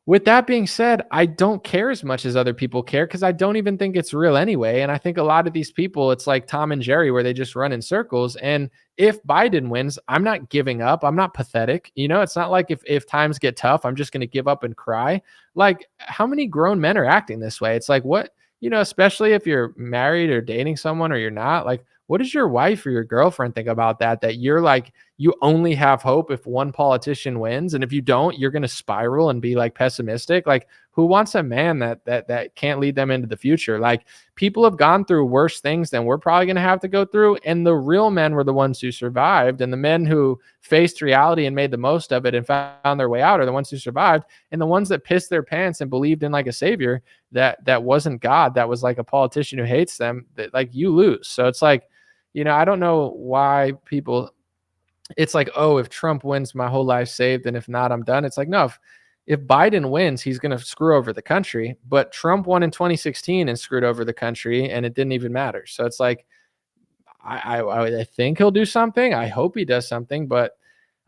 With that being said, I don't care as much as other people care, because I don't even think it's real anyway. And I think a lot of these people, it's like Tom and Jerry, where they just run in circles. And if Biden wins, I'm not giving up. I'm not pathetic. It's not like if times get tough, I'm just going to give up and cry. Like, how many grown men are acting this way? It's like, what, especially if you're married or dating someone or you're not, like, what does your wife or your girlfriend think about that you're like, you only have hope if one politician wins, and if you don't, you're going to spiral and be like pessimistic? Like, who wants a man that can't lead them into the future? Like, people have gone through worse things than we're probably going to have to go through, and the real men were the ones who survived, and the men who faced reality and made the most of it and found their way out are the ones who survived. And the ones that pissed their pants and believed in like a savior that wasn't God, that was like a politician who hates them, that, like, you lose. So it's like, I don't know why people, it's like, oh, if Trump wins, my whole life's saved, and if not, I'm done. It's like, no, if Biden wins, he's going to screw over the country. But Trump won in 2016 and screwed over the country, and it didn't even matter. So it's like, I think he'll do something. I hope he does something, but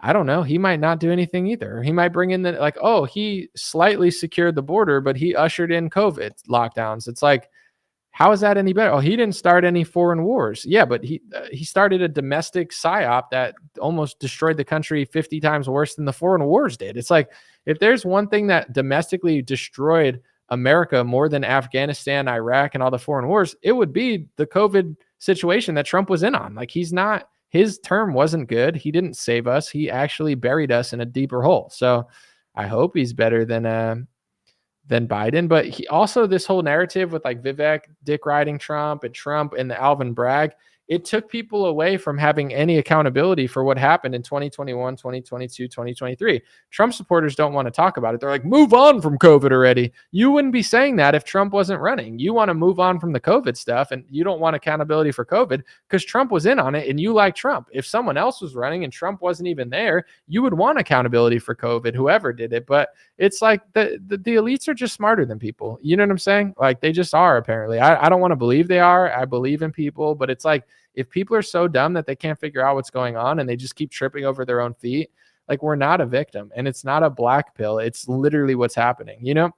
I don't know. He might not do anything either. He might bring in like, oh, he slightly secured the border, but he ushered in COVID lockdowns. It's like, how is that any better? Oh, he didn't start any foreign wars. Yeah, but he started a domestic psyop that almost destroyed the country 50 times worse than the foreign wars did. It's like, if there's one thing that domestically destroyed America more than Afghanistan, Iraq, and all the foreign wars, it would be the COVID situation that Trump was in on. Like, his term wasn't good. He didn't save us. He actually buried us in a deeper hole. So I hope he's better than Biden. But he also, this whole narrative with like Vivek dick riding Trump and the Alvin Bragg, it took people away from having any accountability for what happened in 2021, 2022, 2023. Trump supporters don't want to talk about it. They're like, move on from COVID already. You wouldn't be saying that if Trump wasn't running. You want to move on from the COVID stuff, and you don't want accountability for COVID because Trump was in on it and you like Trump. If someone else was running and Trump wasn't even there, you would want accountability for COVID, whoever did it. But it's like the elites are just smarter than people. You know what I'm saying? Like, they just are, apparently. I don't want to believe they are. I believe in people, but it's like, if people are so dumb that they can't figure out what's going on and they just keep tripping over their own feet, like, we're not a victim, and it's not a black pill. It's literally what's happening.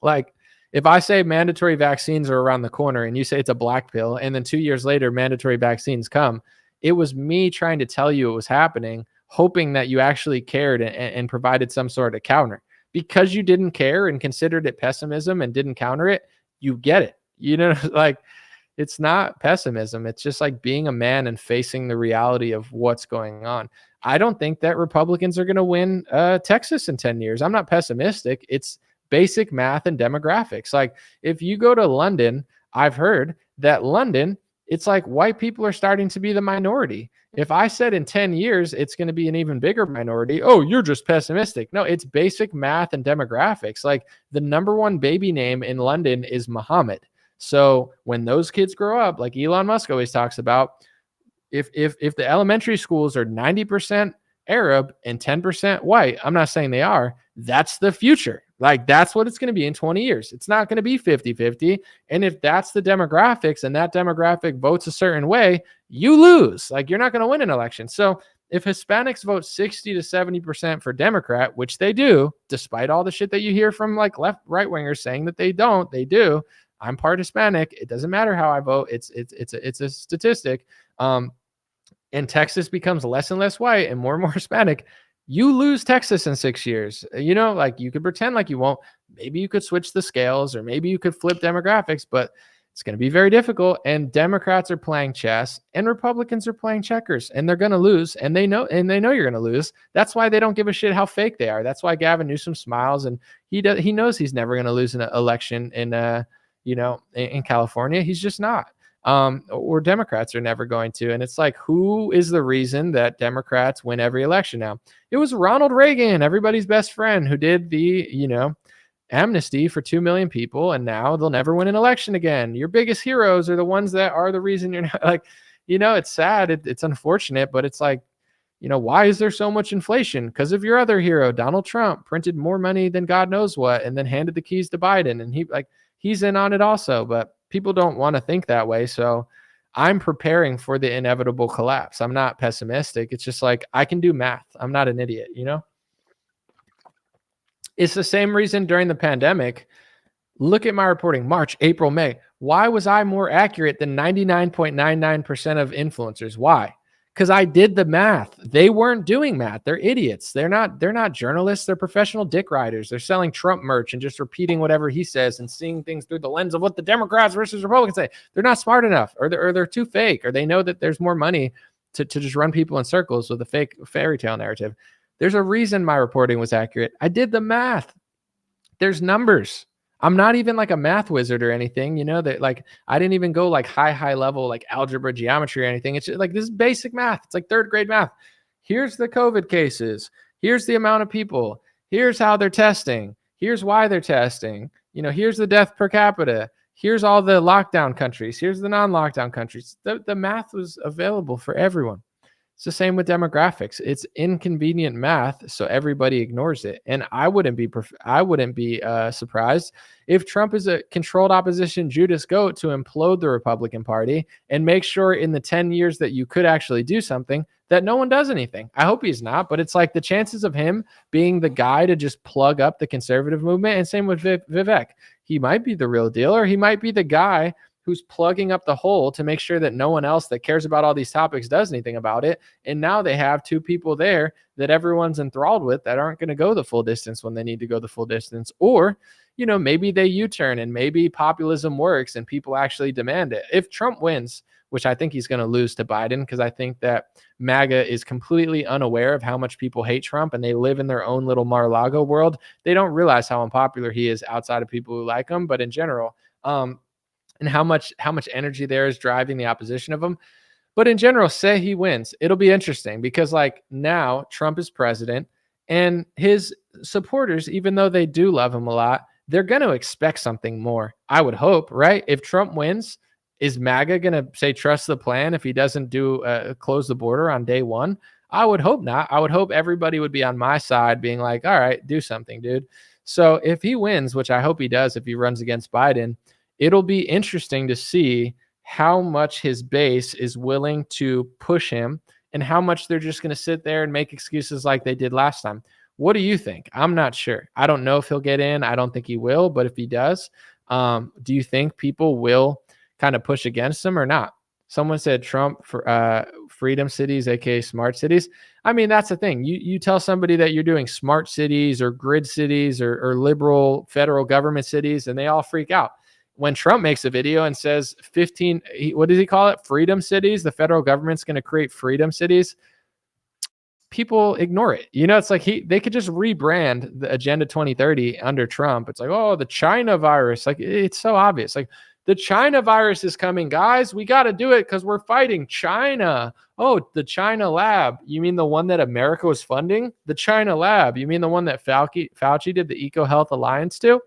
Like, if I say mandatory vaccines are around the corner and you say it's a black pill, and then 2 years later, mandatory vaccines come, it was me trying to tell you it was happening, hoping that you actually cared and provided some sort of counter. Because you didn't care and considered it pessimism and didn't counter it, you get it. Like, it's not pessimism. It's just like being a man and facing the reality of what's going on. I don't think that Republicans are going to win Texas in 10 years. I'm not pessimistic. It's basic math and demographics. Like, if you go to London, I've heard that London, it's like white people are starting to be the minority. If I said in 10 years, it's going to be an even bigger minority, oh, you're just pessimistic. No, it's basic math and demographics. Like, the number one baby name in London is Muhammad. So when those kids grow up, like Elon Musk always talks about, if the elementary schools are 90% Arab and 10% white, I'm not saying they are, that's the future. Like, that's what it's going to be in 20 years. It's not going to be 50-50. And if that's the demographics and that demographic votes a certain way, you lose. Like, you're not going to win an election. So if Hispanics vote 60 to 70% for Democrat, which they do, despite all the shit that you hear from like right wingers saying that they don't, they do. I'm part Hispanic. It doesn't matter how I vote. It's a statistic. And Texas becomes less and less white and more Hispanic. You lose Texas in 6 years. Like, you could pretend like you won't. Maybe you could switch the scales, or maybe you could flip demographics, but It's going to be very difficult. And Democrats are playing chess and Republicans are playing checkers, and they're going to lose. And they know you're going to lose. That's why they don't give a shit how fake they are. That's why Gavin Newsom smiles, and he knows he's never going to lose an election in California. He's just not. Or Democrats are never going to. And it's like, who is the reason that Democrats win every election now? It was Ronald Reagan, everybody's best friend, who did the, amnesty for 2 million people, and now they'll never win an election again. Your biggest heroes are the ones that are the reason you're not, like, it's sad. It's unfortunate, but it's like, why is there so much inflation? Because of your other hero, Donald Trump, printed more money than God knows what, and then handed the keys to Biden. And he's in on it also, but people don't want to think that way. So I'm preparing for the inevitable collapse. I'm not pessimistic. It's just like, I can do math. I'm not an idiot, It's the same reason during the pandemic. Look at my reporting, March, April, May. Why was I more accurate than 99.99% of influencers? Why? Because I did the math. They weren't doing math. They're idiots. They're not journalists. They're professional dick riders. They're selling Trump merch and just repeating whatever he says and seeing things through the lens of what the Democrats versus Republicans say. They're not smart enough, or they're too fake, or they know that there's more money to just run people in circles with a fake fairy tale narrative. There's a reason my reporting was accurate. I did the math. There's numbers. I'm not even like a math wizard or anything, that like, I didn't even go like high level, like algebra, geometry or anything. It's just like, this is basic math. It's like third grade math. Here's the COVID cases. Here's the amount of people. Here's how they're testing. Here's why they're testing. Here's the death per capita. Here's all the lockdown countries. Here's the non-lockdown countries. The math was available for everyone. It's the same with demographics. It's inconvenient math, so everybody ignores it. And I wouldn't be surprised if Trump is a controlled opposition Judas goat to implode the Republican Party and make sure in the 10 years that you could actually do something that no one does anything. I hope he's not, but it's like the chances of him being the guy to just plug up the conservative movement, and same with Vivek. He might be the real deal, or he might be the guy who's plugging up the hole to make sure that no one else that cares about all these topics does anything about it. And now they have two people there that everyone's enthralled with that aren't going to go the full distance when they need to go the full distance. Or, maybe they U-turn and maybe populism works and people actually demand it. If Trump wins, which I think he's going to lose to Biden, because I think that MAGA is completely unaware of how much people hate Trump and they live in their own little Mar-a-Lago world. They don't realize how unpopular he is outside of people who like him, but in general, and how much energy there is driving the opposition of him. But in general, say he wins, it'll be interesting because like now Trump is president and his supporters, even though they do love him a lot, they're going to expect something more. I would hope, right? If Trump wins, is MAGA going to say, trust the plan if he doesn't do close the border on day one? I would hope not. I would hope everybody would be on my side being like, all right, do something, dude. So if he wins, which I hope he does, if he runs against Biden, it'll be interesting to see how much his base is willing to push him and how much they're just going to sit there and make excuses like they did last time. What do you think? I'm not sure. I don't know if he'll get in. I don't think he will. But if he does, do you think people will kind of push against him or not? Someone said Trump for freedom cities, aka smart cities. I mean, that's the thing. You tell somebody that you're doing smart cities or grid cities or liberal federal government cities, and they all freak out. When Trump makes a video and says 15, what does he call it? Freedom cities. The federal government's going to create freedom cities. People ignore it. It's like they could just rebrand the Agenda 2030 under Trump. It's like, oh, the China virus. Like, it's so obvious. Like, the China virus is coming, guys. We got to do it because we're fighting China. Oh, the China lab. You mean the one that America was funding? The China lab. You mean the one that Fauci did the EcoHealth Alliance to?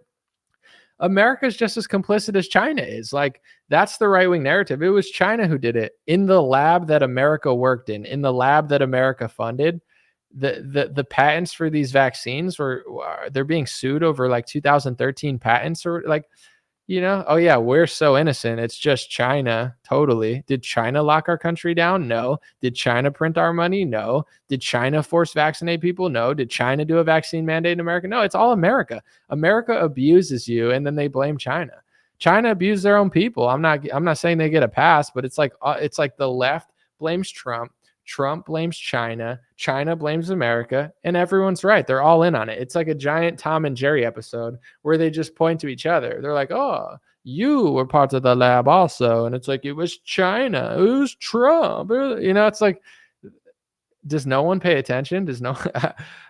America's just as complicit as China is. Like, that's the right-wing narrative. It was China who did it in the lab that America worked in the lab that America funded. The patents for these vaccines they're being sued over like 2013 patents or like, oh yeah, we're so innocent. It's just China. Totally. Did China lock our country down? No. Did China print our money? No. Did China force vaccinate people? No. Did China do a vaccine mandate in America? No, it's all America. America abuses you and then they blame China. China abused their own people. I'm not saying they get a pass, but it's like the left blames Trump. Trump blames China. China blames America, and everyone's right. They're all in on it. It's like a giant Tom and Jerry episode where they just point to each other. They're like, oh, you were part of the lab also. And it's like, it was China, it was Trump. It's like, does no one pay attention?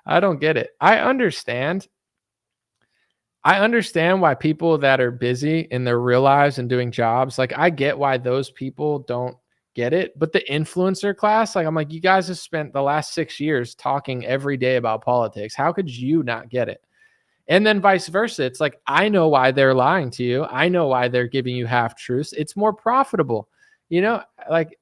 I don't get it. I understand why people that are busy in their real lives and doing jobs, like I get why those people don't get it. But the influencer class, like I'm like, you guys have spent the last 6 years talking every day about politics. How could you not get it? And then vice versa. It's like, I know why they're lying to you. I know why they're giving you half truths. It's more profitable, like,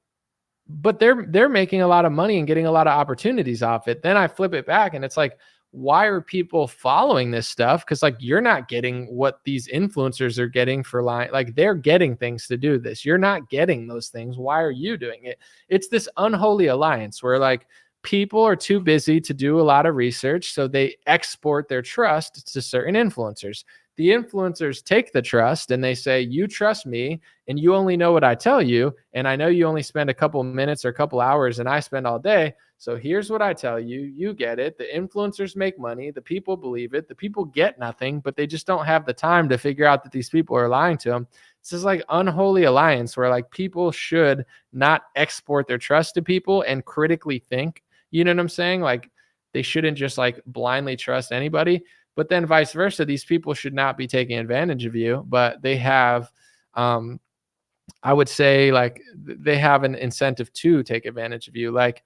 but they're making a lot of money and getting a lot of opportunities off it. Then I flip it back and it's like, why are people following this stuff? Because like, you're not getting what these influencers are getting for lying. Like, they're getting things to do this. You're not getting those things. Why are you doing it? It's this unholy alliance where like people are too busy to do a lot of research, so they export their trust to certain influencers. The influencers take the trust and they say, you trust me and you only know what I tell you. And I know you only spend a couple minutes or a couple hours and I spend all day. So here's what I tell you. You get it. The influencers make money. The people believe it. The people get nothing, but they just don't have the time to figure out that these people are lying to them. This is like unholy alliance where like people should not export their trust to people and critically think. You know what I'm saying? Like, they shouldn't just like blindly trust anybody. But then vice versa, these people should not be taking advantage of you, but they have, I would say like they have an incentive to take advantage of you. Like,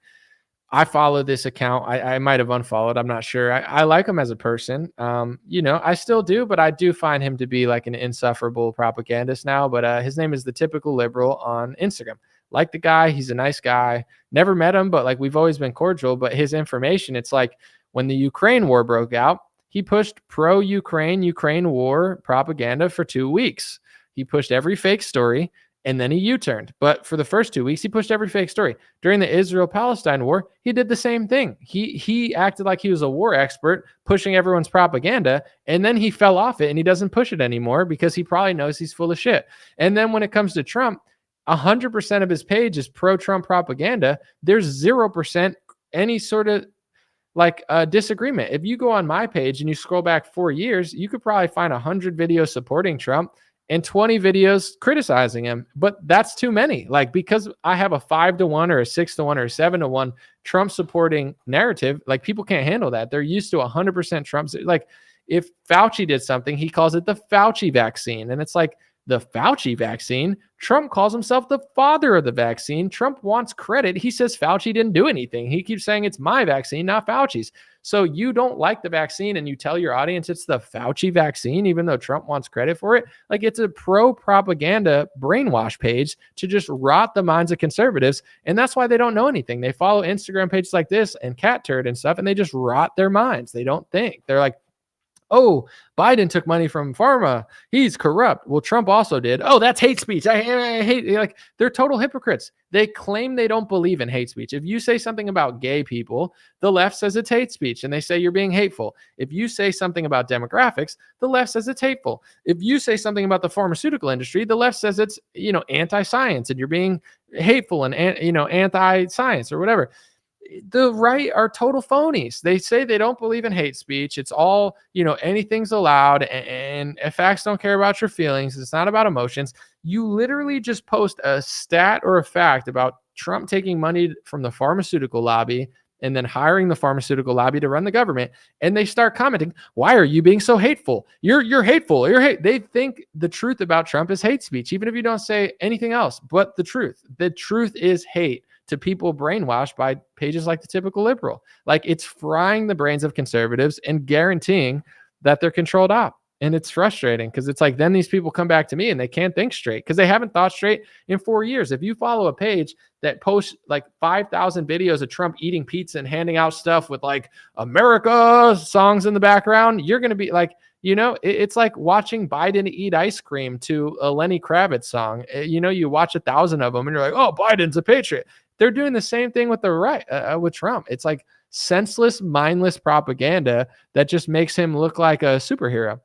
I follow this account. I might have unfollowed. I'm not sure. I like him as a person. I still do, but I do find him to be like an insufferable propagandist now. But his name is The Typical Liberal on Instagram. Like the guy, he's a nice guy. Never met him, but like we've always been cordial. But his information, it's like when the Ukraine war broke out, he pushed Ukraine war propaganda for 2 weeks. He pushed every fake story and then he U-turned. But for the first 2 weeks, he pushed every fake story. During the Israel-Palestine war, he did the same thing. He acted like he was a war expert, pushing everyone's propaganda, and then he fell off it and he doesn't push it anymore because he probably knows he's full of shit. And then when it comes to Trump, 100% of his page is pro-Trump propaganda. There's 0% any sort of like a disagreement. If you go on my page and you scroll back 4 years, you could probably find 100 videos supporting Trump and 20 videos criticizing him. But that's too many. Like, because I have a 5-1 or a 6-1 or a 7-1 Trump supporting narrative, like people can't handle that. They're used to 100% Trump. Like, if Fauci did something, he calls it the Fauci vaccine. And it's like, the Fauci vaccine. Trump calls himself the father of the vaccine. Trump wants credit. He says Fauci didn't do anything. He keeps saying it's my vaccine, not Fauci's. So you don't like the vaccine and you tell your audience it's the Fauci vaccine, even though Trump wants credit for it. Like, it's a pro-propaganda brainwash page to just rot the minds of conservatives. And that's why they don't know anything. They follow Instagram pages like this and Cat Turd and stuff, and they just rot their minds. They don't think. They're like, oh, Biden took money from pharma. He's corrupt. Well, Trump also did. Oh, that's hate speech. I hate. Like, they're total hypocrites. They claim they don't believe in hate speech. If you say something about gay people, the left says it's hate speech, and they say you're being hateful. If you say something about demographics, the left says it's hateful. If you say something about the pharmaceutical industry, the left says it's, anti-science, and you're being hateful and, anti-science or whatever. The right are total phonies. They say they don't believe in hate speech. It's all, anything's allowed, and facts don't care about your feelings. It's not about emotions. You literally just post a stat or a fact about Trump taking money from the pharmaceutical lobby and then hiring the pharmaceutical lobby to run the government. And they start commenting, why are you being so hateful? You're hateful. They think the truth about Trump is hate speech, even if you don't say anything else but the truth. The truth is hate to people brainwashed by pages like The Typical Liberal. Like, it's frying the brains of conservatives and guaranteeing that they're controlled op. And it's frustrating because it's like, then these people come back to me and they can't think straight because they haven't thought straight in 4 years. If you follow a page that posts like 5,000 videos of Trump eating pizza and handing out stuff with like America songs in the background, you're going to be like, it's like watching Biden eat ice cream to a Lenny Kravitz song. You watch 1,000 of them and you're like, oh, Biden's a patriot. They're doing the same thing with the right, with Trump. It's like senseless, mindless propaganda that just makes him look like a superhero.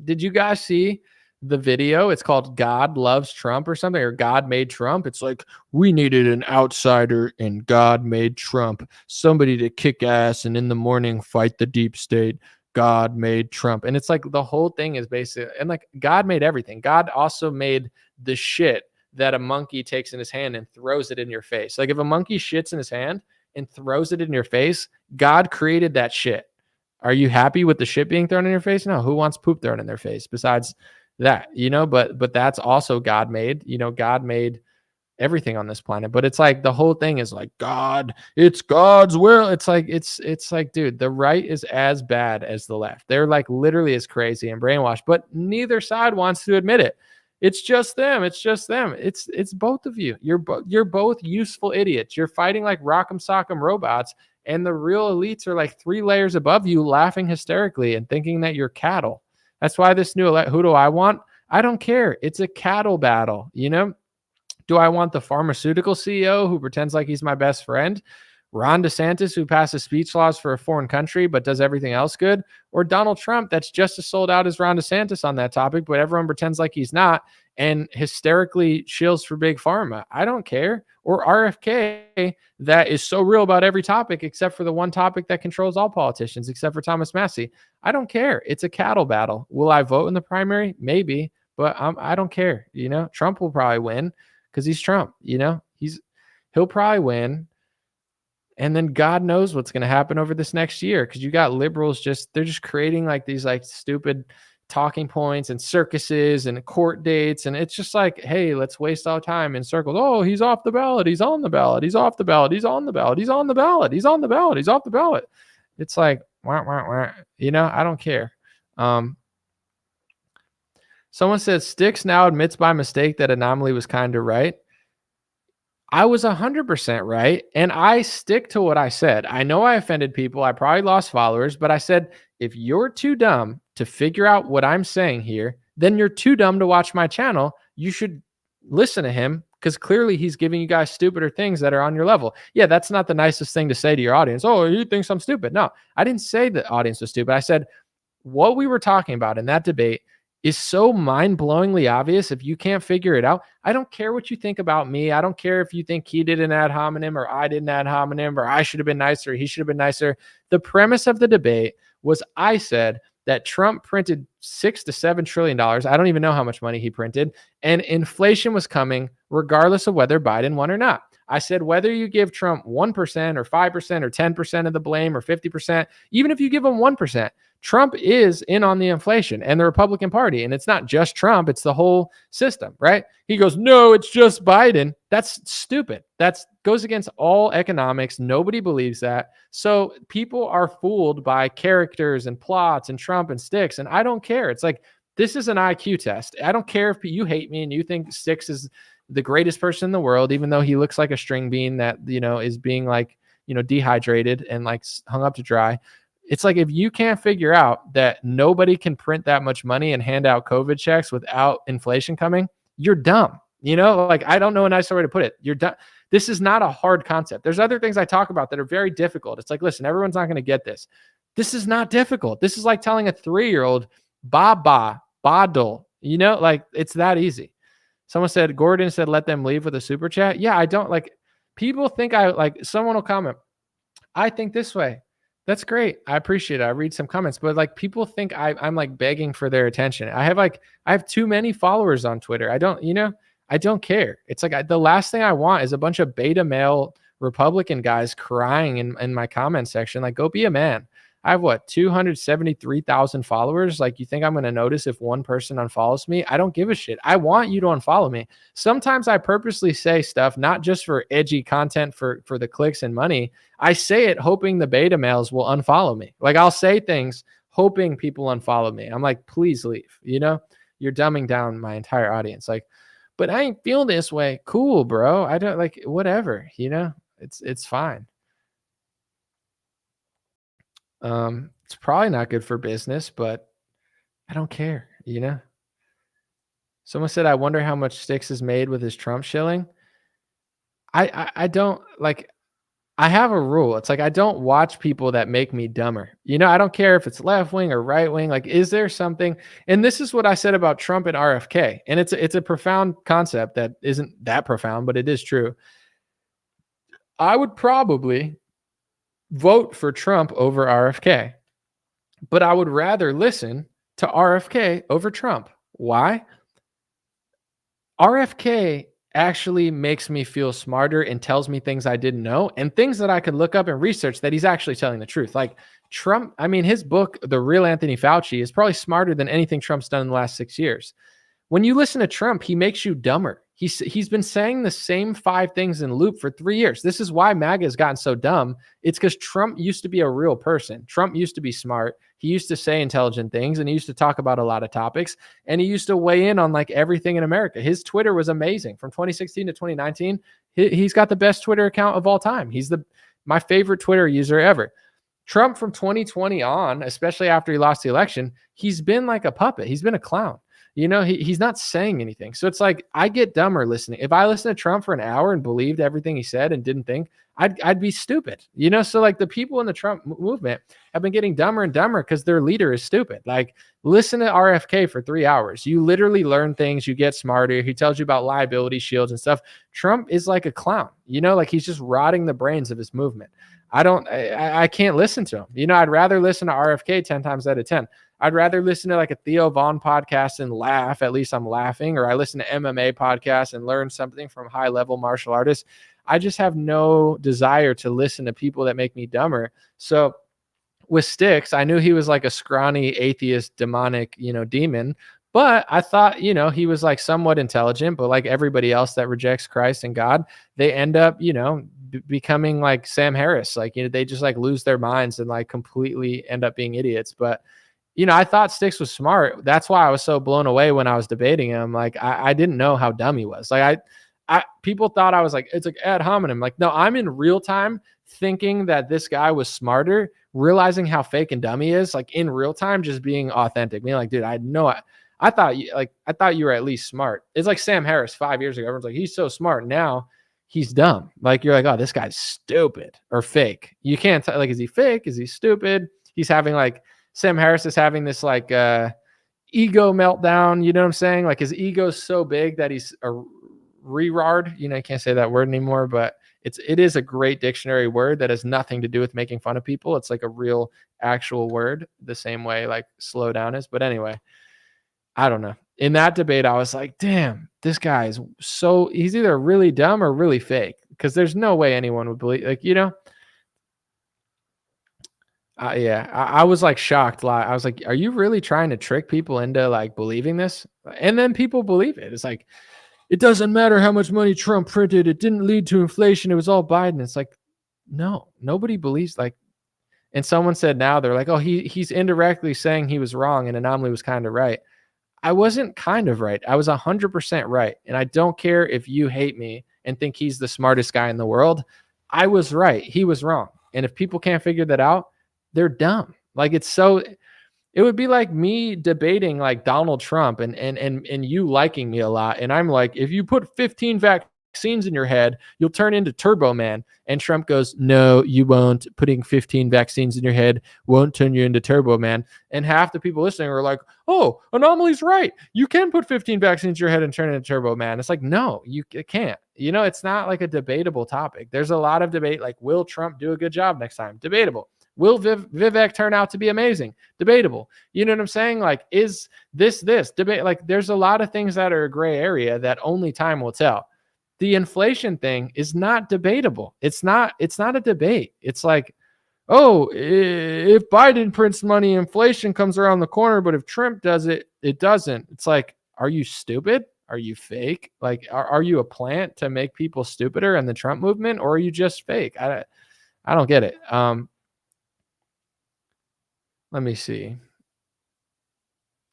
Did you guys see the video? It's called God Loves Trump or something, or God Made Trump. It's like, we needed an outsider and God made Trump, somebody to kick ass and in the morning fight the deep state. God made Trump. And it's like the whole thing is basically, and like God made everything. God also made the shit that a monkey takes in his hand and throws it in your face. Like if a monkey shits in his hand and throws it in your face, God created that shit. Are you happy with the shit being thrown in your face? No. Who wants poop thrown in their face besides that, but that's also God made. God made everything on this planet. But it's like the whole thing is like God, it's God's will. It's like, dude, the right is as bad as the left. They're like literally as crazy and brainwashed, but neither side wants to admit it. It's just them. It's just them. It's both of you. You're both useful idiots. You're fighting like rock'em sock'em robots, and the real elites are like 3 layers above you, laughing hysterically and thinking that you're cattle. That's why this new who do I want? I don't care. It's a cattle battle. Do I want the pharmaceutical CEO who pretends like he's my best friend? Ron DeSantis, who passes speech laws for a foreign country but does everything else good? Or Donald Trump, that's just as sold out as Ron DeSantis on that topic, but everyone pretends like he's not and hysterically shills for big pharma? I don't care. Or RFK, that is so real about every topic except for the one topic that controls all politicians, except for Thomas Massie. I don't care. It's a cattle battle. Will I vote in the primary? Maybe, but I don't care. Trump will probably win because he's Trump. He'll probably win. And then God knows what's going to happen over this next year, because you got liberals they're just creating like these like stupid talking points and circuses and court dates. And it's just like, hey, let's waste all time in circles. Oh, he's off the ballot. He's on the ballot. He's off the ballot. He's on the ballot. He's on the ballot. He's on the ballot. He's off the ballot. It's like, wah, wah, wah. I don't care. Someone said Sticks now admits by mistake that Anomaly was kind of right. I was 100% right, and I stick to what I said. I know I offended people. I probably lost followers, but I said, if you're too dumb to figure out what I'm saying here, then you're too dumb to watch my channel. You should listen to him, because clearly he's giving you guys stupider things that are on your level. Yeah, that's not the nicest thing to say to your audience. Oh, he thinks I'm stupid. No, I didn't say the audience was stupid. I said what we were talking about in that debate is so mind-blowingly obvious. If you can't figure it out, I don't care what you think about me. I don't care if you think he did an ad hominem or I did an ad hominem, or I should have been nicer, he should have been nicer. The premise of the debate was, I said that Trump printed $6 to $7 trillion. I don't even know how much money he printed. And inflation was coming regardless of whether Biden won or not. I said, whether you give Trump 1% or 5% or 10% of the blame or 50%, even if you give him 1%, Trump is in on the inflation and the Republican Party. And it's not just Trump, it's the whole system, right? He goes, no, it's just Biden. That's stupid. That goes against all economics. Nobody believes that. So people are fooled by characters and plots and Trump and Sticks. And I don't care. It's like, this is an IQ test. I don't care if you hate me and you think Sticks is the greatest person in the world, even though he looks like a string bean that, is being like, dehydrated and like hung up to dry. It's like, if you can't figure out that nobody can print that much money and hand out COVID checks without inflation coming, you're dumb. Like, I don't know a nicer way to put it. You're dumb. This is not a hard concept. There's other things I talk about that are very difficult. It's like, listen, everyone's not going to get this. This is not difficult. This is like telling a 3-year-old, ba, badle, like, it's that easy. Someone said, Gordon said, let them leave with a super chat. Yeah, I don't like, people think someone will comment, I think this way. That's great. I appreciate it. I read some comments, but like, people think I'm like begging for their attention. I have too many followers on Twitter. I don't care. It's like, the last thing I want is a bunch of beta male Republican guys crying in my comment section. Like, go be a man. I have 273,000 followers. Like, you think I'm going to notice if one person unfollows me? I don't give a shit. I want you to unfollow me. Sometimes I purposely say stuff, not just for edgy content for the clicks and money. I say it hoping the beta males will unfollow me. Like, I'll say things hoping people unfollow me. I'm like, please leave. You're dumbing down my entire audience. Like, but I ain't feel this way. Cool, bro. I don't like, whatever, it's fine. It's probably not good for business, but I don't care, Someone said, I wonder how much Sticks is made with his Trump shilling. I don't like, I have a rule. It's like, I don't watch people that make me dumber. I don't care if it's left wing or right wing. Like, is there something? And this is what I said about Trump and RFK. And it's a profound concept that isn't that profound, but it is true. I would probably vote for Trump over RFK. But I would rather listen to RFK over Trump. Why? RFK actually makes me feel smarter and tells me things I didn't know and things that I could look up and research that he's actually telling the truth. Like Trump, I mean, his book, The Real Anthony Fauci, is probably smarter than anything Trump's done in the last 6 years. When you listen to Trump, he makes you dumber. He's been saying the same 5 things in loop for 3 years. This is why MAGA has gotten so dumb. It's because Trump used to be a real person. Trump used to be smart. He used to say intelligent things, and he used to talk about a lot of topics, and he used to weigh in on like everything in America. His Twitter was amazing. From 2016 to 2019, he's got the best Twitter account of all time. He's my favorite Twitter user ever. Trump from 2020 on, especially after he lost the election, he's been like a puppet. He's been a clown. You know, he's not saying anything. So it's like, I get dumber listening. If I listened to Trump for an hour and believed everything he said and didn't think, I'd be stupid. You know, so like the people in the Trump movement have been getting dumber and dumber because their leader is stupid. Like, listen to RFK for 3 hours. You literally learn things. You get smarter. He tells you about liability shields and stuff. Trump is like a clown. You know, like he's just rotting the brains of his movement. I can't listen to him. You know, I'd rather listen to RFK 10 times out of 10. I'd rather listen to like a Theo Vaughn podcast and laugh. At least I'm laughing. Or I listen to MMA podcasts and learn something from high level martial artists. I just have no desire to listen to people that make me dumber. So with Styx, I knew he was like a scrawny atheist, demonic, demon. But I thought, he was like somewhat intelligent, but like everybody else that rejects Christ and God, they end up, becoming like Sam Harris. Like, they just like lose their minds and like completely end up being idiots. But I thought Styx was smart. That's why I was so blown away when I was debating him. Like, I didn't know how dumb he was. Like, people thought I was like, it's like ad hominem. Like, no, I'm in real time thinking that this guy was smarter, realizing how fake and dumb he is. Like in real time, just being authentic. Being like, dude, I thought you were at least smart. It's like Sam Harris 5 years ago. Everyone's like, he's so smart. Now he's dumb. Like, you're like, oh, this guy's stupid or fake. You can't tell, like, is he fake? Is he stupid? He's having like, Sam Harris is having this like ego meltdown. You know what I'm saying? Like his ego's so big that he's a re-rard. You can't say that word anymore, but it is a great dictionary word that has nothing to do with making fun of people. It's like a real actual word, the same way like slow down is. But anyway, I don't know. In that debate, I was like, damn, this guy is he's either really dumb or really fake, because there's no way anyone would believe, like, I was like shocked. I was like, are you really trying to trick people into like believing this? And then people believe it. It's like, it doesn't matter how much money Trump printed. It didn't lead to inflation. It was all Biden. It's like, no, nobody believes like, and someone said now they're like, oh, he's indirectly saying he was wrong and Anomaly was kind of right. I wasn't kind of right. I was 100% right. And I don't care if you hate me and think he's the smartest guy in the world. I was right. He was wrong. And if people can't figure that out, they're dumb. Like it would be like me debating like Donald Trump and you liking me a lot. And I'm like, if you put 15 vaccines in your head, you'll turn into Turbo Man. And Trump goes, no, you won't. Putting 15 vaccines in your head won't turn you into Turbo Man. And half the people listening are like, oh, Anomaly's right. You can put 15 vaccines in your head and turn into Turbo Man. It's like, no, you can't. It's not like a debatable topic. There's a lot of debate. Like, will Trump do a good job next time? Debatable. Will Vivek turn out to be amazing? Debatable. You know what I'm saying? Like, is this debate? Like, there's a lot of things that are a gray area that only time will tell. The inflation thing is not debatable. It's not a debate. It's like, oh, if Biden prints money, inflation comes around the corner, but if Trump does it, it doesn't. It's like, are you stupid? Are you fake? Like, are you a plant to make people stupider in the Trump movement, or are you just fake? I don't get it. Let me see.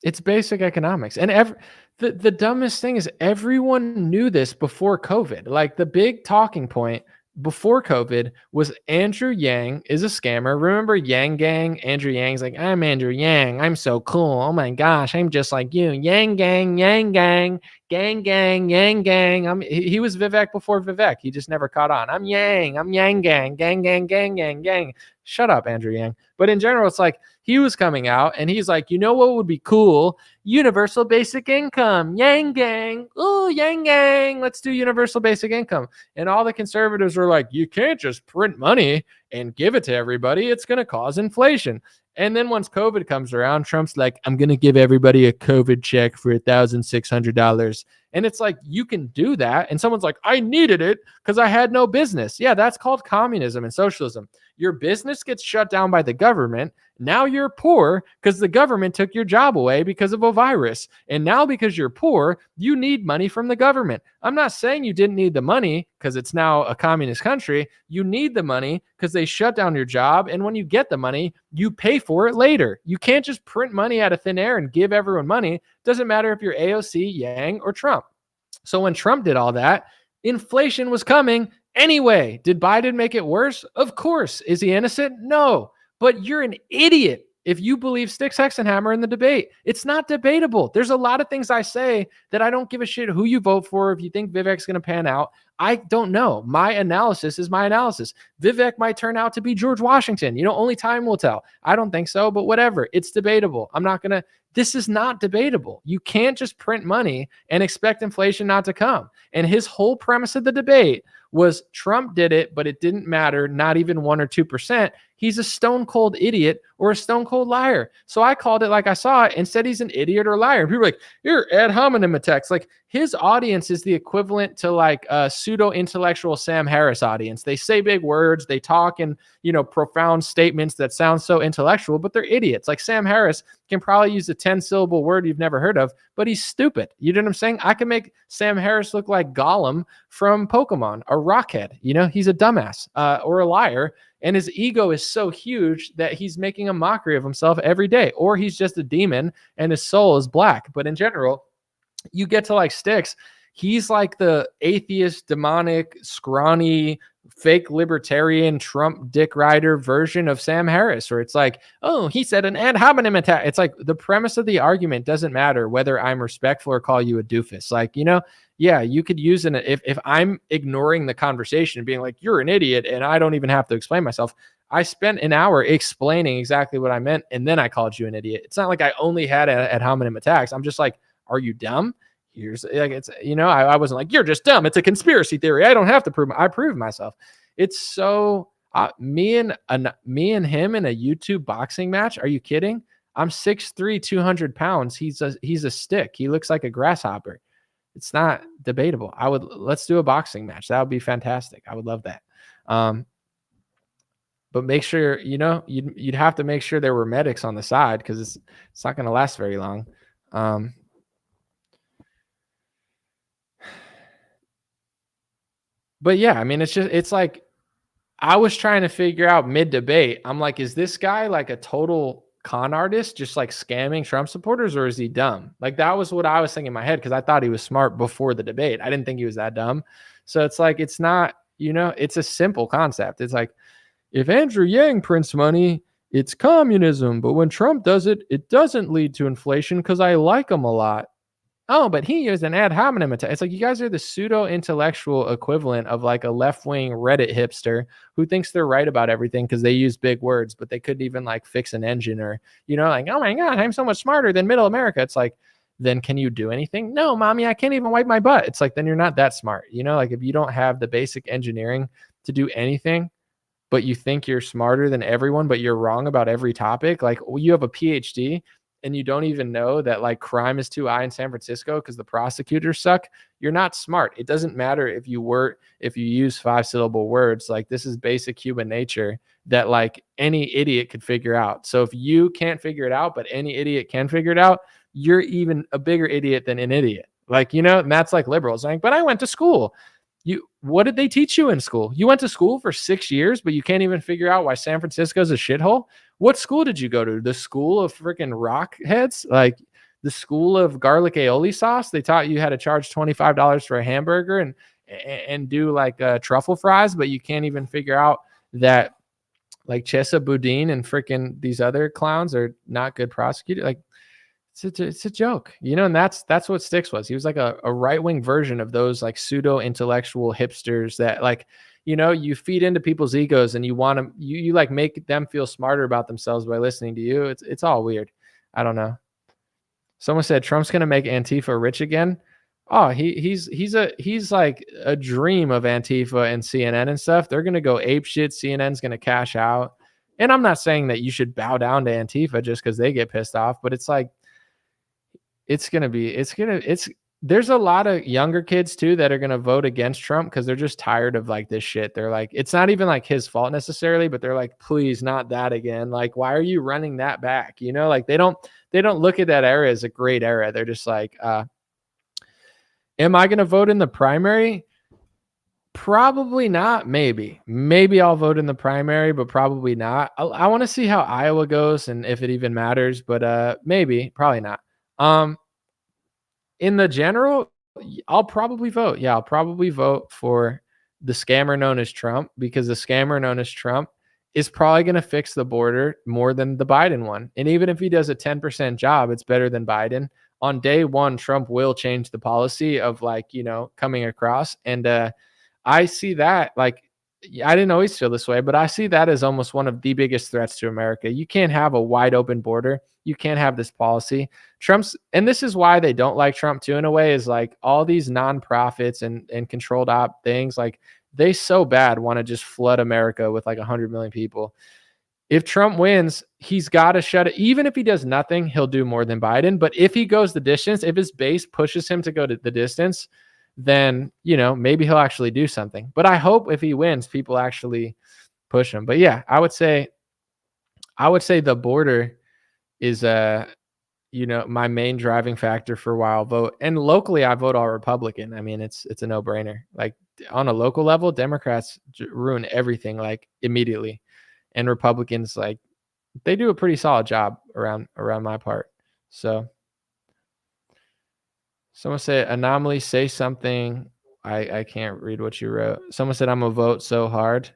It's basic economics. And the dumbest thing is everyone knew this before COVID. Like, the big talking point before COVID was Andrew Yang is a scammer. Remember Yang Gang? Andrew Yang's like, I'm Andrew Yang. I'm so cool. Oh my gosh, I'm just like you. Yang Gang, Yang Gang, Gang Gang, Yang Gang. He was Vivek before Vivek. He just never caught on. I'm Yang. I'm Yang Gang, Gang Gang, Gang Gang, Gang. Shut up, Andrew Yang. But in general, it's like he was coming out and he's like, you know what would be cool? Universal basic income. Yang Gang. Oh, Yang Gang. Let's do universal basic income. And all the conservatives were like, you can't just print money and give it to everybody. It's going to cause inflation. And then once COVID comes around, Trump's like, I'm going to give everybody a COVID check for $1,600. And it's like, you can do that. And someone's like, I needed it because I had no business. Yeah, that's called communism and socialism. Your business gets shut down by the government. Now you're poor because the government took your job away because of a virus. And now because you're poor, you need money from the government. I'm not saying you didn't need the money because it's now a communist country. You need the money because they shut down your job. And when you get the money, you pay for it later. You can't just print money out of thin air and give everyone money. Doesn't matter if you're AOC, Yang, or Trump. So when Trump did all that, inflation was coming anyway. Did Biden make it worse? Of course. Is he innocent? No. But you're an idiot if you believe Sticks, Hexenhammer in the debate. It's not debatable. There's a lot of things I say that I don't give a shit who you vote for. If you think Vivek's going to pan out, I don't know. My analysis is my analysis. Vivek might turn out to be George Washington. Only time will tell. I don't think so, but whatever. It's debatable. This is not debatable. You can't just print money and expect inflation not to come. And his whole premise of the debate was Trump did it, but it didn't matter, not even 1 or 2%. He's a stone cold idiot or a stone cold liar. So I called it like I saw it and said he's an idiot or liar. People are like, you're ad hominem attacks. Like his audience is the equivalent to like a pseudo intellectual Sam Harris audience. They say big words, they talk in, profound statements that sound so intellectual, but they're idiots. Like Sam Harris can probably use a 10-syllable word you've never heard of, but he's stupid. You know what I'm saying? I can make Sam Harris look like Gollum from Pokemon, a rockhead. He's a dumbass or a liar. And his ego is so huge that he's making a mockery of himself every day. Or he's just a demon and his soul is black. But in general, you get to like Sticks. He's like the atheist, demonic, scrawny, fake libertarian Trump dick rider version of Sam Harris, where it's like, oh, he said an ad hominem attack. It's like the premise of the argument doesn't matter whether I'm respectful or call you a doofus. Like, yeah, you could use an, if I'm ignoring the conversation and being like, you're an idiot, and I don't even have to explain myself. I spent an hour explaining exactly what I meant, and then I called you an idiot. It's not like I only had ad hominem attacks. I'm just like, are you dumb? Here's like, it's, I wasn't like, you're just dumb. It's a conspiracy theory. I don't have to prove. I prove myself. It's so me and him in a YouTube boxing match. Are you kidding? I'm 6'3", 200 pounds. He's a stick. He looks like a grasshopper. It's not debatable. Let's do a boxing match. That would be fantastic. I would love that. But make sure, you'd have to make sure there were medics on the side because it's not going to last very long. But yeah, I mean, it's like, I was trying to figure out mid-debate. I'm like, is this guy like a total con artist, just like scamming Trump supporters, or is he dumb? Like, that was what I was thinking in my head because I thought he was smart before the debate. I didn't think he was that dumb. So it's like, it's not, it's a simple concept. It's like, if Andrew Yang prints money, it's communism. But when Trump does it, it doesn't lead to inflation because I like him a lot. Oh, but he used an ad hominem attack. It's like, you guys are the pseudo-intellectual equivalent of like a left-wing Reddit hipster who thinks they're right about everything because they use big words, but they couldn't even like fix an engine or, like, oh my God, I'm so much smarter than middle America. It's like, then can you do anything? No, mommy, I can't even wipe my butt. It's like, then you're not that smart. Like if you don't have the basic engineering to do anything, but you think you're smarter than everyone, but you're wrong about every topic. Like you have a PhD and you don't even know that like crime is too high in San Francisco because the prosecutors suck. You're not smart. It doesn't matter if you use 5-syllable words. Like this is basic human nature that like any idiot could figure out. So if you can't figure it out, but any idiot can figure it out, you're even a bigger idiot than an idiot. Like, and that's like liberals like, but I went to school. What did they teach you in school? You went to school for 6 years, but you can't even figure out why San Francisco is a shithole. What school did you go to? The school of freaking rock heads? Like the school of garlic aioli sauce? They taught you how to charge $25 for a hamburger and do like truffle fries, but you can't even figure out that like Chesa Boudin and freaking these other clowns are not good prosecutors. Like it's a joke, and that's what Sticks was. He was like a right-wing version of those like pseudo-intellectual hipsters that like, you feed into people's egos and you want them, you like make them feel smarter about themselves by listening to you. It's all weird. I don't know. Someone said Trump's going to make Antifa rich again. Oh, he's like a dream of Antifa and CNN and stuff. They're going to go ape shit. CNN's going to cash out. And I'm not saying that you should bow down to Antifa just because they get pissed off, but it's like, there's a lot of younger kids too that are going to vote against Trump because they're just tired of like this shit. They're like, it's not even like his fault necessarily, but they're like, please, not that again. Like, why are you running that back? You know, like they don't look at that era as a great era. They're just like, am I going to vote in the primary? Probably not. Maybe I'll vote in the primary, but probably not. I want to see how Iowa goes and if it even matters, but probably not. In the general, I'll probably vote. Yeah, I'll probably vote for the scammer known as Trump, because the scammer known as Trump is probably going to fix the border more than the Biden one. And even if he does a 10% job, it's better than Biden. On day one, Trump will change the policy of like, you know, coming across. And I see that, like, I didn't always feel this way, but I see that as almost one of the biggest threats to America. You can't have a wide open border. You can't have this policy. And this is why they don't like Trump too, in a way, is like all these nonprofits and controlled op things, like they so bad want to just flood America with like 100 million people. If Trump wins, he's got to shut it. Even if he does nothing, he'll do more than Biden. But if he goes the distance, if his base pushes him to go to the distance, then, you know, maybe he'll actually do something. But I hope if he wins, people actually push him. But yeah, I would say the border is you know, my main driving factor for why I'll vote. And locally, I vote all Republican. I mean, it's a no-brainer. Like on a local level, Democrats ruin everything like immediately, and Republicans, like, they do a pretty solid job around my part. So someone said, Anomaly, say something. I can't read what you wrote. Someone said, I'm gonna vote so hard.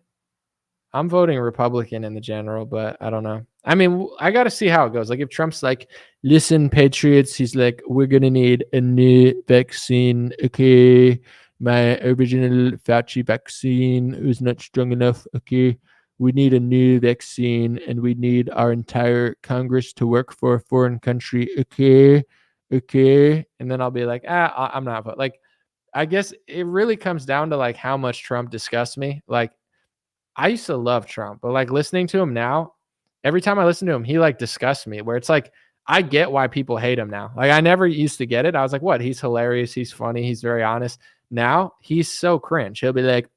I'm voting Republican in the general, but I don't know. I mean, I got to see how it goes. Like if Trump's like, listen, patriots, he's like, we're going to need a new vaccine. Okay. My original Fauci vaccine was not strong enough. Okay. We need a new vaccine and we need our entire Congress to work for a foreign country. Okay. Okay. And then I'll be like, I'm not voting. Like, I guess it really comes down to like how much Trump disgusts me. Like, I used to love Trump, but like listening to him now, every time I listen to him, he like disgusts me, where it's like, I get why people hate him now. Like I never used to get it. I was like, what? He's hilarious. He's funny. He's very honest. Now he's so cringe. He'll be like,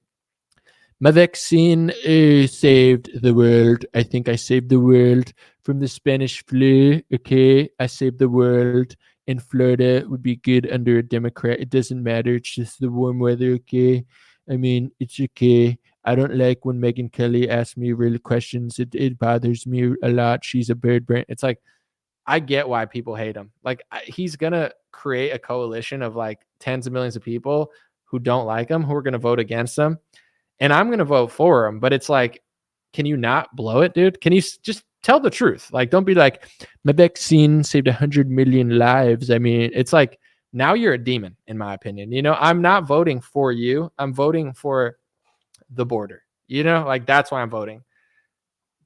my vaccine saved the world. I think I saved the world from the Spanish flu. Okay. I saved the world. And Florida would be good under a Democrat. It doesn't matter. It's just the warm weather. Okay. I mean, it's okay. I don't like when Megyn Kelly asks me real questions. It bothers me a lot. She's a bird brain. It's like, I get why people hate him. Like he's going to create a coalition of like tens of millions of people who don't like him, who are going to vote against him. And I'm going to vote for him. But it's like, can you not blow it, dude? Can you just tell the truth? Like, don't be like, my vaccine saved 100 million lives. I mean, it's like, now you're a demon, in my opinion. You know, I'm not voting for you. I'm voting for the border. You know, like that's why I'm voting,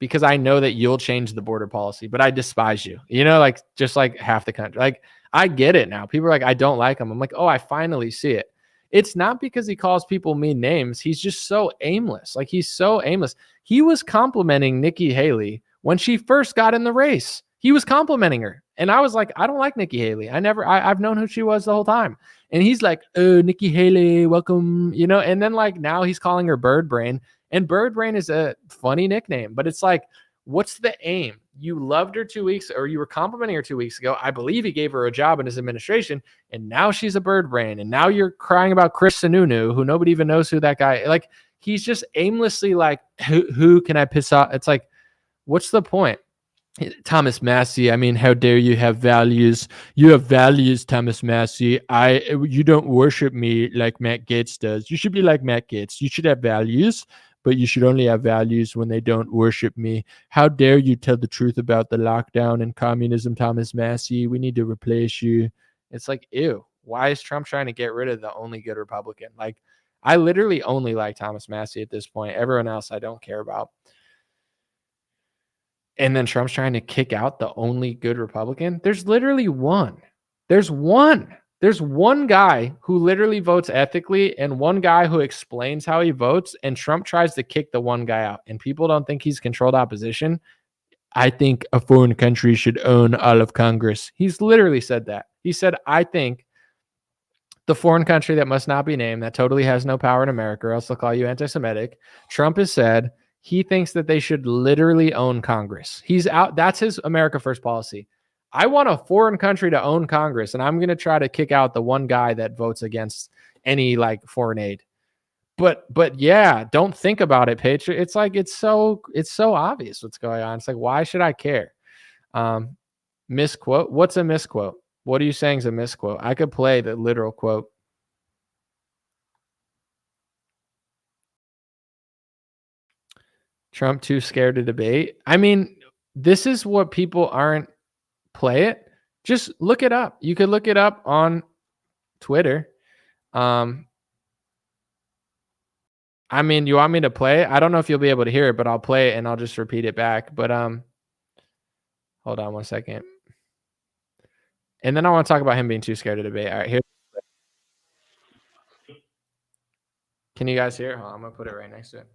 because I know that you'll change the border policy, but I despise you, you know, like just like half the country. Like I get it now. People are like, I don't like him. I'm like, oh, I finally see it. It's not because he calls people mean names. He's just so aimless. Like he's so aimless. He was complimenting Nikki Haley when she first got in the race. He was complimenting her. And I was like, I don't like Nikki Haley. I've known who she was the whole time. And he's like, oh, Nikki Haley, welcome, you know? And then like now he's calling her Bird Brain. And Bird Brain is a funny nickname, but it's like, what's the aim? You loved her 2 weeks, or you were complimenting her 2 weeks ago. I believe he gave her a job in his administration, and now she's a bird brain. And now you're crying about Chris Sununu, who nobody even knows who that guy is. Like, he's just aimlessly like, who can I piss off? It's like, what's the point? Thomas Massie, I mean, how dare you have values? You have values, Thomas Massie. You don't worship me like Matt Gaetz does. You should be like Matt Gaetz. You should have values, but you should only have values when they don't worship me. How dare you tell the truth about the lockdown and communism, Thomas Massie? We need to replace you. It's like, ew. Why is Trump trying to get rid of the only good Republican? Like, I literally only like Thomas Massie at this point. Everyone else I don't care about. And then Trump's trying to kick out the only good Republican. There's literally one. There's one. There's one guy who literally votes ethically and one guy who explains how he votes, and Trump tries to kick the one guy out, and people don't think he's controlled opposition. I think a foreign country should own all of Congress. He's literally said that. He said, I think the foreign country that must not be named, that totally has no power in America, or else they'll call you anti-Semitic. Trump has said he thinks that they should literally own Congress. He's out. That's his America First policy. I want a foreign country to own Congress, and I'm going to try to kick out the one guy that votes against any like foreign aid. But yeah, don't think about it, Patriot. It's like it's so obvious what's going on. It's like, why should I care? Misquote. What's a misquote? What are you saying is a misquote? I could play the literal quote. Trump too scared to debate. I mean, this is what people aren't. Play it. Just look it up. You could look it up on Twitter. I mean, you want me to play it? I don't know if you'll be able to hear it, but I'll play it and I'll just repeat it back. But hold on one second. And then I want to talk about him being too scared to debate. All right, here. Can you guys hear it? Hold on, I'm gonna put it right next to it.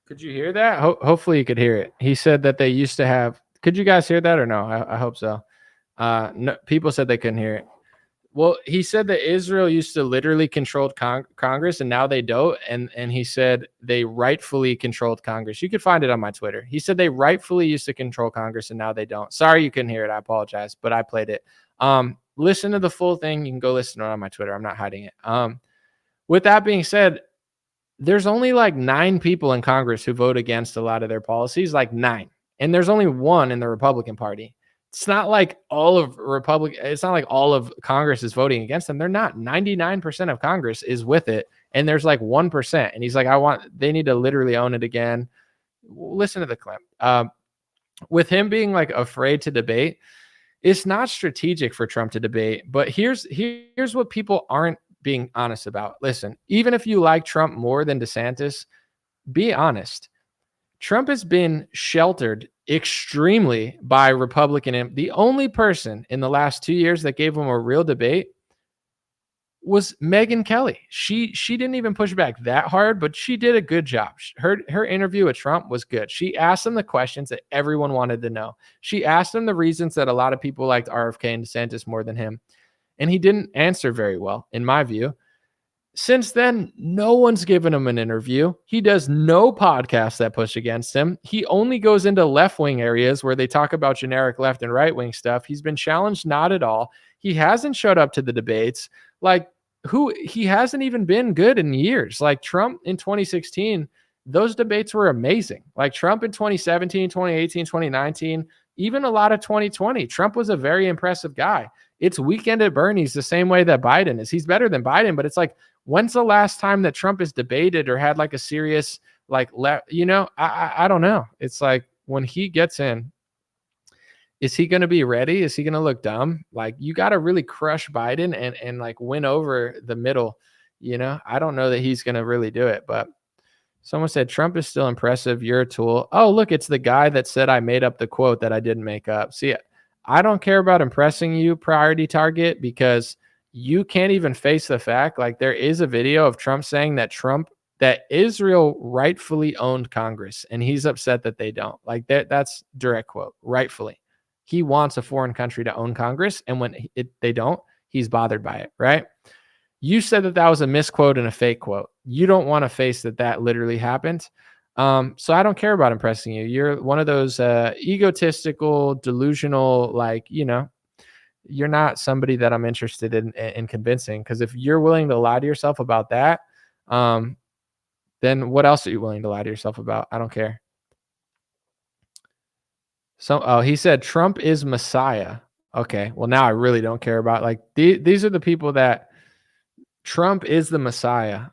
Could you hear that? Hopefully you could hear it. He said that they used to have. Could you guys hear that or no? I hope so. No, people said they couldn't hear it. Well, he said that Israel used to literally control Congress and now they don't. And he said they rightfully controlled Congress. You could find it on my Twitter. He said they rightfully used to control Congress and now they don't. Sorry you couldn't hear it. I apologize, but I played it. Listen to the full thing. You can go listen to it on my Twitter. I'm not hiding it. With that being said, there's only like 9 people in Congress who vote against a lot of their policies, like 9. And there's only 1 in the Republican Party. It's not like all of it's not like all of Congress is voting against them. They're not. 99% of Congress is with it. And there's like 1%. And he's like, they need to literally own it again. Listen to the clip. With him being like afraid to debate, it's not strategic for Trump to debate. But here's what people aren't being honest about. Listen, even if you like Trump more than DeSantis, be honest. Trump has been sheltered extremely by Republican. The only person in the last 2 years that gave him a real debate was Megyn Kelly. She didn't even push back that hard, but she did a good job. Her interview with Trump was good. She asked him the questions that everyone wanted to know. She asked him the reasons that a lot of people liked RFK and DeSantis more than him. And he didn't answer very well, in my view. Since then, no one's given him an interview. He does no podcasts that push against him. He only goes into left-wing areas where they talk about generic left and right-wing stuff. He's been challenged not at all. He hasn't showed up to the debates. He hasn't even been good in years. Like Trump in 2016, those debates were amazing. Like Trump in 2017, 2018, 2019, even a lot of 2020. Trump was a very impressive guy. It's weekend at Bernie's the same way that Biden is. He's better than Biden, but it's like, when's the last time that Trump has debated or had like a serious, I don't know. It's like when he gets in, is he going to be ready? Is he going to look dumb? Like you got to really crush Biden and like win over the middle. I don't know that he's going to really do it, but someone said Trump is still impressive. You're a tool. Oh, look, it's the guy that said I made up the quote that I didn't make up. See, I don't care about impressing you, priority target, because you can't even face the fact. Like there is a video of Trump saying that Israel rightfully owned Congress, and he's upset that they don't. Like that's direct quote, rightfully. He wants a foreign country to own Congress, and when they don't, he's bothered by it, right? You said that was a misquote and a fake quote. You don't want to face that literally happened. So I don't care about impressing you. You're one of those egotistical, delusional, you're not somebody that I'm interested in convincing. Because if you're willing to lie to yourself about that, then what else are you willing to lie to yourself about? I don't care. So, he said Trump is Messiah. Okay, well now I really don't care about, like, these are the people that Trump is the Messiah.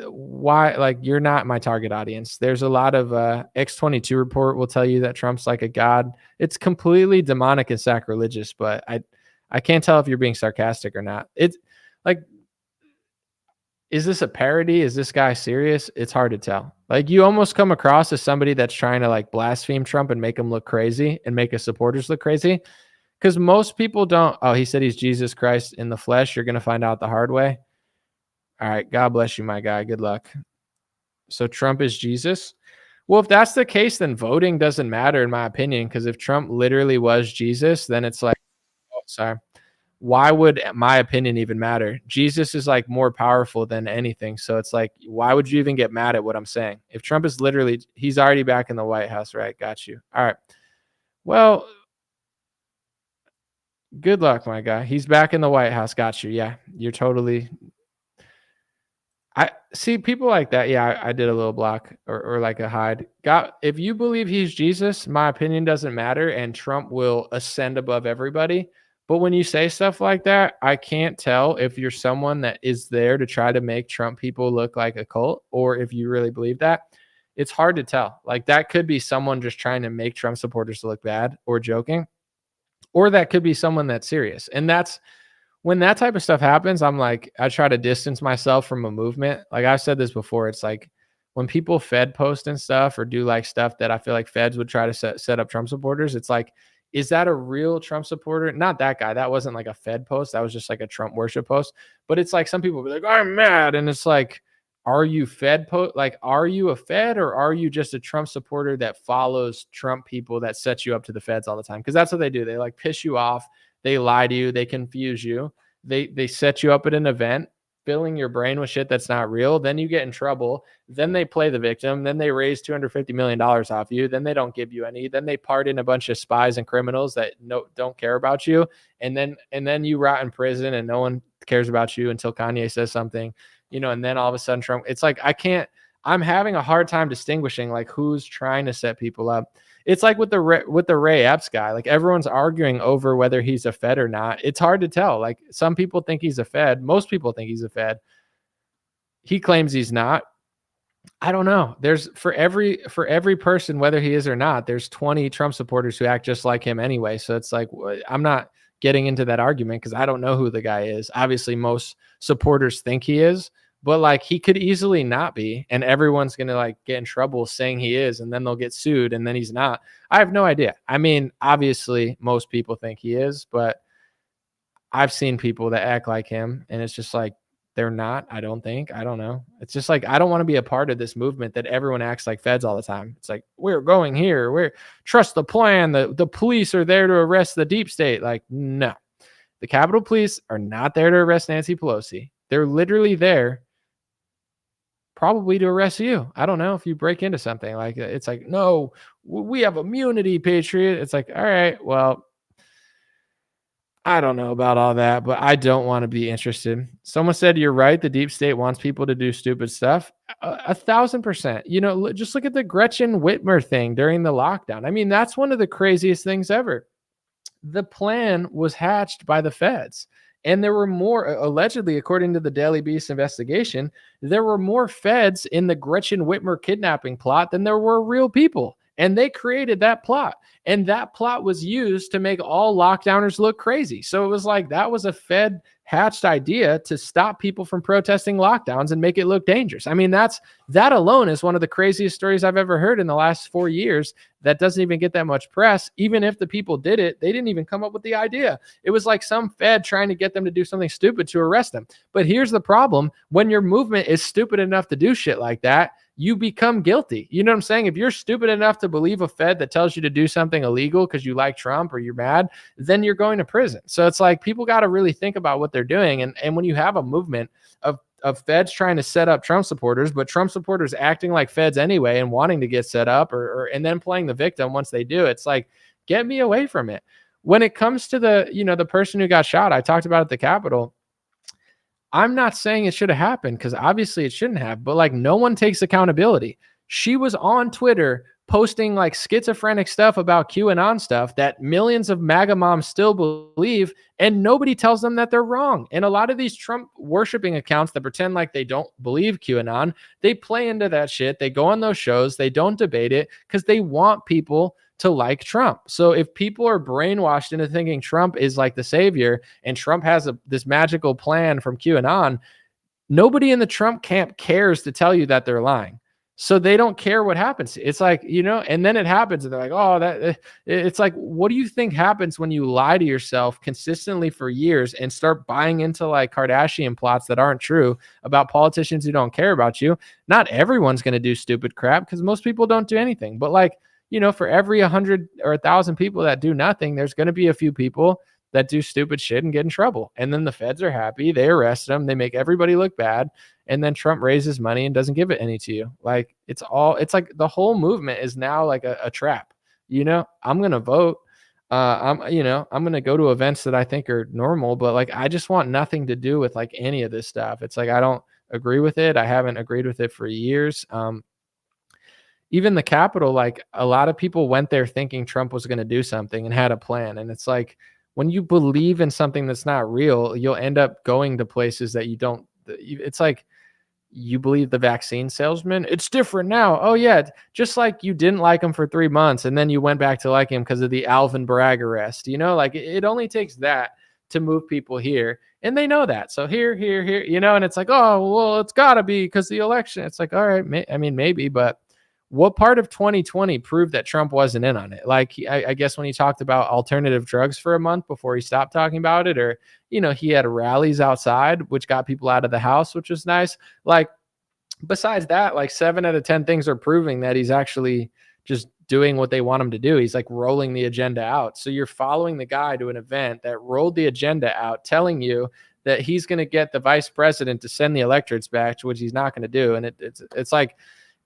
Why? Like, you're not my target audience. There's a lot of X22 report will tell you that Trump's like a god. It's completely demonic and sacrilegious, but I can't tell if you're being sarcastic or not. It's like, is this a parody? Is this guy serious? It's hard to tell. Like, you almost come across as somebody that's trying to like blaspheme Trump and make him look crazy and make his supporters look crazy. Because most people don't. Oh, he said he's Jesus Christ in the flesh. You're going to find out the hard way. All right. God bless you, my guy. Good luck. So Trump is Jesus. Well, if that's the case, then voting doesn't matter, in my opinion. Because if Trump literally was Jesus, then it's like, oh, sorry. Why would my opinion even matter? Jesus is like more powerful than anything. So it's like, why would you even get mad at what I'm saying? If Trump is literally, he's already back in the White House, right? Got you. All right. Well, good luck, my guy. He's back in the White House. Got you. Yeah, you're totally. I see people like that. Yeah, I did a little block or like a hide. If you believe he's Jesus, my opinion doesn't matter, and Trump will ascend above everybody. But when you say stuff like that, I can't tell if you're someone that is there to try to make Trump people look like a cult, or if you really believe that. It's hard to tell. Like, that could be someone just trying to make Trump supporters look bad or joking, or that could be someone that's serious. And that's when that type of stuff happens, I'm like, I try to distance myself from a movement. Like, I've said this before. It's like when people Fed post and stuff or do like stuff that I feel like Feds would try to set up Trump supporters. It's like, is that a real Trump supporter? Not that guy. That wasn't like a Fed post. That was just like a Trump worship post. But it's like some people be like, I'm mad. And it's like, are you Fed like, are you a Fed, or are you just a Trump supporter that follows Trump people that set you up to the Feds all the time? Because that's what they do. They like piss you off. They lie to you. They confuse you. They set you up at an event, filling your brain with shit that's not real. Then you get in trouble. Then they play the victim. Then they raise $250 million off you. Then they don't give you any. Then they pardon a bunch of spies and criminals that don't care about you. And then you rot in prison and no one cares about you until Kanye says something, and then all of a sudden Trump, it's like, I'm having a hard time distinguishing like who's trying to set people up. It's like with the Ray Epps guy, like everyone's arguing over whether he's a Fed or not. It's hard to tell. Like, some people think he's a Fed. Most people think he's a Fed. He claims he's not. I don't know. There's for every person, whether he is or not, there's 20 Trump supporters who act just like him anyway. So it's like, I'm not getting into that argument because I don't know who the guy is. Obviously, most supporters think he is. But like, he could easily not be, and everyone's going to like get in trouble saying he is, and then they'll get sued, and then he's not. I have no idea. I mean, obviously most people think he is, but I've seen people that act like him, and it's just like, they're not. I don't know. It's just like, I don't want to be a part of this movement that everyone acts like Feds all the time. It's like, we're going here. We're trust the plan. The police are there to arrest the deep state. Like, no, the Capitol Police are not there to arrest Nancy Pelosi. They're literally there probably to arrest you. I don't know, if you break into something. Like, it's like, no, we have immunity, Patriot. It's like, all right, well, I don't know about all that, but I don't want to be interested. Someone said, you're right. The deep state wants people to do stupid stuff. 1,000%. Just look at the Gretchen Whitmer thing during the lockdown. I mean, that's one of the craziest things ever. The plan was hatched by the Feds. And there were more, allegedly, according to the Daily Beast investigation, there were more Feds in the Gretchen Whitmer kidnapping plot than there were real people. And they created that plot. And that plot was used to make all lockdowners look crazy. So it was like, that was a Fed hatched idea to stop people from protesting lockdowns and make it look dangerous. I mean, that alone is one of the craziest stories I've ever heard in the last 4 years that doesn't even get that much press. Even if the people did it, they didn't even come up with the idea. It was like some Fed trying to get them to do something stupid to arrest them. But here's the problem. When your movement is stupid enough to do shit like that, you become guilty. You know what I'm saying? If you're stupid enough to believe a Fed that tells you to do something illegal because you like Trump or you're mad, then you're going to prison. So it's like, people got to really think about what they're doing. And when you have a movement of Feds trying to set up Trump supporters, but Trump supporters acting like Feds anyway and wanting to get set up and then playing the victim once they do, it's like, get me away from it. when it comes to the person who got shot, I talked about at the Capitol. I'm not saying it should have happened because obviously it shouldn't have, but like no one takes accountability. She was on Twitter posting like schizophrenic stuff about QAnon stuff that millions of MAGA moms still believe, and nobody tells them that they're wrong. And a lot of these Trump worshiping accounts that pretend like they don't believe QAnon, they play into that shit. They go on those shows, they don't debate it because they want people to like Trump. So if people are brainwashed into thinking Trump is like the savior and Trump has this magical plan from QAnon, nobody in the Trump camp cares to tell you that they're lying. So they don't care what happens. It's like, and then it happens and they're like, oh, it's like, what do you think happens when you lie to yourself consistently for years and start buying into like Kardashian plots that aren't true about politicians who don't care about you? Not everyone's going to do stupid crap because most people don't do anything, but like, for every 100 or 1,000 people that do nothing, there's going to be a few people that do stupid shit and get in trouble. And then the feds are happy. They arrest them. They make everybody look bad. And then Trump raises money and doesn't give it any to you. Like it's like the whole movement is now like a trap. I'm going to vote. I'm going to go to events that I think are normal, but like, I just want nothing to do with like any of this stuff. It's like, I don't agree with it. I haven't agreed with it for years. Even the Capitol, like a lot of people went there thinking Trump was going to do something and had a plan. And it's like, when you believe in something that's not real, you'll end up going to places that you don't. It's like you believe the vaccine salesman. It's different now. Oh yeah. Just like you didn't like him for 3 months and then you went back to like him because of the Alvin Bragg arrest, like it only takes that to move people here. And they know that. So here, and it's like, oh, well, it's gotta be because the election. It's like, all right. Maybe, but what part of 2020 proved that Trump wasn't in on it? Like, I guess when he talked about alternative drugs for a month before he stopped talking about it, or, he had rallies outside, which got people out of the house, which was nice. Like, besides that, like 7 out of 10 things are proving that he's actually just doing what they want him to do. He's like rolling the agenda out. So you're following the guy to an event that rolled the agenda out, telling you that he's going to get the vice president to send the electorates back, which he's not going to do. And it's like,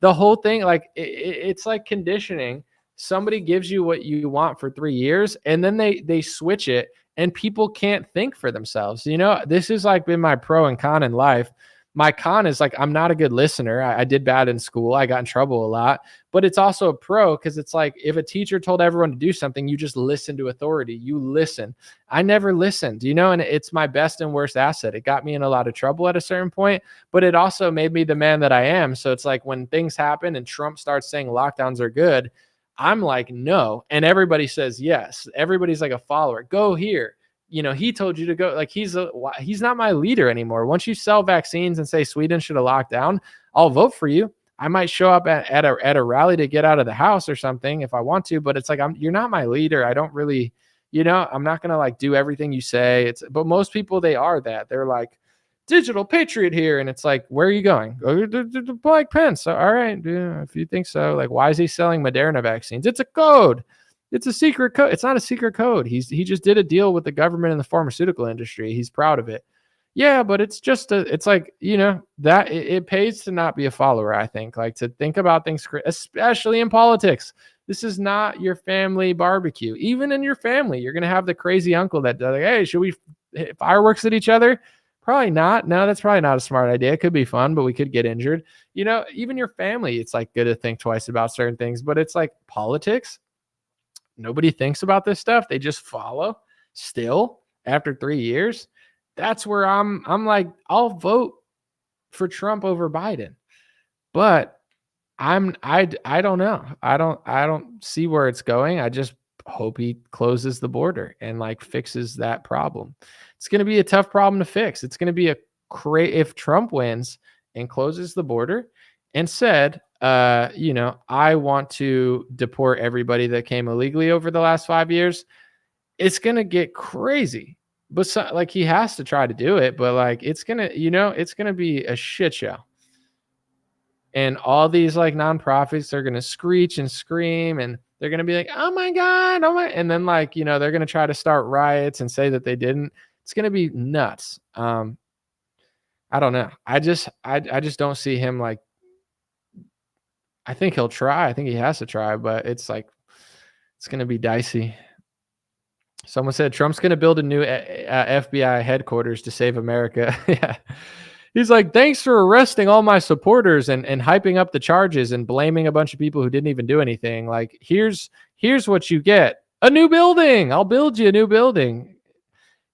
the whole thing, like it's like conditioning. Somebody gives you what you want for 3 years and then they switch it and people can't think for themselves. This has like been my pro and con in life. My con is like, I'm not a good listener. I did bad in school. I got in trouble a lot, but it's also a pro because it's like if a teacher told everyone to do something, you just listen to authority. You listen. I never listened, and it's my best and worst asset. It got me in a lot of trouble at a certain point, but it also made me the man that I am. So it's like when things happen and Trump starts saying lockdowns are good, I'm like, no. And everybody says yes. Everybody's like a follower. Go here. He told you to go. Like he's not my leader anymore. Once you sell vaccines and say Sweden should have locked down, I'll vote for you. I might show up at a rally to get out of the house or something if I want to, but it's like, you're not my leader. I don't really, I'm not going to like do everything you say. But most people, they are that. They're like digital patriot here. And it's like, where are you going? Go to Mike Pence. So, all right. Yeah, if you think so, like, why is he selling Moderna vaccines? It's a code. It's a secret code. It's not a secret code. He just did a deal with the government and the pharmaceutical industry. He's proud of it. Yeah, but it's just it's like, that it pays to not be a follower, I think, like to think about things, especially in politics. This is not your family barbecue. Even in your family, you're going to have the crazy uncle that does like, hey, should we hit fireworks at each other? Probably not. No, that's probably not a smart idea. It could be fun, but we could get injured. Even your family, it's like good to think twice about certain things, but it's like politics. Nobody thinks about this stuff. They just follow still after 3 years. That's where I'm like, I'll vote for Trump over Biden, but I don't know. I don't see where it's going. I just hope he closes the border and like fixes that problem. It's going to be a tough problem to fix. It's going to be if Trump wins and closes the border and said, I want to deport everybody that came illegally over the last 5 years. It's going to get crazy, but like he has to try to do it, but like, it's going to be a shit show. And all these like nonprofits are going to screech and scream and they're going to be like, oh my God. And then like, they're going to try to start riots and say that they didn't. It's going to be nuts. I don't know. I just don't see him like, I think he'll try. I think he has to try, but it's like, it's going to be dicey. Someone said Trump's going to build a new FBI headquarters to save America. Yeah. He's like, thanks for arresting all my supporters and hyping up the charges and blaming a bunch of people who didn't even do anything. Like, here's what you get. A new building. I'll build you a new building.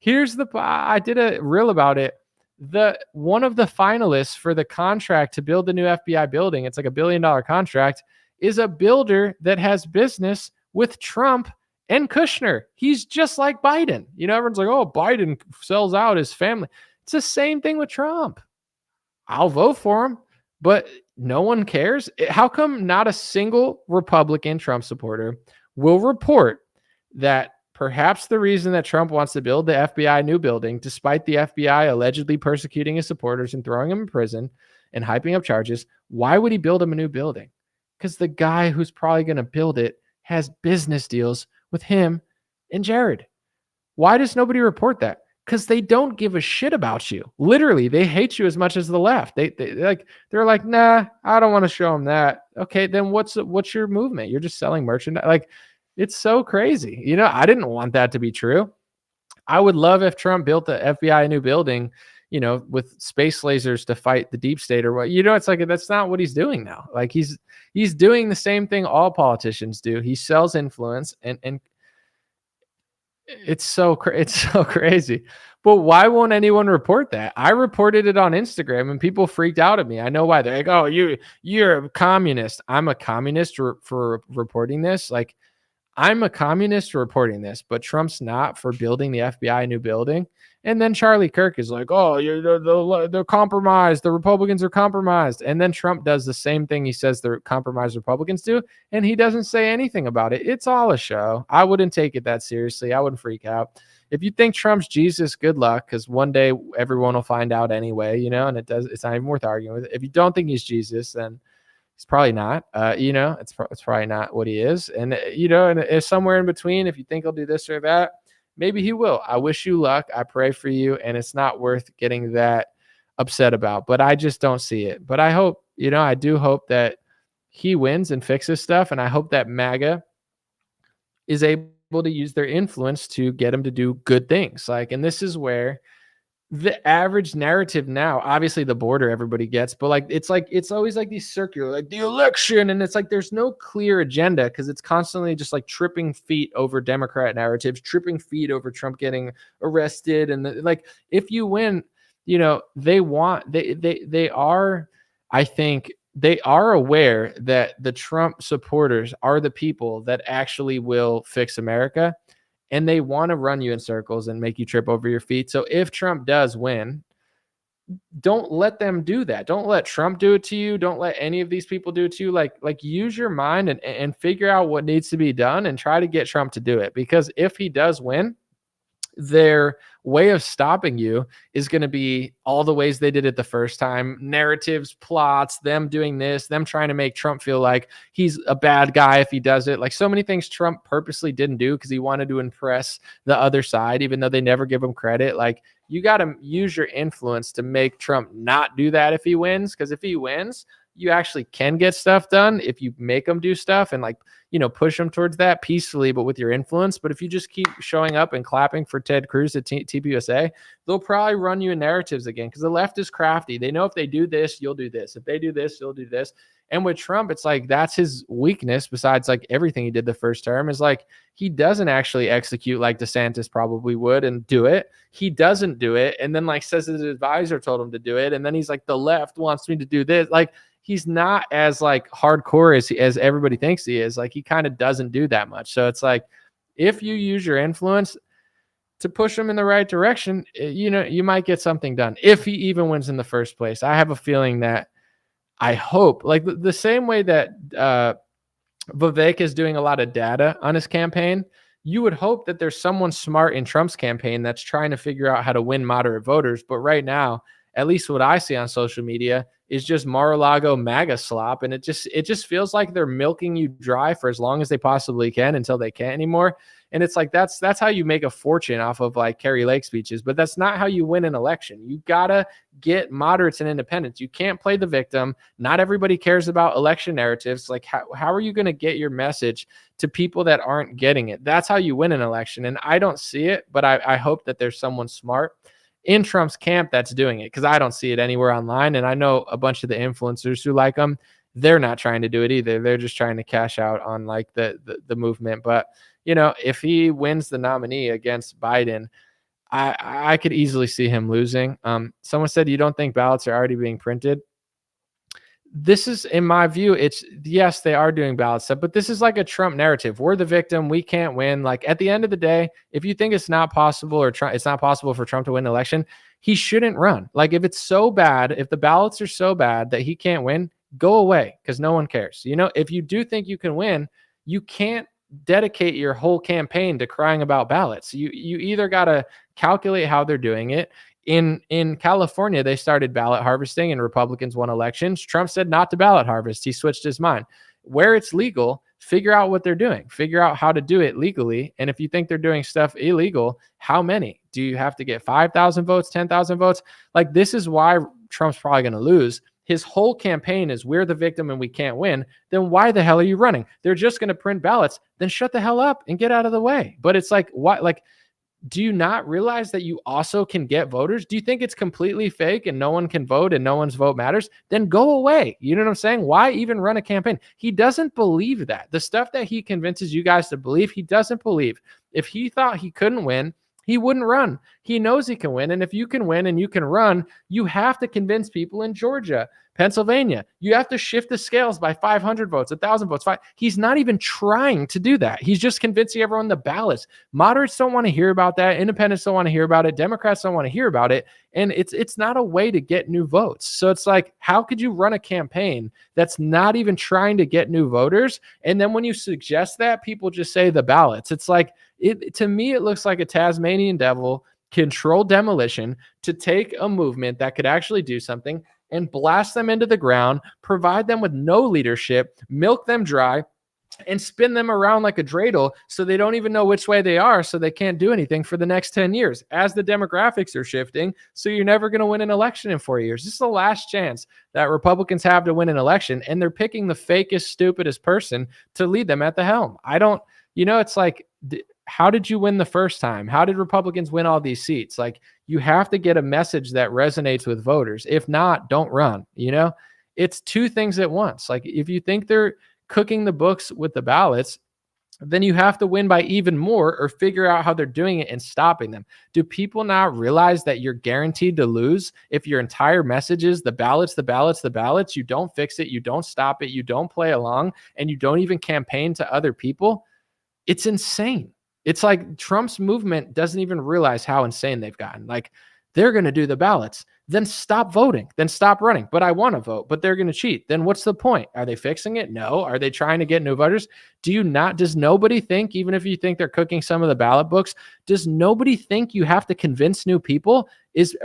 I did a reel about it. One of the finalists for the contract to build the new FBI building, it's like $1 billion contract, is a builder that has business with Trump and Kushner. He's just like Biden. You know, everyone's like, oh, Biden sells out his family. It's the same thing with Trump. I'll vote for him, but no one cares. How come not a single Republican Trump supporter will report that perhaps the reason that Trump wants to build the FBI new building, despite the FBI allegedly persecuting his supporters and throwing him in prison and hyping up charges, why would he build him a new building? Because the guy who's probably going to build it has business deals with him and Jared. Why does nobody report that? Because they don't give a shit about you. Literally, they hate you as much as the left. They're like, nah, I don't want to show them that. Okay, then what's your movement? You're just selling merchandise. Like, it's so crazy. You know, I didn't want that to be true. I would love if Trump built the FBI new building, you know, with space lasers to fight the deep state or what. You know, it's like, that's not what he's doing now. Like, he's doing the same thing all politicians do. He sells influence, and it's so crazy. But why won't anyone report that? I reported it on Instagram and people freaked out at me. I know why. They're like, oh, you're a communist. I'm a communist for reporting this. Like, I'm a communist for reporting this, but Trump's not for building the FBI new building. And then Charlie Kirk is like, oh, they're compromised. The Republicans are compromised. And then Trump does the same thing he says the compromised Republicans do, and he doesn't say anything about it. It's all a show. I wouldn't take it that seriously. I wouldn't freak out. If you think Trump's Jesus, good luck, because one day everyone will find out anyway, you know, and it's not even worth arguing with. If you don't think he's Jesus, then it's probably not. You know, it's probably not what he is. And, you know, and it's somewhere in between. If you think he'll do this or that, maybe he will. I wish you luck. I pray for you. And it's not worth getting that upset about. But I just don't see it. But I hope, you know, I do hope that he wins and fixes stuff. And I hope that MAGA is able to use their influence to get him to do good things. Like, and this is where the average narrative now, obviously the border everybody gets, but like it's always like these circular, like the election, and it's like there's no clear agenda because it's constantly just like tripping feet over Democrat narratives, tripping feet over Trump getting arrested, and like if you win, you know, they are, I think they are aware that the Trump supporters are the people that actually will fix America. And they want to run you in circles and make you trip over your feet. So if Trump does win, don't let them do that. Don't let Trump do it to you. Don't let any of these people do it to you. Like use your mind and figure out what needs to be done and try to get Trump to do it. Because if he does win, their way of stopping you is going to be all the ways they did it the first time. Narratives, plots, them doing this, them trying to make Trump feel like he's a bad guy if he does it. Like so many things Trump purposely didn't do because he wanted to impress the other side, even though they never give him credit. Like you got to use your influence to make Trump not do that if he wins. Because if he wins, you actually can get stuff done if you make them do stuff and like, you know, push them towards that peacefully, but with your influence. But if you just keep showing up and clapping for Ted Cruz at TPUSA, they'll probably run you in narratives again because the left is crafty. They know if they do this, you'll do this. If they do this, you'll do this. And with Trump, it's like that's his weakness besides like everything he did the first term is like he doesn't actually execute like DeSantis probably would and do it. He doesn't do it. And then like says his advisor told him to do it. And then he's like, the left wants me to do this. Like, he's not as like hardcore as everybody thinks he is. Like he kind of doesn't do that much. So it's like, if you use your influence to push him in the right direction, you know, you might get something done if he even wins in the first place. I have a feeling that I hope like the same way that Vivek is doing a lot of data on his campaign, you would hope that there's someone smart in Trump's campaign that's trying to figure out how to win moderate voters. But right now, at least what I see on social media is just Mar-a-Lago MAGA slop. And it just feels like they're milking you dry for as long as they possibly can until they can't anymore. And it's like, that's how you make a fortune off of like Carrie Lake speeches, but that's not how you win an election. You gotta get moderates and independents. You can't play the victim. Not everybody cares about election narratives. Like, how are you going to get your message to people that aren't getting it? That's how you win an election. And I don't see it, but I hope that there's someone smart in Trump's camp that's doing it, because I don't see it anywhere online. And I know a bunch of the influencers who like him, they're not trying to do it either. They're just trying to cash out on like the movement. But, you know, if he wins the nominee against Biden, I could easily see him losing. Someone said, you don't think ballots are already being printed? This is, in my view, it's, yes, they are doing ballot stuff, but this is like a Trump narrative. We're the victim. We can't win. Like, at the end of the day, if you think it's not possible, or it's not possible for Trump to win an election, he shouldn't run. Like, if it's so bad, if the ballots are so bad that he can't win, go away, because no one cares. You know, if you do think you can win, you can't dedicate your whole campaign to crying about ballots. You either got to calculate how they're doing it. In California, they started ballot harvesting and Republicans won elections. Trump said not to ballot harvest. He switched his mind. Where it's legal, figure out what they're doing. Figure out how to do it legally. And if you think they're doing stuff illegal, how many? Do you have to get 5,000 votes, 10,000 votes? Like, this is why Trump's probably going to lose. His whole campaign is, we're the victim and we can't win. Then why the hell are you running? They're just going to print ballots. Then shut the hell up and get out of the way. But it's like, what? Like, do you not realize that you also can get voters? Do you think it's completely fake and no one can vote and no one's vote matters? Then go away. You know what I'm saying? Why even run a campaign? He doesn't believe that. The stuff that he convinces you guys to believe, he doesn't believe. If he thought he couldn't win, he wouldn't run. He knows he can win. And if you can win and you can run, you have to convince people in Georgia, Pennsylvania. You have to shift the scales by 500 votes, 1,000 votes. He's not even trying to do that. He's just convincing everyone the ballots. Moderates don't want to hear about that. Independents don't want to hear about it. Democrats don't want to hear about it. And it's not a way to get new votes. So it's like, how could you run a campaign that's not even trying to get new voters? And then when you suggest that, people just say the ballots. It's like, to me, it looks like a Tasmanian devil controlled demolition to take a movement that could actually do something and blast them into the ground, provide them with no leadership, milk them dry, and spin them around like a dreidel so they don't even know which way they are, so they can't do anything for the next 10 years as the demographics are shifting. So you're never going to win an election in 4 years. This is the last chance that Republicans have to win an election, and they're picking the fakest, stupidest person to lead them at the helm. It's like, how did you win the first time? How did Republicans win all these seats? Like, you have to get a message that resonates with voters. If not, don't run. It's two things at once. Like, if you think they're cooking the books with the ballots, then you have to win by even more, or figure out how they're doing it and stopping them. Do people not realize that you're guaranteed to lose if your entire message is the ballots, the ballots, the ballots? You don't fix it. You don't stop it. You don't play along, and you don't even campaign to other people. It's insane. It's like Trump's movement doesn't even realize how insane they've gotten. Like, they're going to do the ballots, then stop voting, then stop running. But I want to vote, but they're going to cheat. Then what's the point? Are they fixing it? No. Are they trying to get new voters? Does nobody think, even if you think they're cooking some of the ballot books, does nobody think you have to convince new people?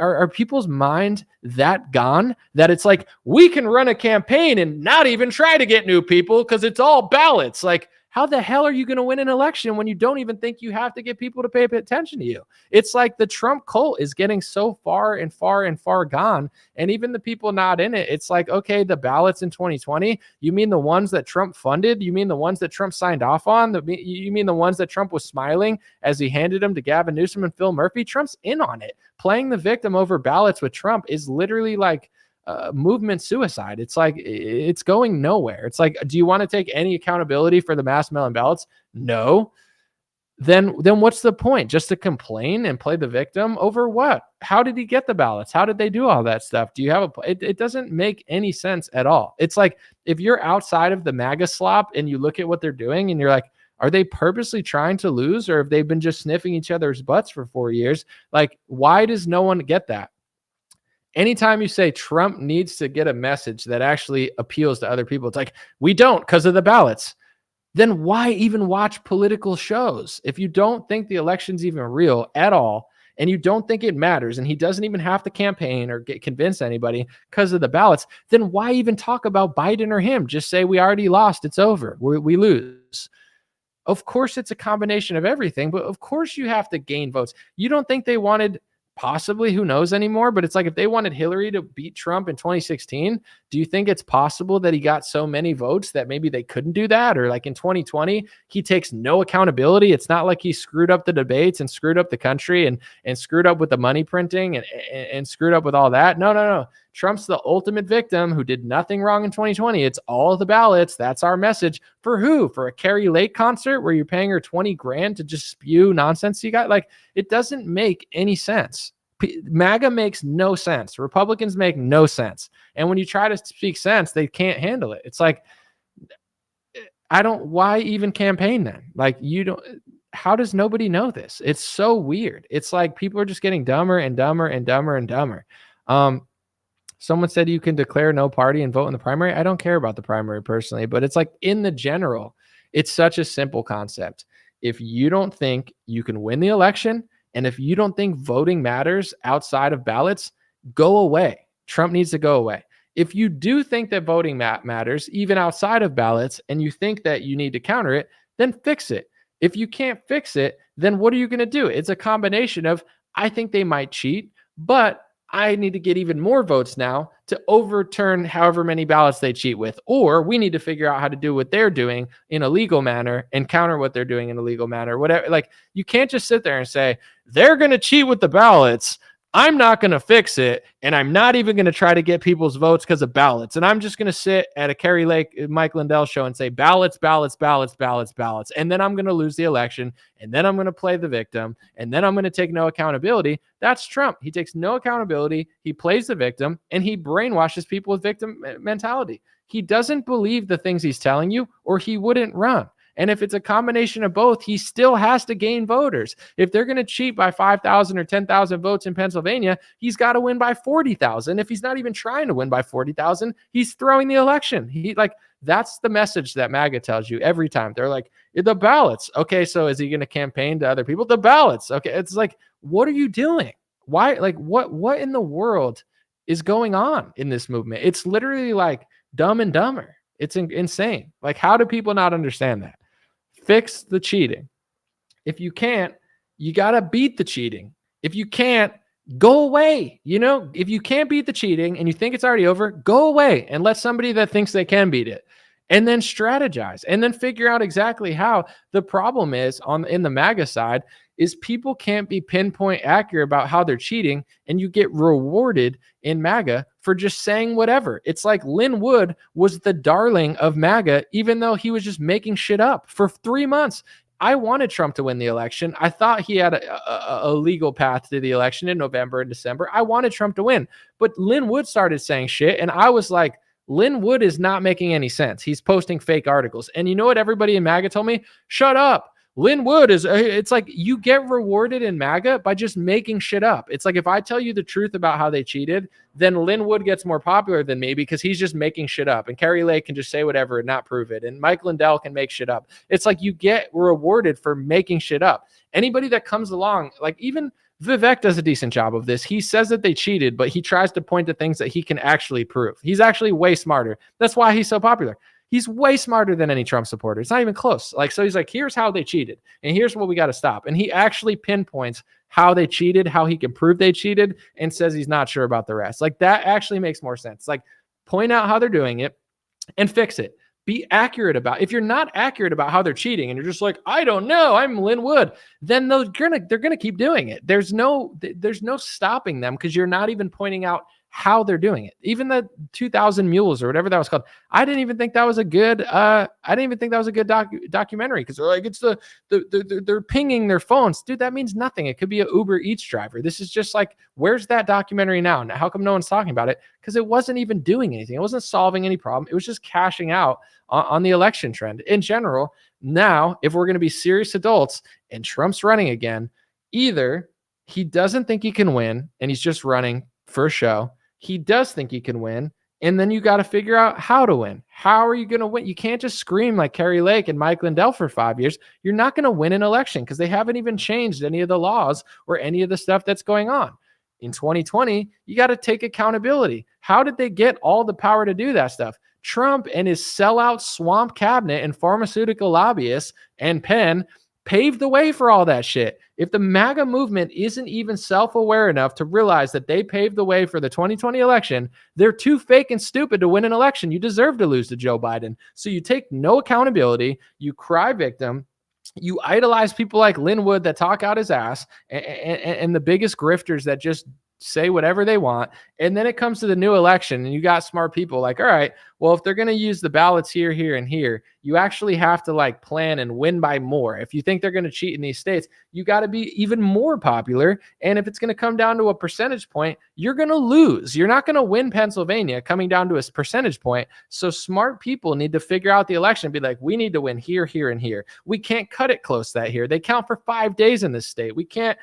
Are people's mind that gone that it's like, we can run a campaign and not even try to get new people because it's all ballots? Like, how the hell are you going to win an election when you don't even think you have to get people to pay attention to you? It's like the Trump cult is getting so far and far and far gone. And even the people not in it, it's like, okay, the ballots in 2020, you mean the ones that Trump funded? You mean the ones that Trump signed off on? You mean the ones that Trump was smiling as he handed them to Gavin Newsom and Phil Murphy? Trump's in on it. Playing the victim over ballots with Trump is literally like movement suicide. It's like, it's going nowhere. It's like, do you want to take any accountability for the mass mail-in ballots? No. Then what's the point? Just to complain and play the victim over what? How did he get the ballots? How did they do all that stuff? Do you have it doesn't make any sense at all. It's like, if you're outside of the MAGA slop and you look at what they're doing and you're like, are they purposely trying to lose, or have they been just sniffing each other's butts for 4 years? Like, why does no one get that? Anytime you say Trump needs to get a message that actually appeals to other people, it's like, we don't because of the ballots. Then why even watch political shows? If you don't think the election's even real at all, and you don't think it matters, and he doesn't even have to campaign or convince anybody because of the ballots, then why even talk about Biden or him? Just say, we already lost. It's over. We lose. Of course, it's a combination of everything, but of course you have to gain votes. You don't think they wanted, possibly, who knows anymore, but it's like if they wanted Hillary to beat Trump in 2016, do you think it's possible that he got so many votes that maybe they couldn't do that? Or like in 2020, he takes no accountability. It's not like he screwed up the debates and screwed up the country and screwed up with the money printing and screwed up with all that. No. Trump's the ultimate victim who did nothing wrong in 2020. It's all of the ballots. That's our message. For who? For a Carrie Lake concert where you're paying her 20 grand to just spew nonsense you got? Like, it doesn't make any sense. MAGA makes no sense. Republicans make no sense. And when you try to speak sense, they can't handle it. It's like, why even campaign then? Like, how does nobody know this? It's so weird. It's like people are just getting dumber and dumber and dumber and dumber. Someone said you can declare no party and vote in the primary. I don't care about the primary personally, but it's like in the general, it's such a simple concept. If you don't think you can win the election, and if you don't think voting matters outside of ballots, go away. Trump needs to go away. If you do think that voting matters even outside of ballots, and you think that you need to counter it, then fix it. If you can't fix it, then what are you going to do? It's a combination of, I think they might cheat, but I need to get even more votes now to overturn however many ballots they cheat with. Or we need to figure out how to do what they're doing in a legal manner and counter what they're doing in a legal manner. Whatever. Like, you can't just sit there and say, they're going to cheat with the ballots. I'm not going to fix it. And I'm not even going to try to get people's votes because of ballots. And I'm just going to sit at a Carrie Lake, Mike Lindell show and say ballots, ballots, ballots, ballots, ballots. And then I'm going to lose the election. And then I'm going to play the victim. And then I'm going to take no accountability. That's Trump. He takes no accountability. He plays the victim and he brainwashes people with victim mentality. He doesn't believe the things he's telling you, or he wouldn't run. And if it's a combination of both, he still has to gain voters. If they're going to cheat by 5,000 or 10,000 votes in Pennsylvania, he's got to win by 40,000. If he's not even trying to win by 40,000, he's throwing the election. That's the message that MAGA tells you every time. They're like, the ballots. Okay, so is he going to campaign to other people? The ballots. Okay, it's like, what are you doing? Why? Like, what in the world is going on in this movement? It's literally like Dumb and Dumber. It's insane. Like, how do people not understand that? Fix the cheating. If you can't, you got to beat the cheating. If you can't, go away. If you can't beat the cheating and you think it's already over, go away and let somebody that thinks they can beat it, and then strategize and then figure out exactly how. The problem is in the MAGA side is people can't be pinpoint accurate about how they're cheating, and you get rewarded in MAGA for just saying whatever. It's like Lin Wood was the darling of MAGA, even though he was just making shit up for 3 months. I wanted Trump to win the election. I thought he had a legal path to the election in November and December. I wanted Trump to win, but Lin Wood started saying shit, and I was like, Lin Wood is not making any sense. He's posting fake articles. And you know what everybody in MAGA told me? Shut up. Lin Wood it's like you get rewarded in MAGA by just making shit up. It's like if I tell you the truth about how they cheated, then Lin Wood gets more popular than me because he's just making shit up. And Carrie Lake can just say whatever and not prove it. And Mike Lindell can make shit up. It's like you get rewarded for making shit up. Anybody that comes along, like even Vivek does a decent job of this. He says that they cheated, but he tries to point to things that he can actually prove. He's actually way smarter. That's why he's so popular. He's way smarter than any Trump supporter. It's not even close. So he's like, here's how they cheated, and here's what we got to stop. And he actually pinpoints how they cheated, how he can prove they cheated, and says he's not sure about the rest. Like, that actually makes more sense. Like, point out how they're doing it and fix it. Be accurate about it. If you're not accurate about how they're cheating and you're just like, I don't know, I'm Lin Wood, then they're gonna keep doing it. There's no stopping them because you're not even pointing out how they're doing it. Even the 2000 Mules or whatever that was called, I didn't even think that was a good documentary because they're like, it's they're pinging their phones. Dude, that means nothing. It could be an Uber Eats driver. This is just like, where's that documentary now? How come no one's talking about it? Because it wasn't even doing anything. It wasn't solving any problem. It was just cashing out on the election trend in general. Now, if we're going to be serious adults and Trump's running again, either he doesn't think he can win and he's just running for a show. He does think he can win, and then you got to figure out how to win. How are you going to win? You can't just scream like Carrie Lake and Mike Lindell for 5 years. You're not going to win an election because they haven't even changed any of the laws or any of the stuff that's going on. In 2020, you got to take accountability. How did they get all the power to do that stuff? Trump and his sellout swamp cabinet and pharmaceutical lobbyists and Penn paved the way for all that shit. If the MAGA movement isn't even self-aware enough to realize that they paved the way for the 2020 election, they're too fake and stupid to win an election. You deserve to lose to Joe Biden. So you take no accountability, you cry victim, you idolize people like Linwood that talk out his ass, and the biggest grifters that just say whatever they want. And then it comes to the new election and you got smart people like, all right, well, if they're going to use the ballots here, here, and here, you actually have to like plan and win by more. If you think they're going to cheat in these states, you got to be even more popular. And if it's going to come down to a percentage point, you're going to lose. You're not going to win Pennsylvania coming down to a percentage point. So smart people need to figure out the election and be like, we need to win here, here, and here. We can't cut it close that here. They count for 5 days in this state. We can't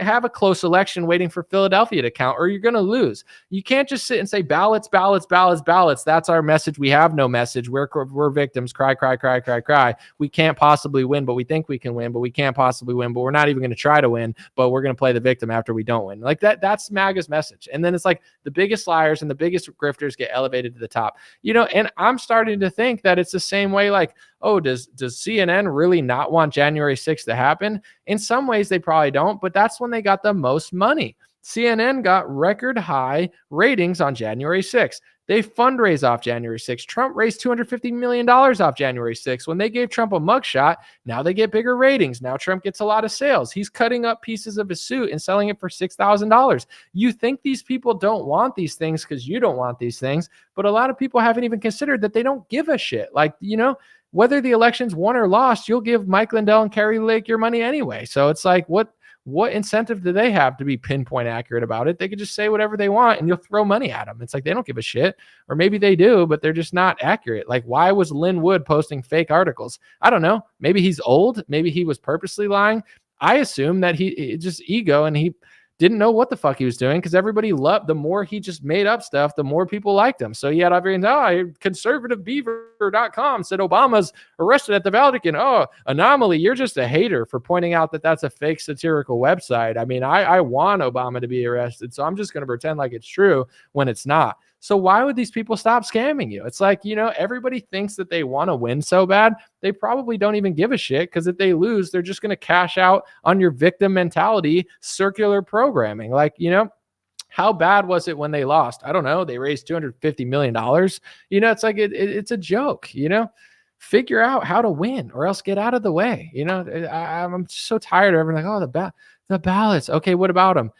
have a close election waiting for Philadelphia to count, or you're going to lose. You can't just sit and say ballots, ballots, ballots, ballots. That's our message. We have no message. We're victims. Cry, cry, cry, cry, cry. We can't possibly win, but we think we can win, but we can't possibly win, but we're not even going to try to win, but we're going to play the victim after we don't win. Like that's MAGA's message. And then it's like the biggest liars and the biggest grifters get elevated to the top, and I'm starting to think that it's the same way. Like, oh, does CNN really not want January 6th to happen? In some ways they probably don't, but that's when they got the most money. CNN got record high ratings on January 6th. They fundraise off January 6th. Trump raised $250 million off January 6th. When they gave Trump a mugshot, now they get bigger ratings. Now Trump gets a lot of sales. He's cutting up pieces of his suit and selling it for $6,000. You think these people don't want these things because you don't want these things, but a lot of people haven't even considered that they don't give a shit. Like, whether the election's won or lost, you'll give Mike Lindell and Carrie Lake your money anyway. So it's like, what incentive do they have to be pinpoint accurate about it? They could just say whatever they want and you'll throw money at them. It's like, they don't give a shit. Or maybe they do, but they're just not accurate. Like, why was Lin Wood posting fake articles? I don't know. Maybe he's old. Maybe he was purposely lying. I assume that he just ego and he didn't know what the fuck he was doing because everybody loved, the more he just made up stuff, the more people liked him. So he had everything. Conservativebeaver.com said Obama's arrested at the Vatican. Oh, anomaly. You're just a hater for pointing out that that's a fake satirical website. I mean, I want Obama to be arrested, so I'm just going to pretend like it's true when it's not. So why would these people stop scamming you? It's like, everybody thinks that they want to win so bad. They probably don't even give a shit because if they lose, they're just going to cash out on your victim mentality, circular programming. Like, how bad was it when they lost? I don't know. They raised $250 million. It's like, it's a joke, figure out how to win or else get out of the way. I'm so tired of everyone like, oh, the ballots. Okay. What about them?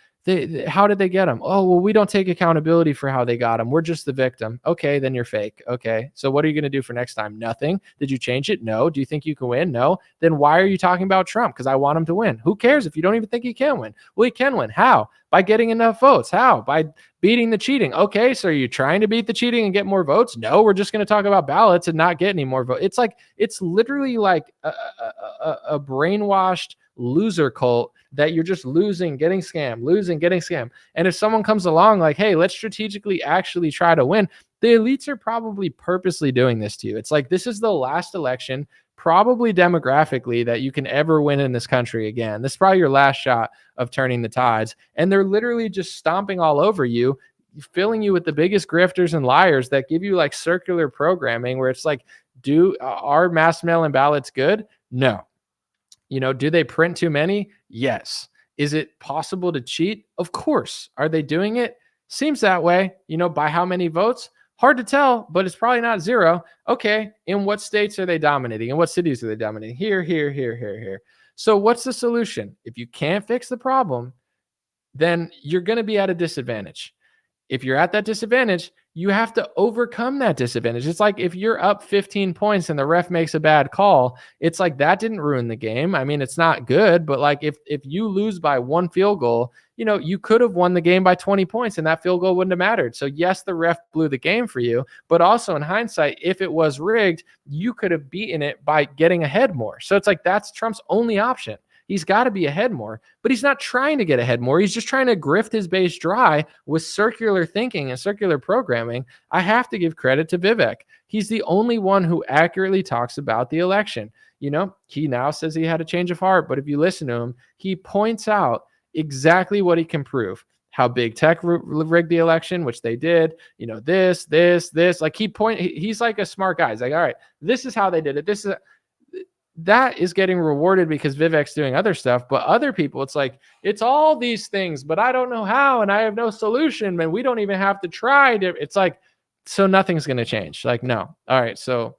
How did they get them? Oh, well, we don't take accountability for how they got them. We're just the victim. Okay, then you're fake. Okay, so what are you going to do for next time? Nothing. Did you change it? No. Do you think you can win? No. Then why are you talking about Trump? Because I want him to win. Who cares if you don't even think he can win? Well, he can win. How? By getting enough votes. How? By beating the cheating. Okay, so are you trying to beat the cheating and get more votes? No, we're just going to talk about ballots and not get any more votes. It's like, it's literally like a brainwashed loser cult that you're just losing, getting scammed. And if someone comes along like, hey, let's strategically actually try to win, the elites are probably purposely doing this to you. It's like, this is the last election, probably demographically, that you can ever win in this country again. This is probably your last shot of turning the tides. And they're literally just stomping all over you, filling you with the biggest grifters and liars that give you like circular programming where it's like, are mass mail-in ballots good? No. Do they print too many? Yes. Is it possible to cheat? Of course. Are they doing it? Seems that way. By how many votes? Hard to tell, but it's probably not zero. Okay. In what states are they dominating? In what cities are they dominating? Here. So what's the solution? If you can't fix the problem, then you're going to be at a disadvantage. If you're at that disadvantage, you have to overcome that disadvantage. It's like if you're up 15 points and the ref makes a bad call, it's like that didn't ruin the game. I mean, it's not good, but like if you lose by one field goal, you could have won the game by 20 points and that field goal wouldn't have mattered. So yes, the ref blew the game for you, but also in hindsight, if it was rigged, you could have beaten it by getting ahead more. So it's like, that's Trump's only option. He's got to be ahead more, but he's not trying to get ahead more. He's just trying to grift his base dry with circular thinking and circular programming. I have to give credit to Vivek. He's the only one who accurately talks about the election. He now says he had a change of heart, but if you listen to him, he points out exactly what he can prove. how big tech rigged the election, which they did, this, like he's like a smart guy. He's like, all right, this is how they did it. That is getting rewarded because Vivek's doing other stuff, but other people, it's like, it's all these things, but I don't know how, and I have no solution, and we don't even have to try to, it's like, so nothing's going to change. Like, no. All right. So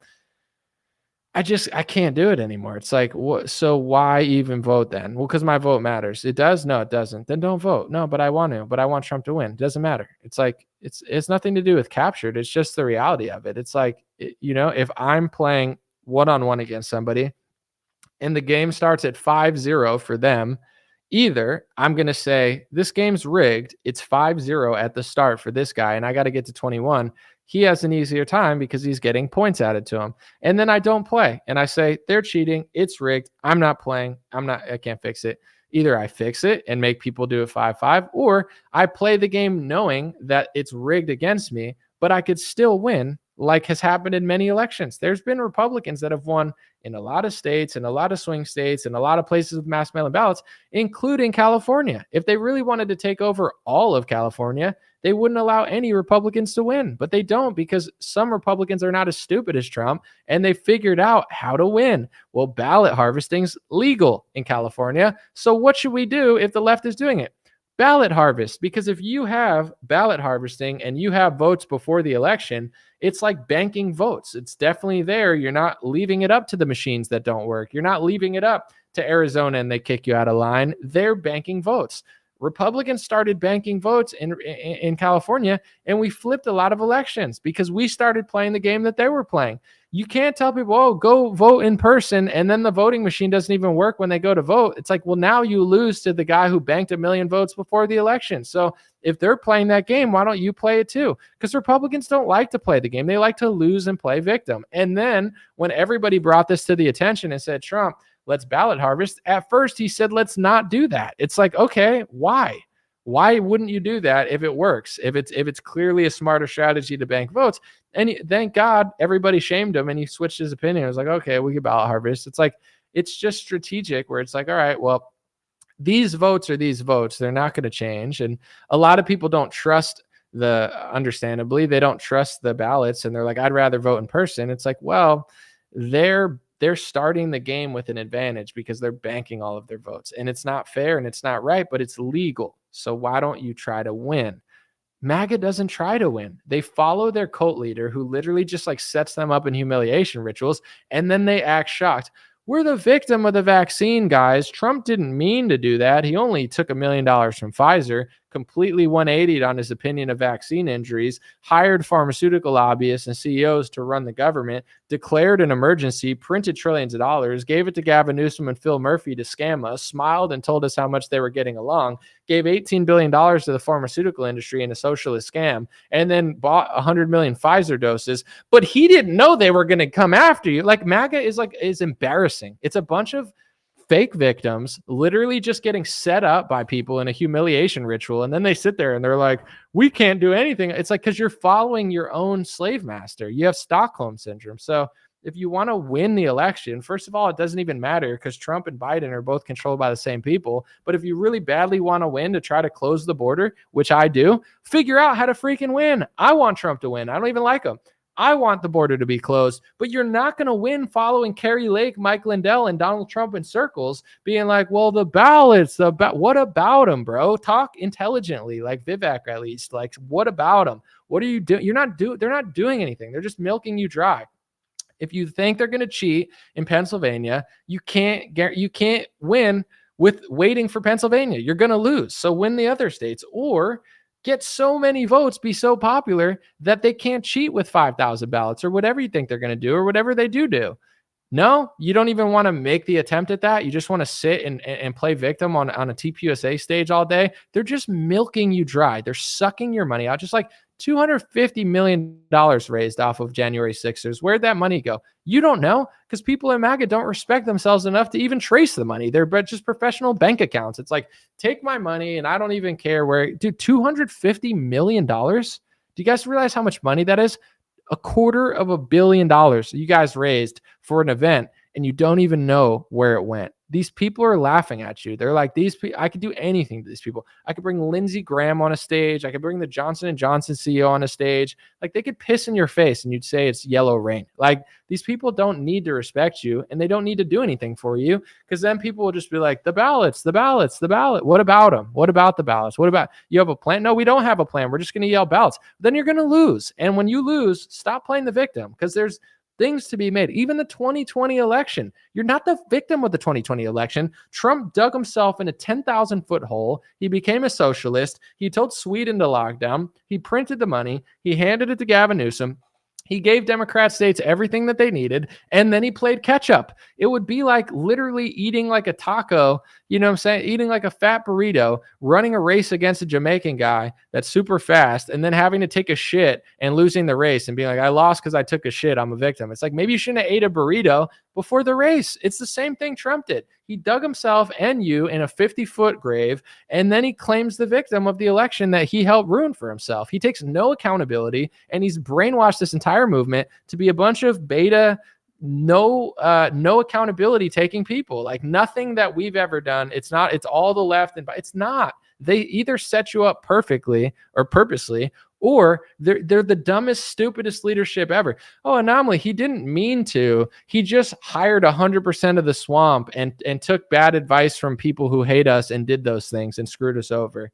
I can't do it anymore. It's like, so why even vote then? Well, because my vote matters. It does? No, it doesn't. Then don't vote. No, but I want to. But I want Trump to win. It doesn't matter. It's like, it's nothing to do with captured. It's just the reality of it. It's like, if I'm playing one-on-one against somebody and the game starts at 5-0 for them, either I'm going to say, this game's rigged. It's 5-0 at the start for this guy, and I got to get to 21. He has an easier time because he's getting points added to him. And then I don't play. And I say, they're cheating. It's rigged. I'm not playing. I can't fix it. Either I fix it and make people do it 5-5, or I play the game knowing that it's rigged against me, but I could still win, like has happened in many elections. There's been Republicans that have won in a lot of states and a lot of swing states and a lot of places with mass mail-in ballots, including California. If they really wanted to take over all of California, they wouldn't allow any Republicans to win, but they don't, because some Republicans are not as stupid as Trump, and they figured out how to win. Well, ballot harvesting's legal in California. So what should we do if the left is doing it? Ballot harvest, because if you have ballot harvesting and you have votes before the election, it's like banking votes. It's definitely there. You're not leaving it up to the machines that don't work. You're not leaving it up to Arizona and they kick you out of line. They're banking votes. Republicans started banking votes in California, and we flipped a lot of elections because we started playing the game that they were playing. You can't tell people, oh, go vote in person, and then the voting machine doesn't even work when they go to vote. It's like, well, now you lose to the guy who banked 1 million votes before the election. So if they're playing that game, why don't you play it too? Because Republicans don't like to play the game. They like to lose and play victim. And then when everybody brought this to the attention and said, Trump, let's ballot harvest, at first he said, let's not do that. It's like, okay, why? Why wouldn't you do that if it works? If it's clearly a smarter strategy to bank votes? And thank God everybody shamed him and he switched his opinion. It was like, okay, we can ballot harvest. It's like, it's just strategic where it's like, all right, well, these votes are these votes. They're not going to change. And a lot of people don't trust understandably, they don't trust the ballots. And they're like, I'd rather vote in person. It's like, well, they're starting the game with an advantage because they're banking all of their votes. And it's not fair and it's not right, but it's legal. So why don't you try to win? MAGA doesn't try to win. They follow their cult leader who literally just like sets them up in humiliation rituals. And then they act shocked. We're the victim of the vaccine, guys. Trump didn't mean to do that. He only took $1 million from Pfizer, completely 180'd on his opinion of vaccine injuries, hired pharmaceutical lobbyists and CEOs to run the government, declared an emergency, printed trillions of dollars, gave it to Gavin Newsom and Phil Murphy to scam us, smiled and told us how much they were getting along, gave $18 billion to the pharmaceutical industry in a socialist scam, and then bought 100 million Pfizer doses. But he didn't know they were going to come after you. Like, MAGA is embarrassing. It's a bunch of fake victims literally just getting set up by people in a humiliation ritual. And then they sit there and they're like, we can't do anything. It's like, because you're following your own slave master. You have Stockholm syndrome. So if you want to win the election, first of all, it doesn't even matter because Trump and Biden are both controlled by the same people. But if you really badly want to win to try to close the border, which I do, figure out how to freaking win. I want Trump to win. I don't even like him. I want the border to be closed, but you're not going to win following Kerry Lake, Mike Lindell, and Donald Trump in circles being like, well, the ballots, what about them, bro? Talk intelligently, like Vivek at least. Like, what about them? What are you doing? They're not doing anything. They're just milking you dry. If you think they're going to cheat in Pennsylvania, you can't win with waiting for Pennsylvania. You're going to lose. So win the other states, or get so many votes, be so popular that they can't cheat with 5,000 ballots or whatever you think they're going to do or whatever they do. No, you don't even want to make the attempt at that. You just want to sit and play victim on a TPUSA stage all day. They're just milking you dry. They're sucking your money out. Just like $250 million raised off of January 6ers. Where'd that money go? You don't know, because people in MAGA don't respect themselves enough to even trace the money. They're just professional bank accounts. It's like, take my money and I don't even care where. Dude, $250 million? Do you guys realize how much money that is? $250 million you guys raised for an event, and you don't even know where it went. these people are laughing at you. They're like, I could do anything to these people. I could bring Lindsey Graham on a stage. I could bring the Johnson & Johnson CEO on a stage. Like, they could piss in your face and you'd say it's yellow rain. Like, these people don't need to respect you, and they don't need to do anything for you, because then people will just be like, the ballots, the ballots, the ballot. What about them? What about the ballots? What about, you have a plan? No, we don't have a plan. We're just going to yell ballots. Then you're going to lose. And when you lose, stop playing the victim, because there's things to be made. Even the 2020 election, you're not the victim of the 2020 election. Trump dug himself in a 10,000-foot hole. He became a socialist. He told Sweden to lock down. He printed the money. He handed it to Gavin Newsom. He gave Democrat states everything that they needed, and then he played catch up. It would be like literally eating like a taco, you know what I'm saying? Eating like a fat burrito, running a race against a Jamaican guy that's super fast, and then having to take a shit and losing the race and being like, I lost because I took a shit. I'm a victim. It's like, maybe you shouldn't have ate a burrito before the race. It's the same thing Trump did. He dug himself and you in a 50-foot grave, and then he claims the victim of the election that he helped ruin for himself. He takes no accountability, and he's brainwashed this entire movement to be a bunch of beta, no accountability taking people. Like, nothing that we've ever done. It's all the left, and it's not. They either set you up perfectly or purposely, or they're the dumbest, stupidest leadership ever. Oh, Anomaly, he didn't mean to. He just hired 100% of the swamp and took bad advice from people who hate us and did those things and screwed us over.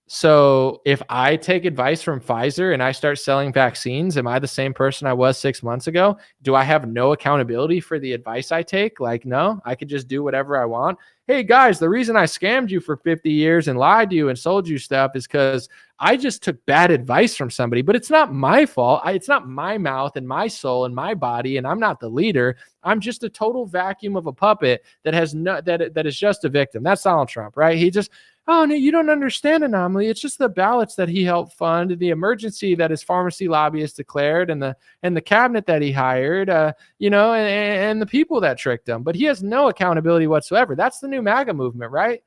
So if I take advice from Pfizer and I start selling vaccines, am I the same person I was 6 months ago? Do I have no accountability for the advice I take? Like, no, I could just do whatever I want. Hey guys, the reason I scammed you for 50 years and lied to you and sold you stuff is because I just took bad advice from somebody, but it's not my fault. It's not my mouth and my soul and my body, and I'm not the leader. I'm just a total vacuum of a puppet that has that is just a victim. That's Donald Trump, right? He just, oh no, you don't understand, Anomaly. It's just the ballots that he helped fund, the emergency that his pharmacy lobbyist declared, and the cabinet that he hired, and the people that tricked him. But he has no accountability whatsoever. That's the new MAGA movement, right?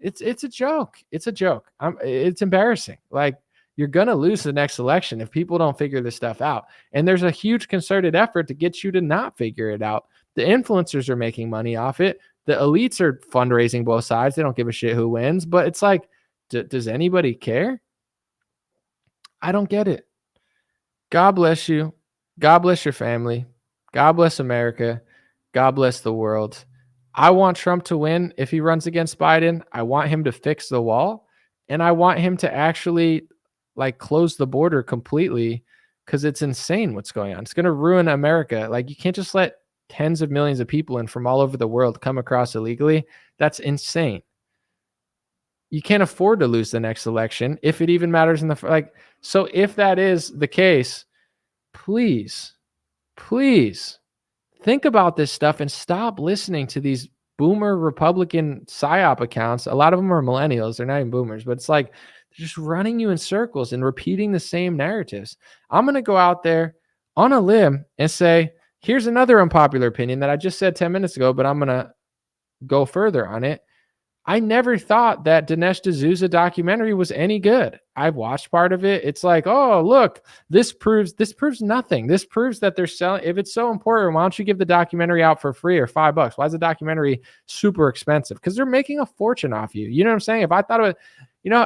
It's a joke. It's a joke. It's embarrassing. Like, you're gonna lose the next election if people don't figure this stuff out. And there's a huge concerted effort to get you to not figure it out. The influencers are making money off it. The elites are fundraising both sides. They don't give a shit who wins. But it's like, does anybody care? I don't get it. God bless you. God bless your family. God bless America. God bless the world. I want Trump to win if he runs against Biden. I want him to fix the wall. And I want him to actually close the border completely, because it's insane what's going on. It's going to ruin America. Like, you can't just let tens of millions of people in from all over the world come across illegally. That's insane. You can't afford to lose the next election if it even matters in the so if that is the case, please think about this stuff and stop listening to these boomer Republican PSYOP accounts. A lot of them are millennials. They're not even boomers, but it's like they're just running you in circles and repeating the same narratives. I'm going to go out there on a limb and say, here's another unpopular opinion that I just said 10 minutes ago, but I'm going to go further on it. I never thought that Dinesh D'Souza documentary was any good. I've watched part of it. It's like, oh, look, this proves nothing. This proves that they're selling. If it's so important, why don't you give the documentary out for free or $5? Why is the documentary super expensive? Because they're making a fortune off you. You know what I'm saying? If I thought it was,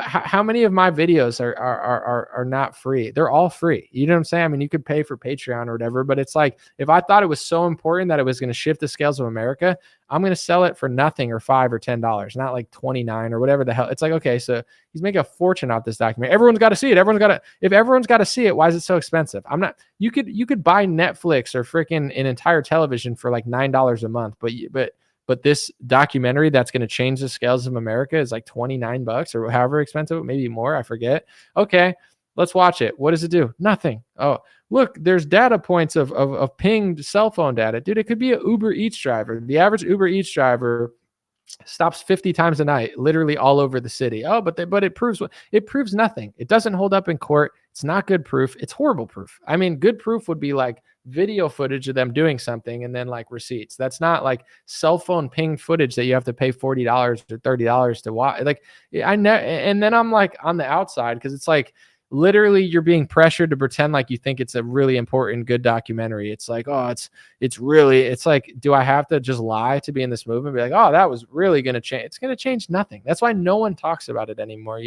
how many of my videos are not free? They're all free. You know what I'm saying? I mean, you could pay for Patreon or whatever, but it's like, if I thought it was so important that it was going to shift the scales of America, I'm going to sell it for nothing, or $5 or $10, not like 29 or whatever the hell. It's like, okay, so he's making a fortune off this document. Everyone's got to see it. If everyone's got to see it, why is it so expensive? You could buy Netflix or freaking an entire television for like $9 a month, but this documentary that's going to change the scales of America is like $29 or however expensive, maybe more. I forget. Okay, let's watch it. What does it do? Nothing. Oh, look, there's data points of pinged cell phone data. Dude, it could be an Uber Eats driver. The average Uber Eats driver stops 50 times a night, literally all over the city. Oh, but it proves nothing. It doesn't hold up in court. It's not good proof. It's horrible proof. I mean, good proof would be like video footage of them doing something and then like receipts. That's not like cell phone ping footage that you have to pay $40 or $30 to watch. And then I'm like on the outside, because it's like, literally you're being pressured to pretend like you think it's a really important, good documentary. It's like, oh, it's like, do I have to just lie to be in this movement? Be like, oh, that was really going to change. It's going to change nothing. That's why no one talks about it anymore.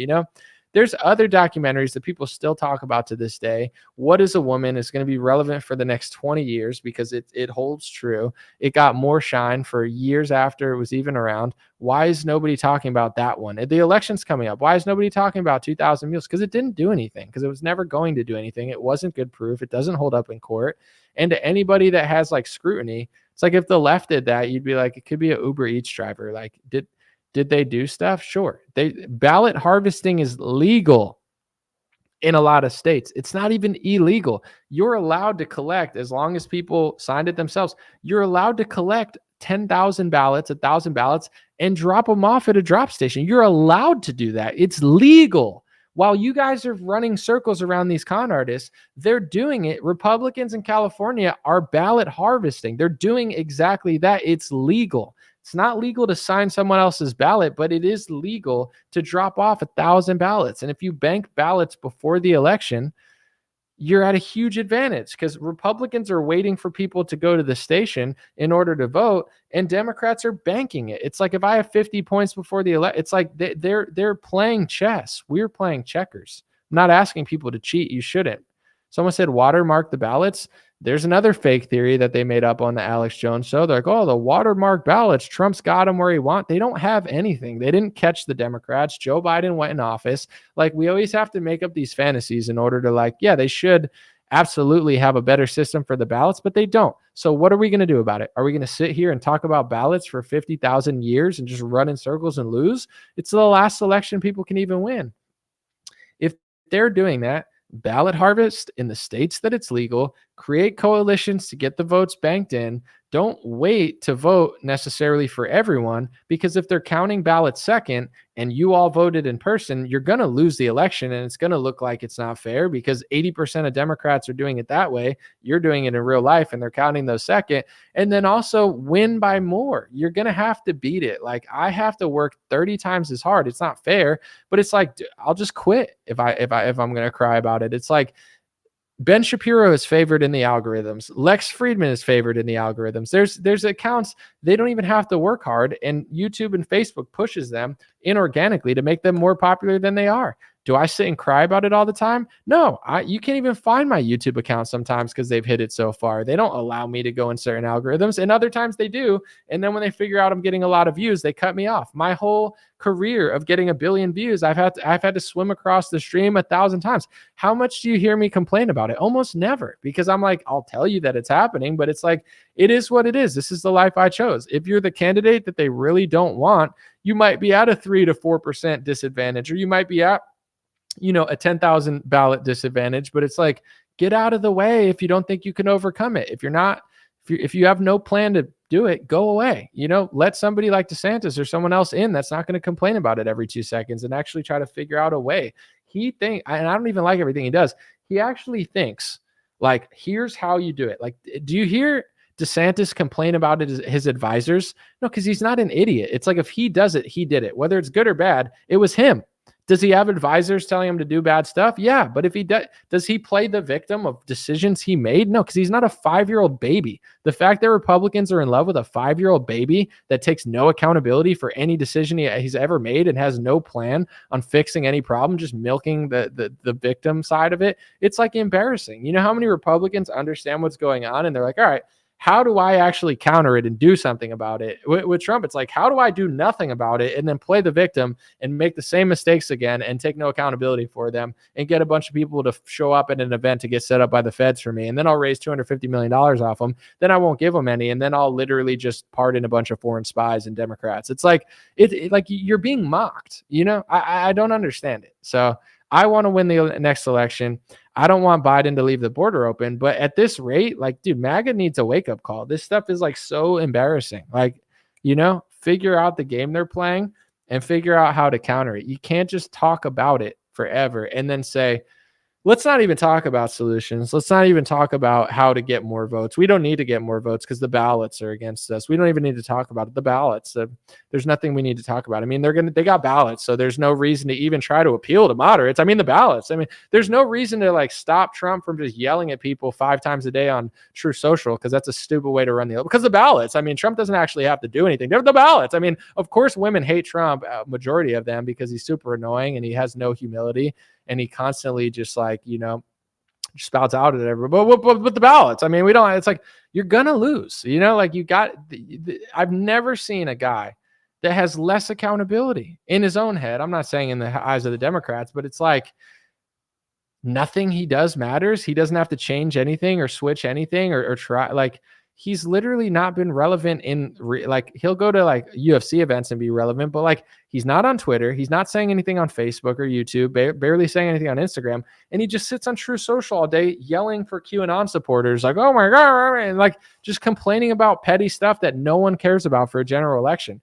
There's other documentaries that people still talk about to this day. What is a Woman is going to be relevant for the next 20 years because it holds true. It got more shine for years after it was even around. Why is nobody talking about that one? The election's coming up. Why is nobody talking about 2,000 Mules? Because it didn't do anything, because it was never going to do anything. It wasn't good proof. It doesn't hold up in court. And to anybody that has like scrutiny, it's like if the left did that, you'd be like, it could be an Uber Eats driver. Like, did they do stuff? Sure. Ballot harvesting is legal in a lot of states. It's not even illegal. You're allowed to collect, as long as people signed it themselves, you're allowed to collect 10,000 ballots, 1,000 ballots, and drop them off at a drop station. You're allowed to do that. It's legal. While you guys are running circles around these con artists, they're doing it. Republicans in California are ballot harvesting. They're doing exactly that. It's legal. It's not legal to sign someone else's ballot, but it is legal to drop off 1,000 ballots. And if you bank ballots before the election, you're at a huge advantage, because Republicans are waiting for people to go to the station in order to vote, and Democrats are banking it. It's like if I have 50 points before the election, it's like they're playing chess. We're playing checkers. I'm not asking people to cheat. You shouldn't. Someone said watermark the ballots. There's another fake theory that they made up on the Alex Jones show. They're like, oh, the watermark ballots, Trump's got them where he wants. They don't have anything. They didn't catch the Democrats. Joe Biden went in office. Like, we always have to make up these fantasies in order to, like, yeah, they should absolutely have a better system for the ballots, but they don't. So what are we going to do about it? Are we going to sit here and talk about ballots for 50,000 years and just run in circles and lose? It's the last election people can even win. If they're doing that, ballot harvest in the states that it's legal, create coalitions to get the votes banked in. Don't wait to vote necessarily for everyone, because if they're counting ballots second and you all voted in person, you're going to lose the election, and it's going to look like it's not fair because 80% of Democrats are doing it that way. You're doing it in real life and they're counting those second. And then also win by more. You're going to have to beat it. Like, I have to work 30 times as hard. It's not fair, but it's like, I'll just quit if I'm going to cry about it. It's like, Ben Shapiro is favored in the algorithms. Lex Friedman is favored in the algorithms. There's accounts, they don't even have to work hard, and YouTube and Facebook pushes them inorganically to make them more popular than they are. Do I sit and cry about it all the time? No, you can't even find my YouTube account sometimes because they've hit it so far. They don't allow me to go in certain algorithms, and other times they do. And then when they figure out I'm getting a lot of views, they cut me off. My whole career of getting 1 billion views, I've had to swim across the stream 1,000 times. How much do you hear me complain about it? Almost never, because I'm like, I'll tell you that it's happening, but it's like, it is what it is. This is the life I chose. If you're the candidate that they really don't want, you might be at a 3 to 4% disadvantage, or you might be at, a 10,000 ballot disadvantage, but it's like, get out of the way if you don't think you can overcome it. If you have no plan to do it, go away. Let somebody like DeSantis or someone else in that's not going to complain about it every 2 seconds and actually try to figure out a way. And I don't even like everything he does. He actually thinks, like, here's how you do it. Like, do you hear DeSantis complain about it, his advisors? No, because he's not an idiot. It's like, if he does it, he did it. Whether it's good or bad, it was him. Does he have advisors telling him to do bad stuff? Yeah. But if he does he play the victim of decisions he made? No, because he's not a 5-year-old baby. The fact that Republicans are in love with a 5-year-old baby that takes no accountability for any decision he's ever made and has no plan on fixing any problem, just milking the victim side of it, it's like embarrassing. You know how many Republicans understand what's going on and they're like, all right, how do I actually counter it and do something about it? With Trump, it's like, how do I do nothing about it and then play the victim and make the same mistakes again and take no accountability for them and get a bunch of people to show up at an event to get set up by the feds for me, and then I'll raise $250 million off them. Then I won't give them any, and then I'll literally just pardon a bunch of foreign spies and Democrats. It's like, like you're being mocked. I don't understand it. So I want to win the next election. I don't want Biden to leave the border open, but at this rate, like, dude, MAGA needs a wake-up call. This stuff is like so embarrassing. Like, figure out the game they're playing and figure out how to counter it. You can't just talk about it forever and then say, let's not even talk about solutions. Let's not even talk about how to get more votes. We don't need to get more votes because the ballots are against us. We don't even need to talk about it. The ballots. There's nothing we need to talk about. I mean, they got ballots, so there's no reason to even try to appeal to moderates. I mean, the ballots. I mean, there's no reason to like stop Trump from just yelling at people 5 times a day on True Social, because that's a stupid way to run because the ballots. I mean, Trump doesn't actually have to do anything. They're the ballots. I mean, of course, women hate Trump, majority of them, because he's super annoying and he has no humility. And he constantly just like, spouts out at everybody. But the ballots, I mean, it's like, you're going to lose, like I've never seen a guy that has less accountability in his own head. I'm not saying in the eyes of the Democrats, but it's like nothing he does matters. He doesn't have to change anything or switch anything or try. Like, he's literally not been relevant he'll go to like UFC events and be relevant, but like he's not on Twitter. He's not saying anything on Facebook or YouTube, barely saying anything on Instagram. And he just sits on True Social all day yelling for QAnon supporters like, oh my God, and like just complaining about petty stuff that no one cares about for a general election.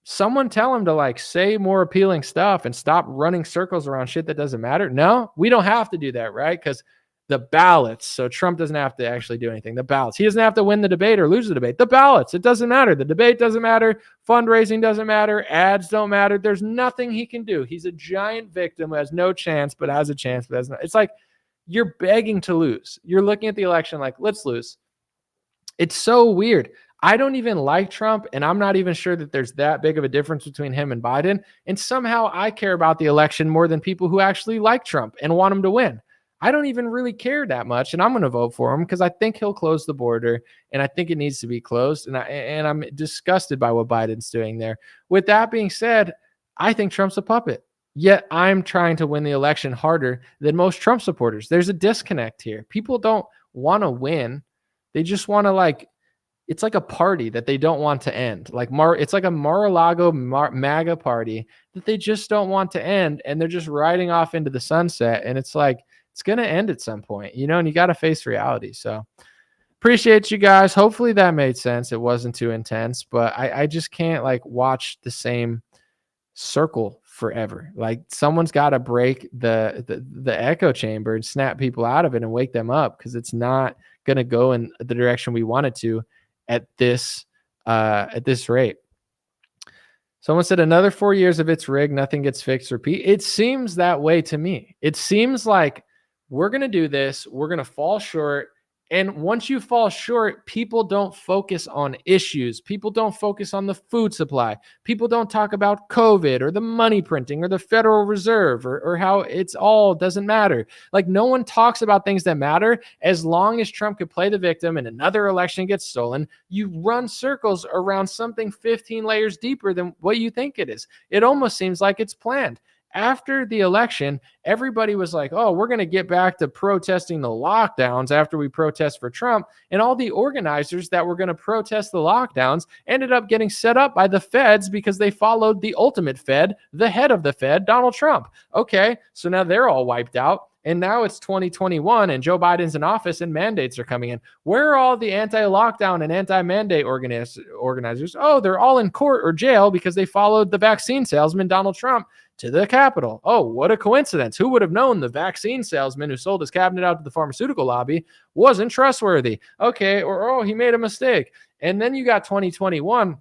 Someone tell him to like say more appealing stuff and stop running circles around shit that doesn't matter. No, we don't have to do that, right? Because the ballots. So Trump doesn't have to actually do anything. The ballots. He doesn't have to win the debate or lose the debate. The ballots. It doesn't matter. The debate doesn't matter. Fundraising doesn't matter. Ads don't matter. There's nothing he can do. He's a giant victim who has no chance, but has a chance. But has no. It's like you're begging to lose. You're looking at the election like, let's lose. It's so weird. I don't even like Trump, and I'm not even sure that there's that big of a difference between him and Biden. And somehow I care about the election more than people who actually like Trump and want him to win. I don't even really care that much, and I'm going to vote for him because I think he'll close the border, and I think it needs to be closed, and I'm disgusted by what Biden's doing there. With that being said, I think Trump's a puppet, yet I'm trying to win the election harder than most Trump supporters. There's a disconnect here. People don't want to win. They just want to it's like a party that they don't want to end. It's like a Mar-a-Lago MAGA party that they just don't want to end, and they're just riding off into the sunset, and it's like, it's going to end at some point, and you got to face reality. So appreciate you guys. Hopefully that made sense. It wasn't too intense, but I just can't watch the same circle forever. Like, someone's got to break the echo chamber and snap people out of it and wake them up, because it's not going to go in the direction we want it to at this rate. Someone said another 4 years of it's rigged, nothing gets fixed, repeat. It seems that way to me. It seems like we're going to do this. We're going to fall short. And once you fall short, people don't focus on issues. People don't focus on the food supply. People don't talk about COVID or the money printing or the Federal Reserve or how it's all doesn't matter. Like, no one talks about things that matter. As long as Trump could play the victim and another election gets stolen, you run circles around something 15 layers deeper than what you think it is. It almost seems like it's planned. After the election, everybody was like, oh, we're going to get back to protesting the lockdowns after we protest for Trump. And all the organizers that were going to protest the lockdowns ended up getting set up by the feds because they followed the ultimate Fed, the head of the Fed, Donald Trump. Okay, so now they're all wiped out. And now it's 2021 and Joe Biden's in office and mandates are coming in. Where are all the anti-lockdown and anti-mandate organizers? Oh, they're all in court or jail because they followed the vaccine salesman, Donald Trump, to the Capitol. Oh, what a coincidence. Who would have known the vaccine salesman who sold his cabinet out to the pharmaceutical lobby wasn't trustworthy? Okay, or he made a mistake. And then you got 2021.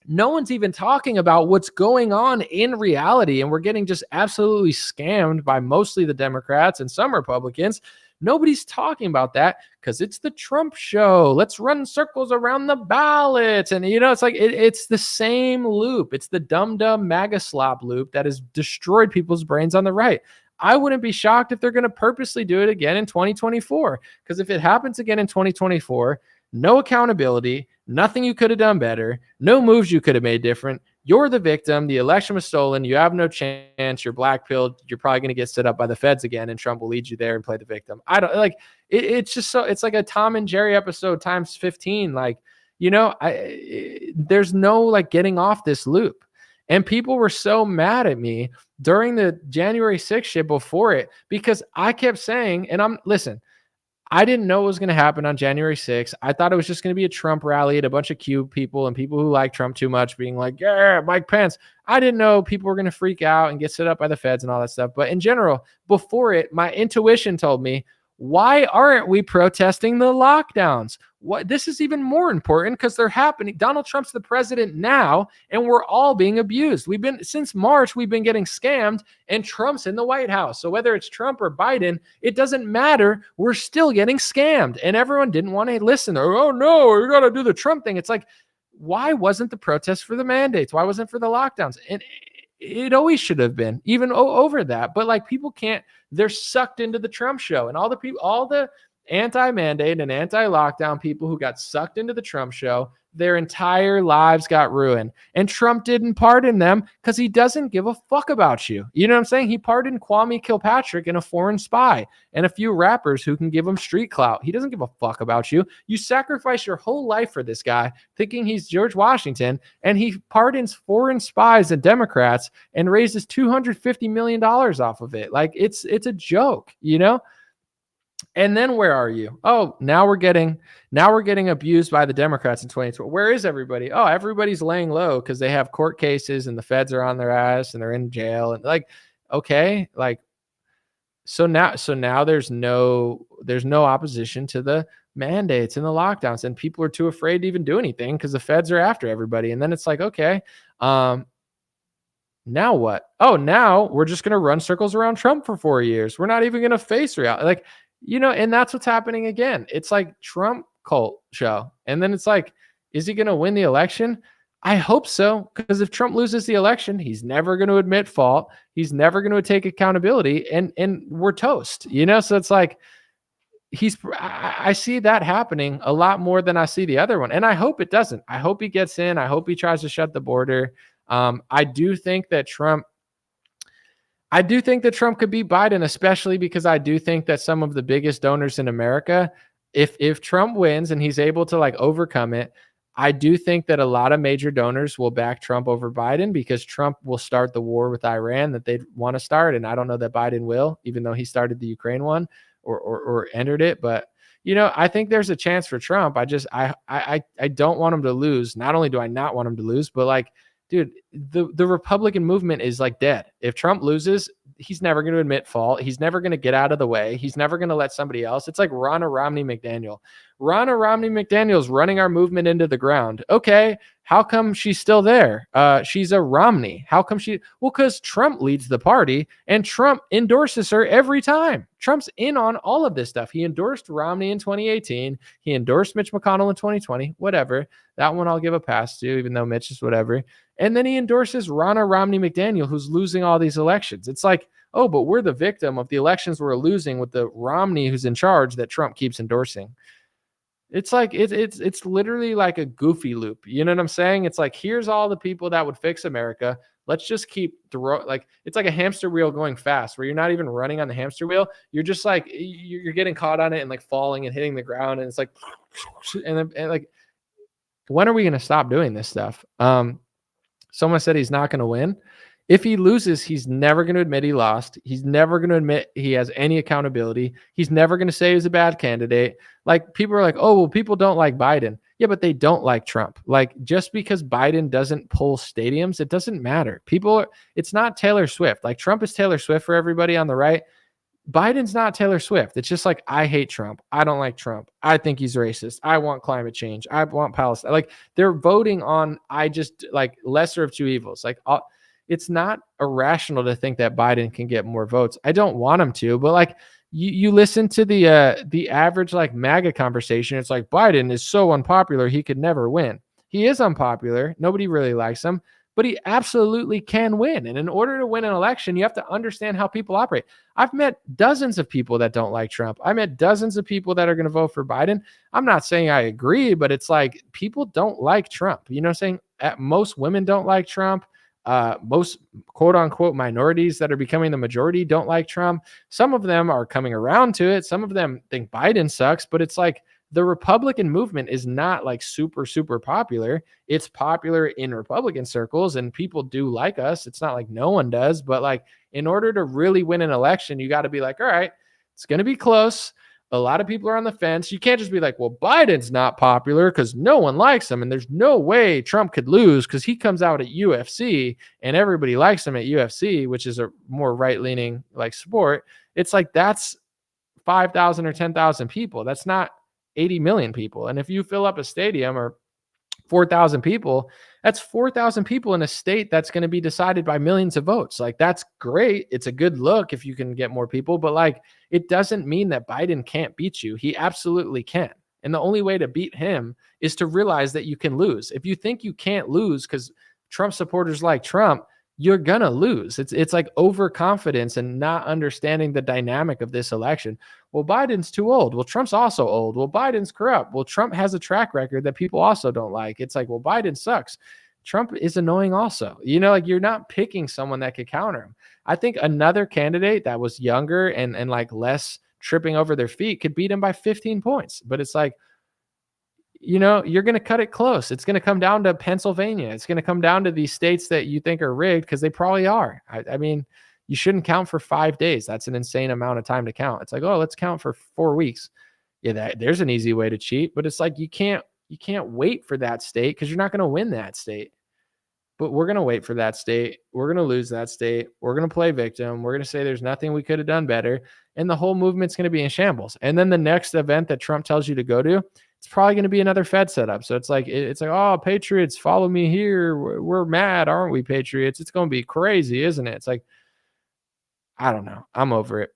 No one's even talking about what's going on in reality. And we're getting just absolutely scammed by mostly the Democrats and some Republicans. Nobody's talking about that because it's the Trump show. Let's run circles around the ballots. And, it's like it's the same loop. It's the dumb MAGA slop loop that has destroyed people's brains on the right. I wouldn't be shocked if they're going to purposely do it again in 2024. Because if it happens again in 2024, no accountability, nothing you could have done better, no moves you could have made different. You're the victim. The election was stolen. You have no chance. You're black-pilled. You're probably going to get set up by the feds again, and Trump will lead you there and play the victim. I don't like it. It's just so it's like a Tom and Jerry episode times 15. There's no getting off this loop. And people were so mad at me during the January 6th shit before it because I kept saying, and listen, I didn't know what was going to happen on January 6th. I thought it was just going to be a Trump rally at a bunch of Q people and people who like Trump too much being like, yeah, Mike Pence. I didn't know people were going to freak out and get set up by the feds and all that stuff. But in general, before it, my intuition told me, why aren't we protesting the lockdowns? What, this is even more important because they're happening. Donald Trump's the president now, and we're all being abused. Since March, we've been getting scammed, and Trump's in the White House. So whether it's Trump or Biden, it doesn't matter. We're still getting scammed, and everyone didn't want to listen. Oh no, you got to do the Trump thing. It's like, why wasn't the protest for the mandates? Why wasn't it for the lockdowns? And it always should have been, even over that. But like, people can't. They're sucked into the Trump show, and all the anti-mandate and anti-lockdown people who got sucked into the Trump show, their entire lives got ruined. And Trump didn't pardon them because he doesn't give a fuck about you. You know what I'm saying? He pardoned Kwame Kilpatrick and a foreign spy and a few rappers who can give him street clout. He doesn't give a fuck about you. You sacrifice your whole life for this guy thinking he's George Washington, and he pardons foreign spies and Democrats and raises $250 million off of it. Like, it's a joke, you know? And then where are you? Oh, now we're getting abused by the Democrats in 2020. Where is everybody? Oh, everybody's laying low because they have court cases and the feds are on their ass and they're in jail. And like, okay, like, so now there's no opposition to the mandates and the lockdowns, and people are too afraid to even do anything because the feds are after everybody. And then it's like, okay, now what? Oh, now we're just going to run circles around Trump for 4 years. We're not even going to face reality. Like, you know, and that's what's happening again. It's like Trump cult show. And then it's like, is he going to win the election? I hope so, because if Trump loses the election, he's never going to admit fault. He's never going to take accountability, and we're toast, you know? So it's like, I see that happening a lot more than I see the other one. And I hope it doesn't. I hope he gets in. I hope he tries to shut the border. I do think that Trump could beat Biden, especially because I do think that some of the biggest donors in America, if Trump wins and he's able to like overcome it, I do think that a lot of major donors will back Trump over Biden because Trump will start the war with Iran that they want to start. And I don't know that Biden will, even though he started the Ukraine one or entered it. But, you know, I think there's a chance for Trump. I don't want him to lose. Not only do I not want him to lose, but like, dude, the Republican movement is like dead. If Trump loses, he's never going to admit fault. He's never going to get out of the way. He's never going to let somebody else. It's like Ronna Romney McDaniel. Ronna Romney McDaniel's running our movement into the ground. Okay, how come she's still there? She's a Romney. How come she? Well, because Trump leads the party and Trump endorses her every time. Trump's in on all of this stuff. He endorsed Romney in 2018. He endorsed Mitch McConnell in 2020. Whatever. That one I'll give a pass to, even though Mitch is whatever. And then he endorses Ronna Romney McDaniel, who's losing all these elections. It's like, oh, but we're the victim of the elections we're losing with the Romney who's in charge that Trump keeps endorsing. It's like it's literally like a goofy loop. You know what I'm saying? It's like, here's all the people that would fix America. Let's just keep it's like a hamster wheel going fast where you're not even running on the hamster wheel. You're just like you're getting caught on it and like falling and hitting the ground, and it's like and like, when are we going to stop doing this stuff? Someone said he's not going to win. If he loses, he's never going to admit he lost. He's never going to admit he has any accountability. He's never going to say he's a bad candidate. Like, people are like, oh, well, people don't like Biden. Yeah, but they don't like Trump. Like, just because Biden doesn't pull stadiums, it doesn't matter. It's not Taylor Swift. Like, Trump is Taylor Swift for everybody on the right. Biden's not Taylor Swift. It's just like, I hate Trump. I don't like Trump. I think he's racist. I want climate change. I want Palestine. Like, they're voting on, lesser of two evils. Like, it's not irrational to think that Biden can get more votes. I don't want him to, but like, you listen to the average like MAGA conversation. It's like, Biden is so unpopular, he could never win. He is unpopular. Nobody really likes him, but he absolutely can win. And in order to win an election, you have to understand how people operate. I've met dozens of people that don't like Trump. I met dozens of people that are going to vote for Biden. I'm not saying I agree, but it's like, people don't like Trump. You know what I'm saying? Most women don't like Trump. Most quote unquote minorities that are becoming the majority don't like Trump. Some of them are coming around to it. Some of them think Biden sucks, but it's like, the Republican movement is not like super, super popular. It's popular in Republican circles and people do like us. It's not like no one does, but like, in order to really win an election, you got to be like, all right, it's going to be close. A lot of people are on the fence. You can't just be like, well, Biden's not popular because no one likes him. And there's no way Trump could lose because he comes out at UFC and everybody likes him at UFC, which is a more right-leaning like sport. It's like, that's 5,000 or 10,000 people. That's not 80 million people. And if you fill up a stadium or 4,000 people, that's 4,000 people in a state that's going to be decided by millions of votes. Like, that's great. It's a good look if you can get more people, but like, it doesn't mean that Biden can't beat you. He absolutely can. And the only way to beat him is to realize that you can lose. If you think you can't lose because Trump supporters like Trump, you're going to lose. It's like overconfidence and not understanding the dynamic of this election. Well, Biden's too old. Well, Trump's also old. Well, Biden's corrupt. Well, Trump has a track record that people also don't like. It's like, well, Biden sucks. Trump is annoying also. You know, like, you're not picking someone that could counter him. I think another candidate that was younger and like less tripping over their feet could beat him by 15 points. But it's like, you know, you're going to cut it close. It's going to come down to Pennsylvania. It's going to come down to these states that you think are rigged, because they probably are. I mean, you shouldn't count for 5 days. That's an insane amount of time to count. It's like, oh, let's count for 4 weeks. Yeah, there's an easy way to cheat, but it's like, you can't wait for that state because you're not going to win that state. But we're going to wait for that state. We're going to lose that state. We're going to play victim. We're going to say there's nothing we could have done better. And the whole movement's going to be in shambles. And then the next event that Trump tells you to go to, it's probably going to be another Fed setup. So it's like, oh, Patriots, follow me here. We're mad, aren't we, Patriots? It's going to be crazy, isn't it? It's like, I don't know. I'm over it.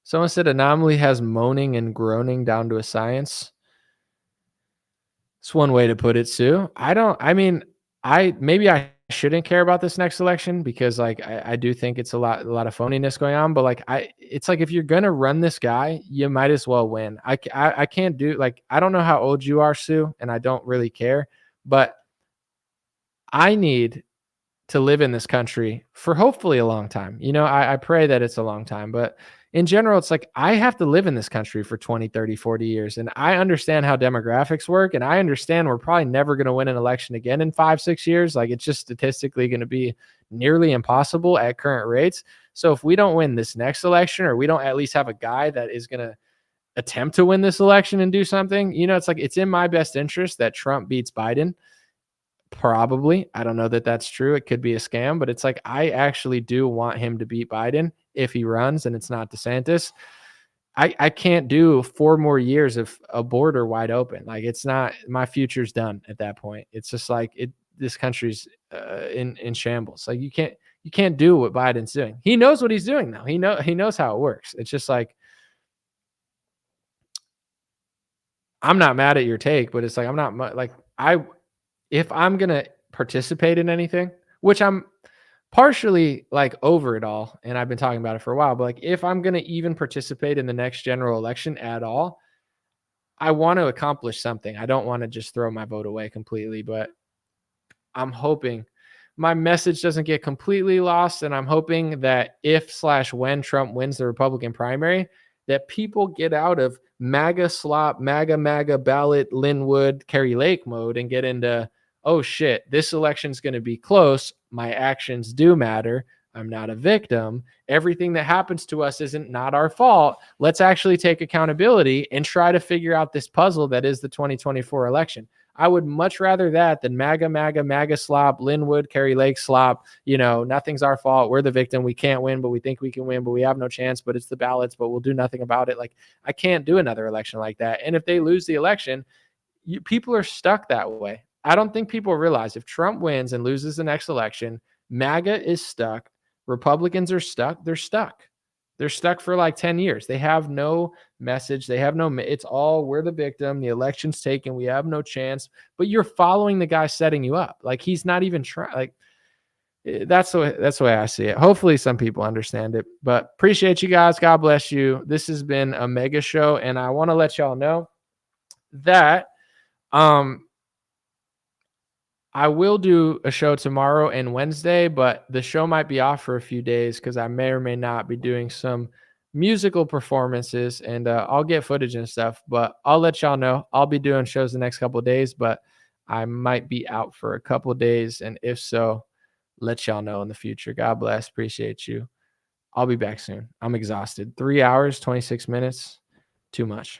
Someone said Anomaly has moaning and groaning down to a science. It's one way to put it, Sue. Maybe I shouldn't care about this next election because like I do think it's a lot of phoniness going on, but like it's like, if you're gonna run this guy, you might as well win. I can't do, like, I don't know how old you are, Sue, and I don't really care, but I need to live in this country for hopefully a long time. You know, I pray that it's a long time, but in general, it's like, I have to live in this country for 20, 30, 40 years. And I understand how demographics work. And I understand we're probably never going to win an election again in 5-6 years. Like, it's just statistically going to be nearly impossible at current rates. So if we don't win this next election, or we don't at least have a guy that is going to attempt to win this election and do something, you know, it's like, it's in my best interest that Trump beats Biden. Probably. I don't know that that's true. It could be a scam, but it's like, I actually do want him to beat Biden if he runs and it's not DeSantis. I can't do 4 more years of a border wide open. Like, it's not, my future's done at that point. It's just like, this country's in shambles. Like, you can't do what Biden's doing. He knows what he's doing now. He knows how it works. It's just like, I'm not mad at your take, but it's like, I'm not like, if I'm going to participate in anything, which I'm partially like over it all, and I've been talking about it for a while, but like, if I'm going to even participate in the next general election at all, I want to accomplish something. I don't want to just throw my vote away completely, but I'm hoping my message doesn't get completely lost. And I'm hoping that when Trump wins the Republican primary, that people get out of MAGA slop, MAGA ballot, Linwood, Kerry Lake mode and get into, oh shit, this election's going to be close. My actions do matter. I'm not a victim. Everything that happens to us isn't not our fault. Let's actually take accountability and try to figure out this puzzle that is the 2024 election. I would much rather that than MAGA slop, Linwood, Kerry Lake slop. You know, nothing's our fault. We're the victim. We can't win, but we think we can win, but we have no chance, but it's the ballots, but we'll do nothing about it. Like, I can't do another election like that. And if they lose the election, people are stuck that way. I don't think people realize if Trump wins and loses the next election, MAGA is stuck. Republicans are stuck. They're stuck. They're stuck for like 10 years. They have no message. They have no, it's all, we're the victim. The election's taken. We have no chance, but you're following the guy setting you up. Like, he's not even trying. Like, that's the way I see it. Hopefully some people understand it, but appreciate you guys. God bless you. This has been a mega show. And I want to let y'all know that, I will do a show tomorrow and Wednesday, but the show might be off for a few days because I may or may not be doing some musical performances, and I'll get footage and stuff, but I'll let y'all know. I'll be doing shows the next couple of days, but I might be out for a couple of days, and if so, let y'all know in the future. God bless. Appreciate you. I'll be back soon. I'm exhausted. 3 hours, 26 minutes. Too much.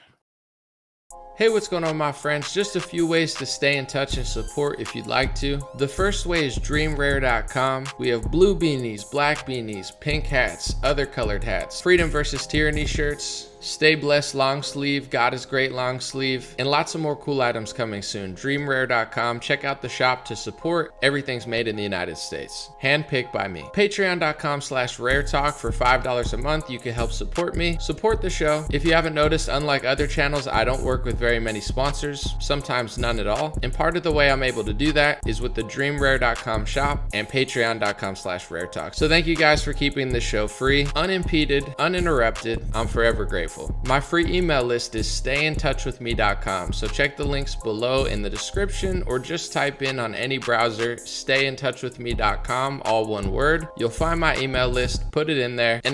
Hey, what's going on, my friends? Just a few ways to stay in touch and support if you'd like to. The first way is dreamrare.com. We have blue beanies, black beanies, pink hats, other colored hats, freedom versus tyranny shirts, stay blessed long sleeve, God is great long sleeve, and lots of more cool items coming soon. Dreamrare.com. Check out the shop to support. Everything's made in the United States. Handpicked by me. Patreon.com/raretalk for $5 a month. You can help support me, support the show. If you haven't noticed, unlike other channels, I don't work with very many sponsors, sometimes none at all. And part of the way I'm able to do that is with the dreamrare.com shop and patreon.com/raretalk. So thank you guys for keeping this show free, unimpeded, uninterrupted. I'm forever grateful. My free email list is stayintouchwithme.com. So check the links below in the description or just type in on any browser, stayintouchwithme.com, all one word. You'll find my email list, put it in there. And